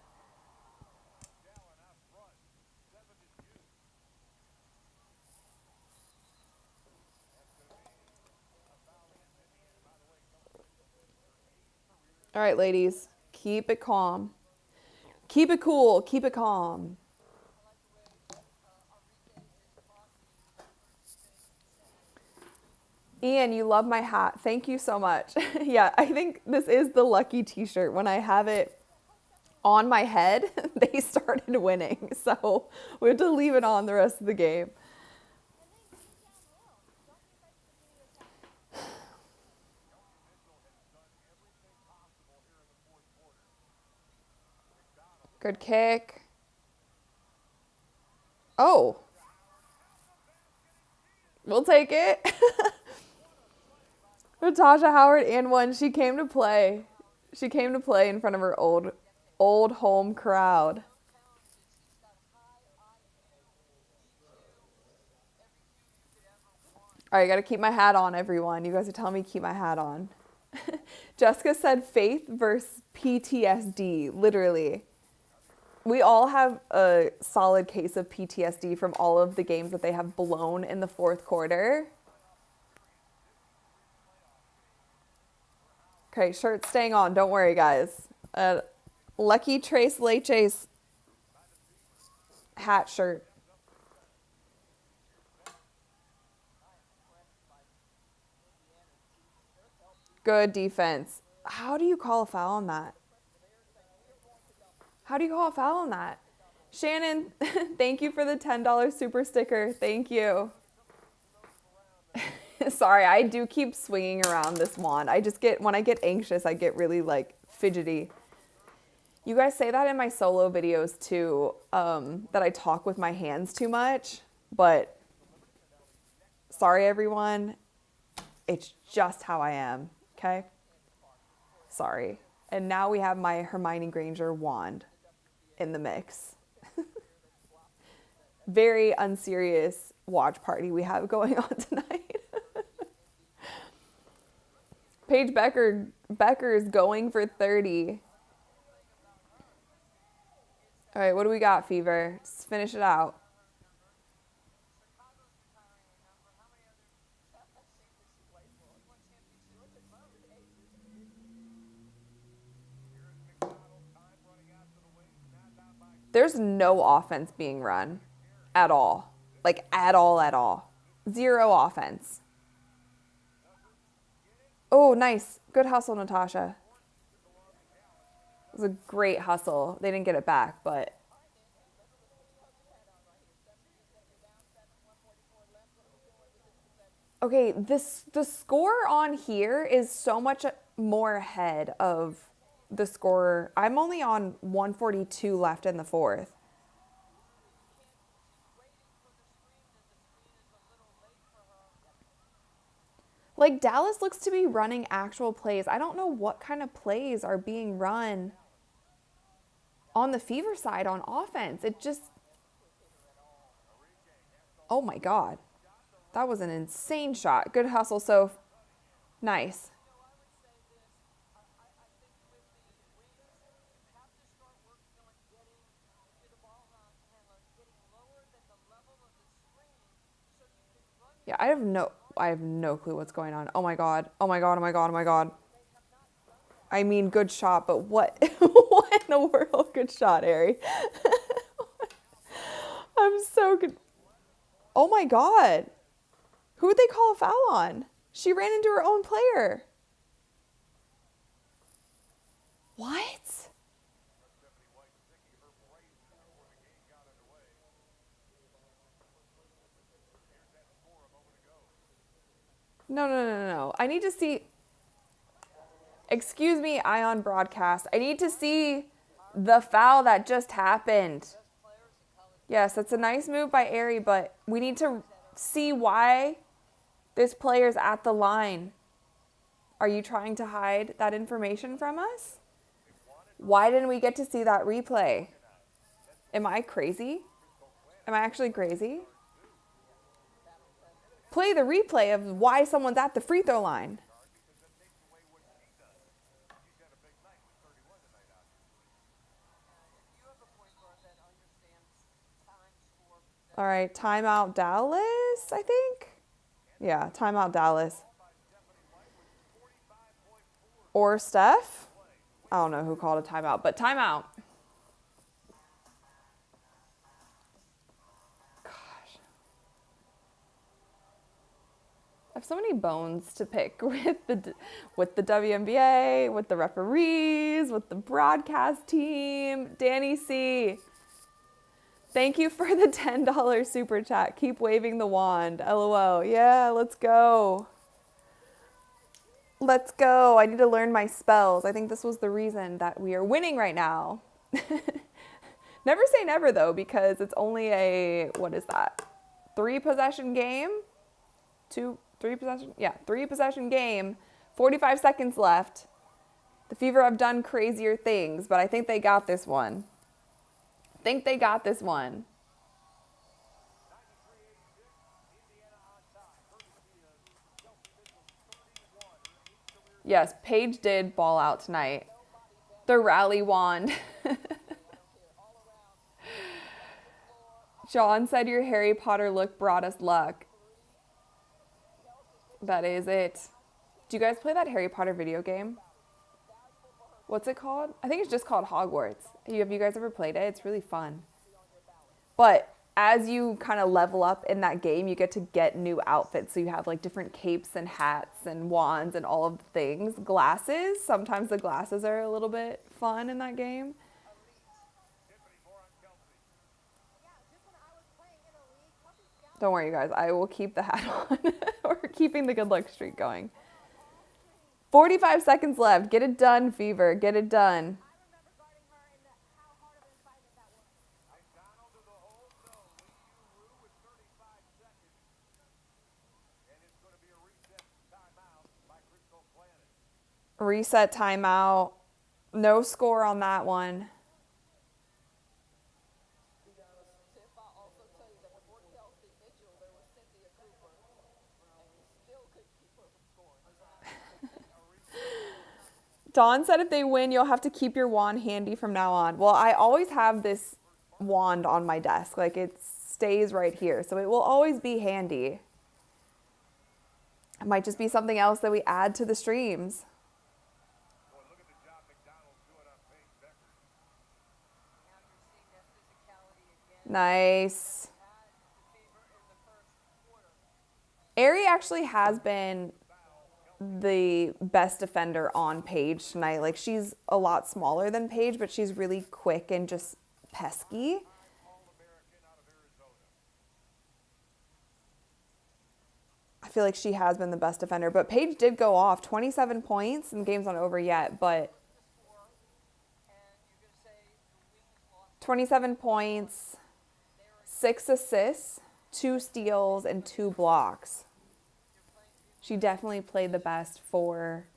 [SPEAKER 1] All right, ladies, keep it calm. Keep it cool. Keep it calm. Ian, you love my hat. Thank you so much. Yeah, I think this is the lucky t-shirt. When I have it on my head, they started winning. So we have to leave it on the rest of the game. Good kick. Oh. We'll take it. Natasha Howard and one. She came to play. She came to play in front of her old home crowd. All right, I got to keep my hat on, everyone. You guys are telling me to keep my hat on. Jessica said faith versus PTSD, literally. We all have a solid case of PTSD from all of the games that they have blown in the fourth quarter. Okay, shirt staying on. Don't worry, guys. Lucky Trace Leche's hat shirt. Good defense. How do you call a foul on that? How do you call a foul on that? Shannon, thank you for the $10 super sticker. Thank you. Sorry, I do keep swinging around this wand. When I get anxious, I get really like fidgety. You guys say that in my solo videos too, that I talk with my hands too much, but sorry everyone. It's just how I am, okay? Sorry. And now we have my Hermione Granger wand in the mix. Very unserious watch party we have going on tonight. Paige Bueckers going for 30. All right, what do we got, Fever? Just finish it out.
[SPEAKER 2] Chicago's retiring a number. How many other teams does she play for? She won championship. Look at Mom and Paige.
[SPEAKER 5] Here's McDonald. Time running out to the wings. Now down by
[SPEAKER 1] There's no offense being run at all. Like, at all, at all. Zero offense. Oh, nice. Good hustle, Natasha. It was a great hustle. They didn't get it back, but... Okay, the score on here is so much more ahead of the score. I'm only on 142 left in the fourth. Like, Dallas looks to be running actual plays. I don't know what kind of plays are being run on the Fever side on offense. It just... Oh my God. That was an insane shot. Good hustle, so nice. Yeah, I have no clue what's going on. Oh my God. Oh my God. Oh my God. Oh my God. I mean, good shot, but what what in the world? Good shot, Harry. I'm so good. Oh my God. Who would they call a foul on? She ran into her own player. What? No. I need to see. Excuse me, Ion Broadcast. I need to see the foul that just happened. Yes, that's a nice move by Ari, but we need to see why this player's at the line. Are you trying to hide that information from us? Why didn't we get to see that replay? Am I crazy? Am I actually crazy? Play the replay of why someone's at the free throw line. All right, timeout Dallas, I think. Yeah, timeout Dallas. Or Steph. I don't know who called a timeout, but timeout. Gosh. I have so many bones to pick with the WNBA, with the referees, with the broadcast team. Danny C. Thank you for the $10 super chat. Keep waving the wand. LOL. Yeah, let's go. Let's go. I need to learn my spells. I think this was the reason that we are winning right now. Never say never, though, because it's only a, what is that? 3-possession game? 3-possession? Yeah, 3-possession game. 45 seconds left. The Fever have done crazier things, but I think they got this one. Yes, Paige did ball out tonight. The rally wand. John said your Harry Potter look brought us luck. That is it. Do you guys play that Harry Potter video game? What's it called? I think it's just called Hogwarts. Have you guys ever played it? It's really fun. But as you kind of level up in that game, you get to get new outfits. So you have like different capes and hats and wands and all of the things. Glasses. Sometimes the glasses are a little bit fun in that game. Don't worry, you guys. I will keep the hat on. We're keeping the good luck streak going. 45 seconds left. Get it done, Fever. Get it done. Reset timeout. No score on that one. Dawn said if they win, you'll have to keep your wand handy from now on. Well, I always have this wand on my desk. Like, it stays right here. So it will always be handy. It might just be something else that we add to the streams.
[SPEAKER 5] Boy, look at the job McDonald's doing on Paige Bueckers.
[SPEAKER 2] Now you're seeing that physicality again.
[SPEAKER 1] Nice.
[SPEAKER 2] Had the fever in the first quarter.
[SPEAKER 1] Ari actually has been the best defender on Paige tonight. Like, she's a lot smaller than Paige, but she's really quick and just pesky.
[SPEAKER 5] All-American out of Arizona.
[SPEAKER 1] I feel like she has been the best defender, but Paige did go off 27 points, and the game's not over yet, but
[SPEAKER 2] The score, and you're going to say the Wings lost.
[SPEAKER 1] 27 points, 6 assists, 2 steals, and 2 blocks. She definitely played the best for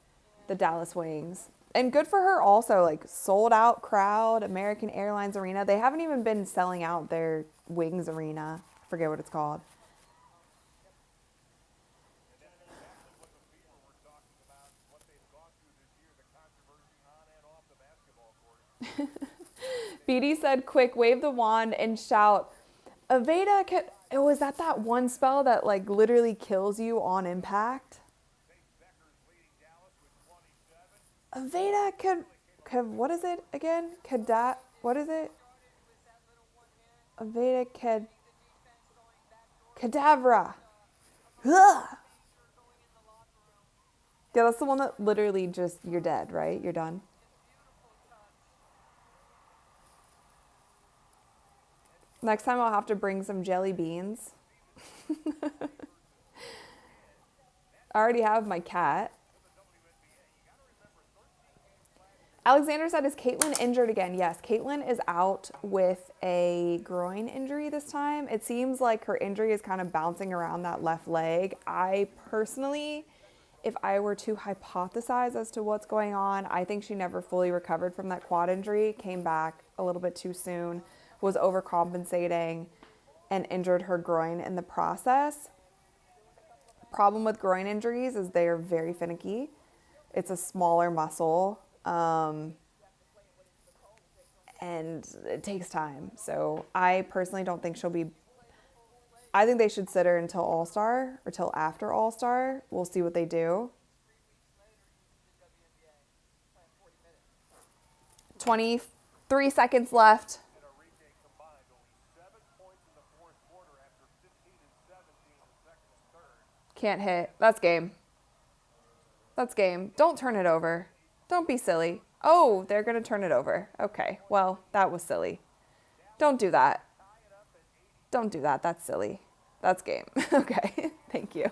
[SPEAKER 1] the Dallas Wings. And good for her also, like, sold out crowd, American Airlines Arena. They haven't even been selling out their Wings Arena. I forget what it's called.
[SPEAKER 5] And that's exactly what the Fever were talking about, what they've gone through this year, the controversy on and off the basketball court.
[SPEAKER 1] BD said, quick, wave the wand and shout, Aveda, oh, is that one spell that, like, literally kills you on impact?
[SPEAKER 5] Paige Bueckers leading Dallas with 27.
[SPEAKER 1] Aveda could, what is it again? What is it? Aveda Cadavra. Ugh. Yeah, that's the one that literally just, you're dead, right? You're done. Next time I'll have to bring some jelly beans. I already have my cat. Alexander said, is Caitlin injured again? Yes, Caitlin is out with a groin injury this time. It seems like her injury is kind of bouncing around that left leg. I personally, if I were to hypothesize as to what's going on, I think she never fully recovered from that quad injury, came back a little bit too soon, was overcompensating, and injured her groin in the process. Problem with groin injuries is they are very finicky. It's a smaller muscle. And it takes time. So I personally don't think she'll be, I think they should sit her until All-Star or till after All-Star. We'll see what they do. 23 seconds left.
[SPEAKER 5] And Enrique combined only 7 points in the fourth quarter after 15 and 17 in the second and third.
[SPEAKER 1] Can't hit. That's game. That's game. Don't turn it over. Don't be silly. Oh, they're going to turn it over. Okay. Well, that was silly. Don't do that. Don't do that. That's silly. That's game. Okay. Thank you.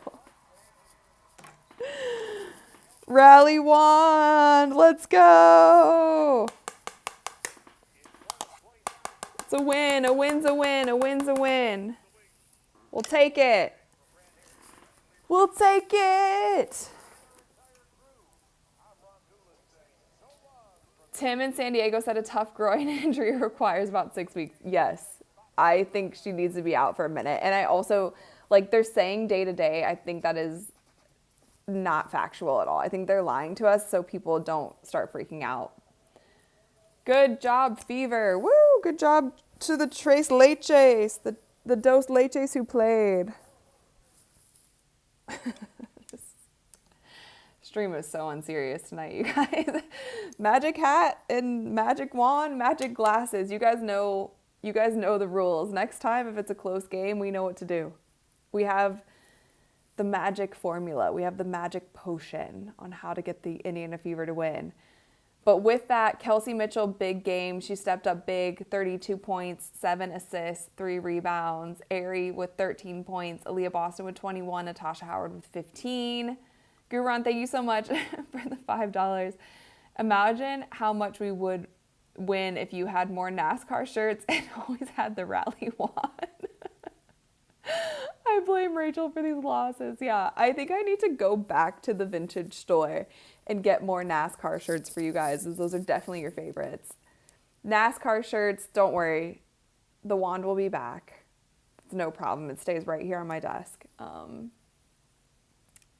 [SPEAKER 1] Rally wand. Let's go. It's a win. A win's a win. A win's a win. We'll take it. We'll take it. Tim in San Diego said a tough groin injury requires about 6 weeks. Yes, I think she needs to be out for a minute. And I also, like, they're saying day to day, I think that is not factual at all. I think they're lying to us so people don't start freaking out. Good job, Fever. Woo! Good job to the Tres Leches, the Dos Leches who played. Stream is so unserious tonight, you guys. Magic hat and magic wand, magic glasses. You guys know the rules. Next time, if it's a close game, we know what to do. We have the magic formula. We have the magic potion on how to get the Indiana Fever to win. But with that, Kelsey Mitchell, big game. She stepped up big, 32 points, 7 assists, 3 rebounds. Ari with 13 points, Aaliyah Boston with 21, Natasha Howard with 15. Guran, thank you so much for the $5. Imagine how much we would win if you had more NASCAR shirts and always had the rally wand. I blame Rachel for these losses. Yeah, I think I need to go back to the vintage store and get more NASCAR shirts for you guys, as those are definitely your favorites. NASCAR shirts, don't worry. The wand will be back. It's no problem. It stays right here on my desk.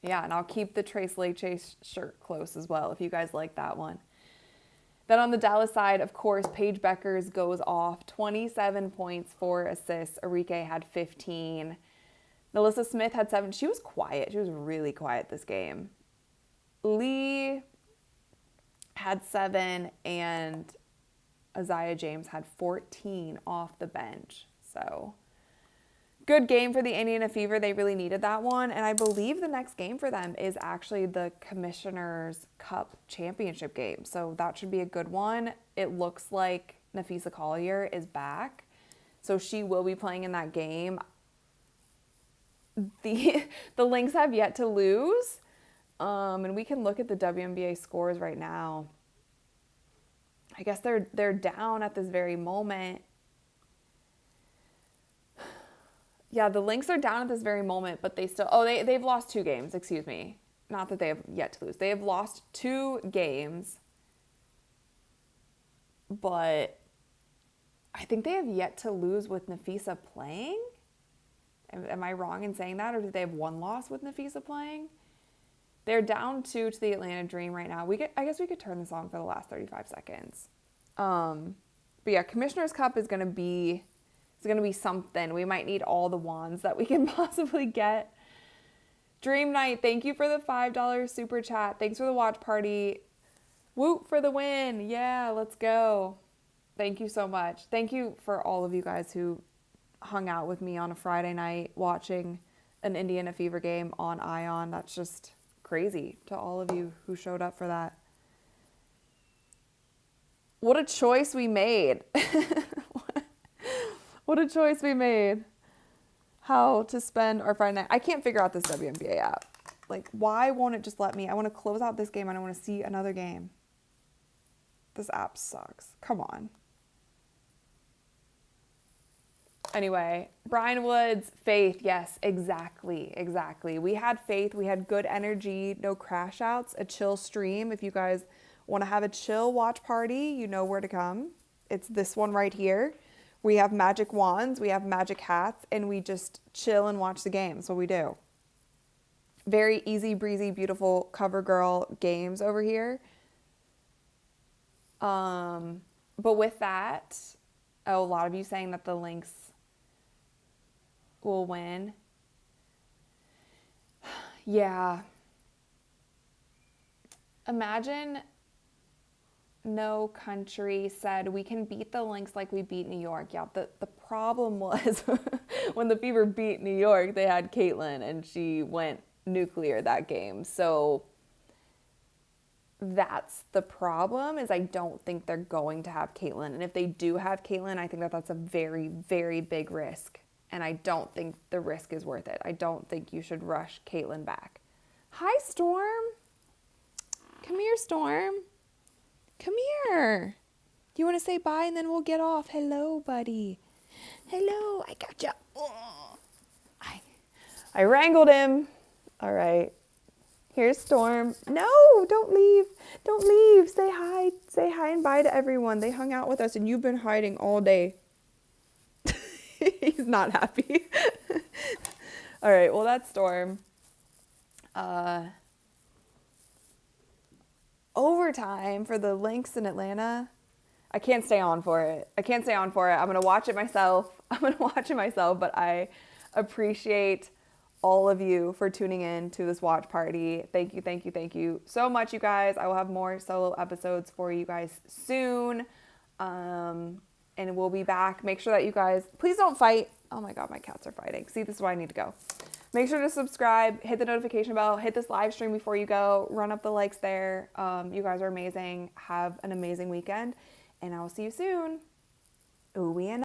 [SPEAKER 1] Yeah, and I'll keep the Trace Leche shirt close as well if you guys like that one. Then on the Dallas side, of course, Paige Bueckers goes off. 27 points, 4 assists. Arike had 15. Melissa Smith had 7. She was quiet. She was really quiet this game. Lee had 7, and Isaiah James had 14 off the bench. So good game for the Indiana Fever. They really needed that one. And I believe the next game for them is actually the Commissioner's Cup Championship game. So that should be a good one. It looks like Nafisa Collier is back. So she will be playing in that game. The Lynx have yet to lose. And we can look at the WNBA scores right now. I guess they're down at this very moment. Yeah, the Lynx are down at this very moment, but they still... they've lost 2 games, excuse me. Not that they have yet to lose. They have lost 2 games, but I think they have yet to lose with Nafisa playing. Am I wrong in saying that, or do they have 1 loss with Nafisa playing? They're down 2 to the Atlanta Dream right now. I guess we could turn this on for the last 35 seconds. But yeah, Commissioner's Cup is gonna be something. We might need all the wands that we can possibly get. Dream Night, thank you for the $5 super chat. Thanks for the watch party. Whoop for the win. Yeah, let's go. Thank you so much. Thank you for all of you guys who hung out with me on a Friday night watching an Indiana Fever game on Ion. That's just crazy to all of you who showed up for that. What a choice we made. What a choice we made. How to spend our Friday night. I can't figure out this WNBA app. Like, why won't it just let me? I want to close out this game and I want to see another game. This app sucks. Come on. Anyway, Brian Woods, faith. Yes, exactly. We had faith. We had good energy, no crash outs, a chill stream. If you guys want to have a chill watch party, you know where to come. It's this one right here. We have magic wands, we have magic hats, and we just chill and watch the game. That's what we do. Very easy, breezy, beautiful cover girl games over here. But with that, a lot of you saying that the Lynx will win. Yeah. Imagine No Country said, we can beat the Lynx like we beat New York. Yeah, the problem was when the Fever beat New York, they had Caitlin and she went nuclear that game. So that's the problem, is I don't think they're going to have Caitlin. And if they do have Caitlin, I think that that's a very, very big risk. And I don't think the risk is worth it. I don't think you should rush Caitlin back. Hi, Storm. Come here, Storm. Come here. Do you want to say bye and then we'll get off? Hello, buddy. Hello, I got you. Oh. I wrangled him. All right. Here's Storm. No, don't leave. Don't leave. Say hi. Say hi and bye to everyone. They hung out with us and you've been hiding all day. He's not happy. All right, well, that's Storm. Overtime for the Lynx in Atlanta. I can't stay on for it. I'm going to watch it myself. But I appreciate all of you for tuning in to this watch party. Thank you so much, you guys. I will have more solo episodes for you guys soon. And we'll be back. Make sure that you guys, please don't fight. Oh my God, my cats are fighting. See, this is why I need to go. Make sure to subscribe, hit the notification bell, hit this live stream before you go, run up the likes there. You guys are amazing. Have an amazing weekend, and I will see you soon. Ooh,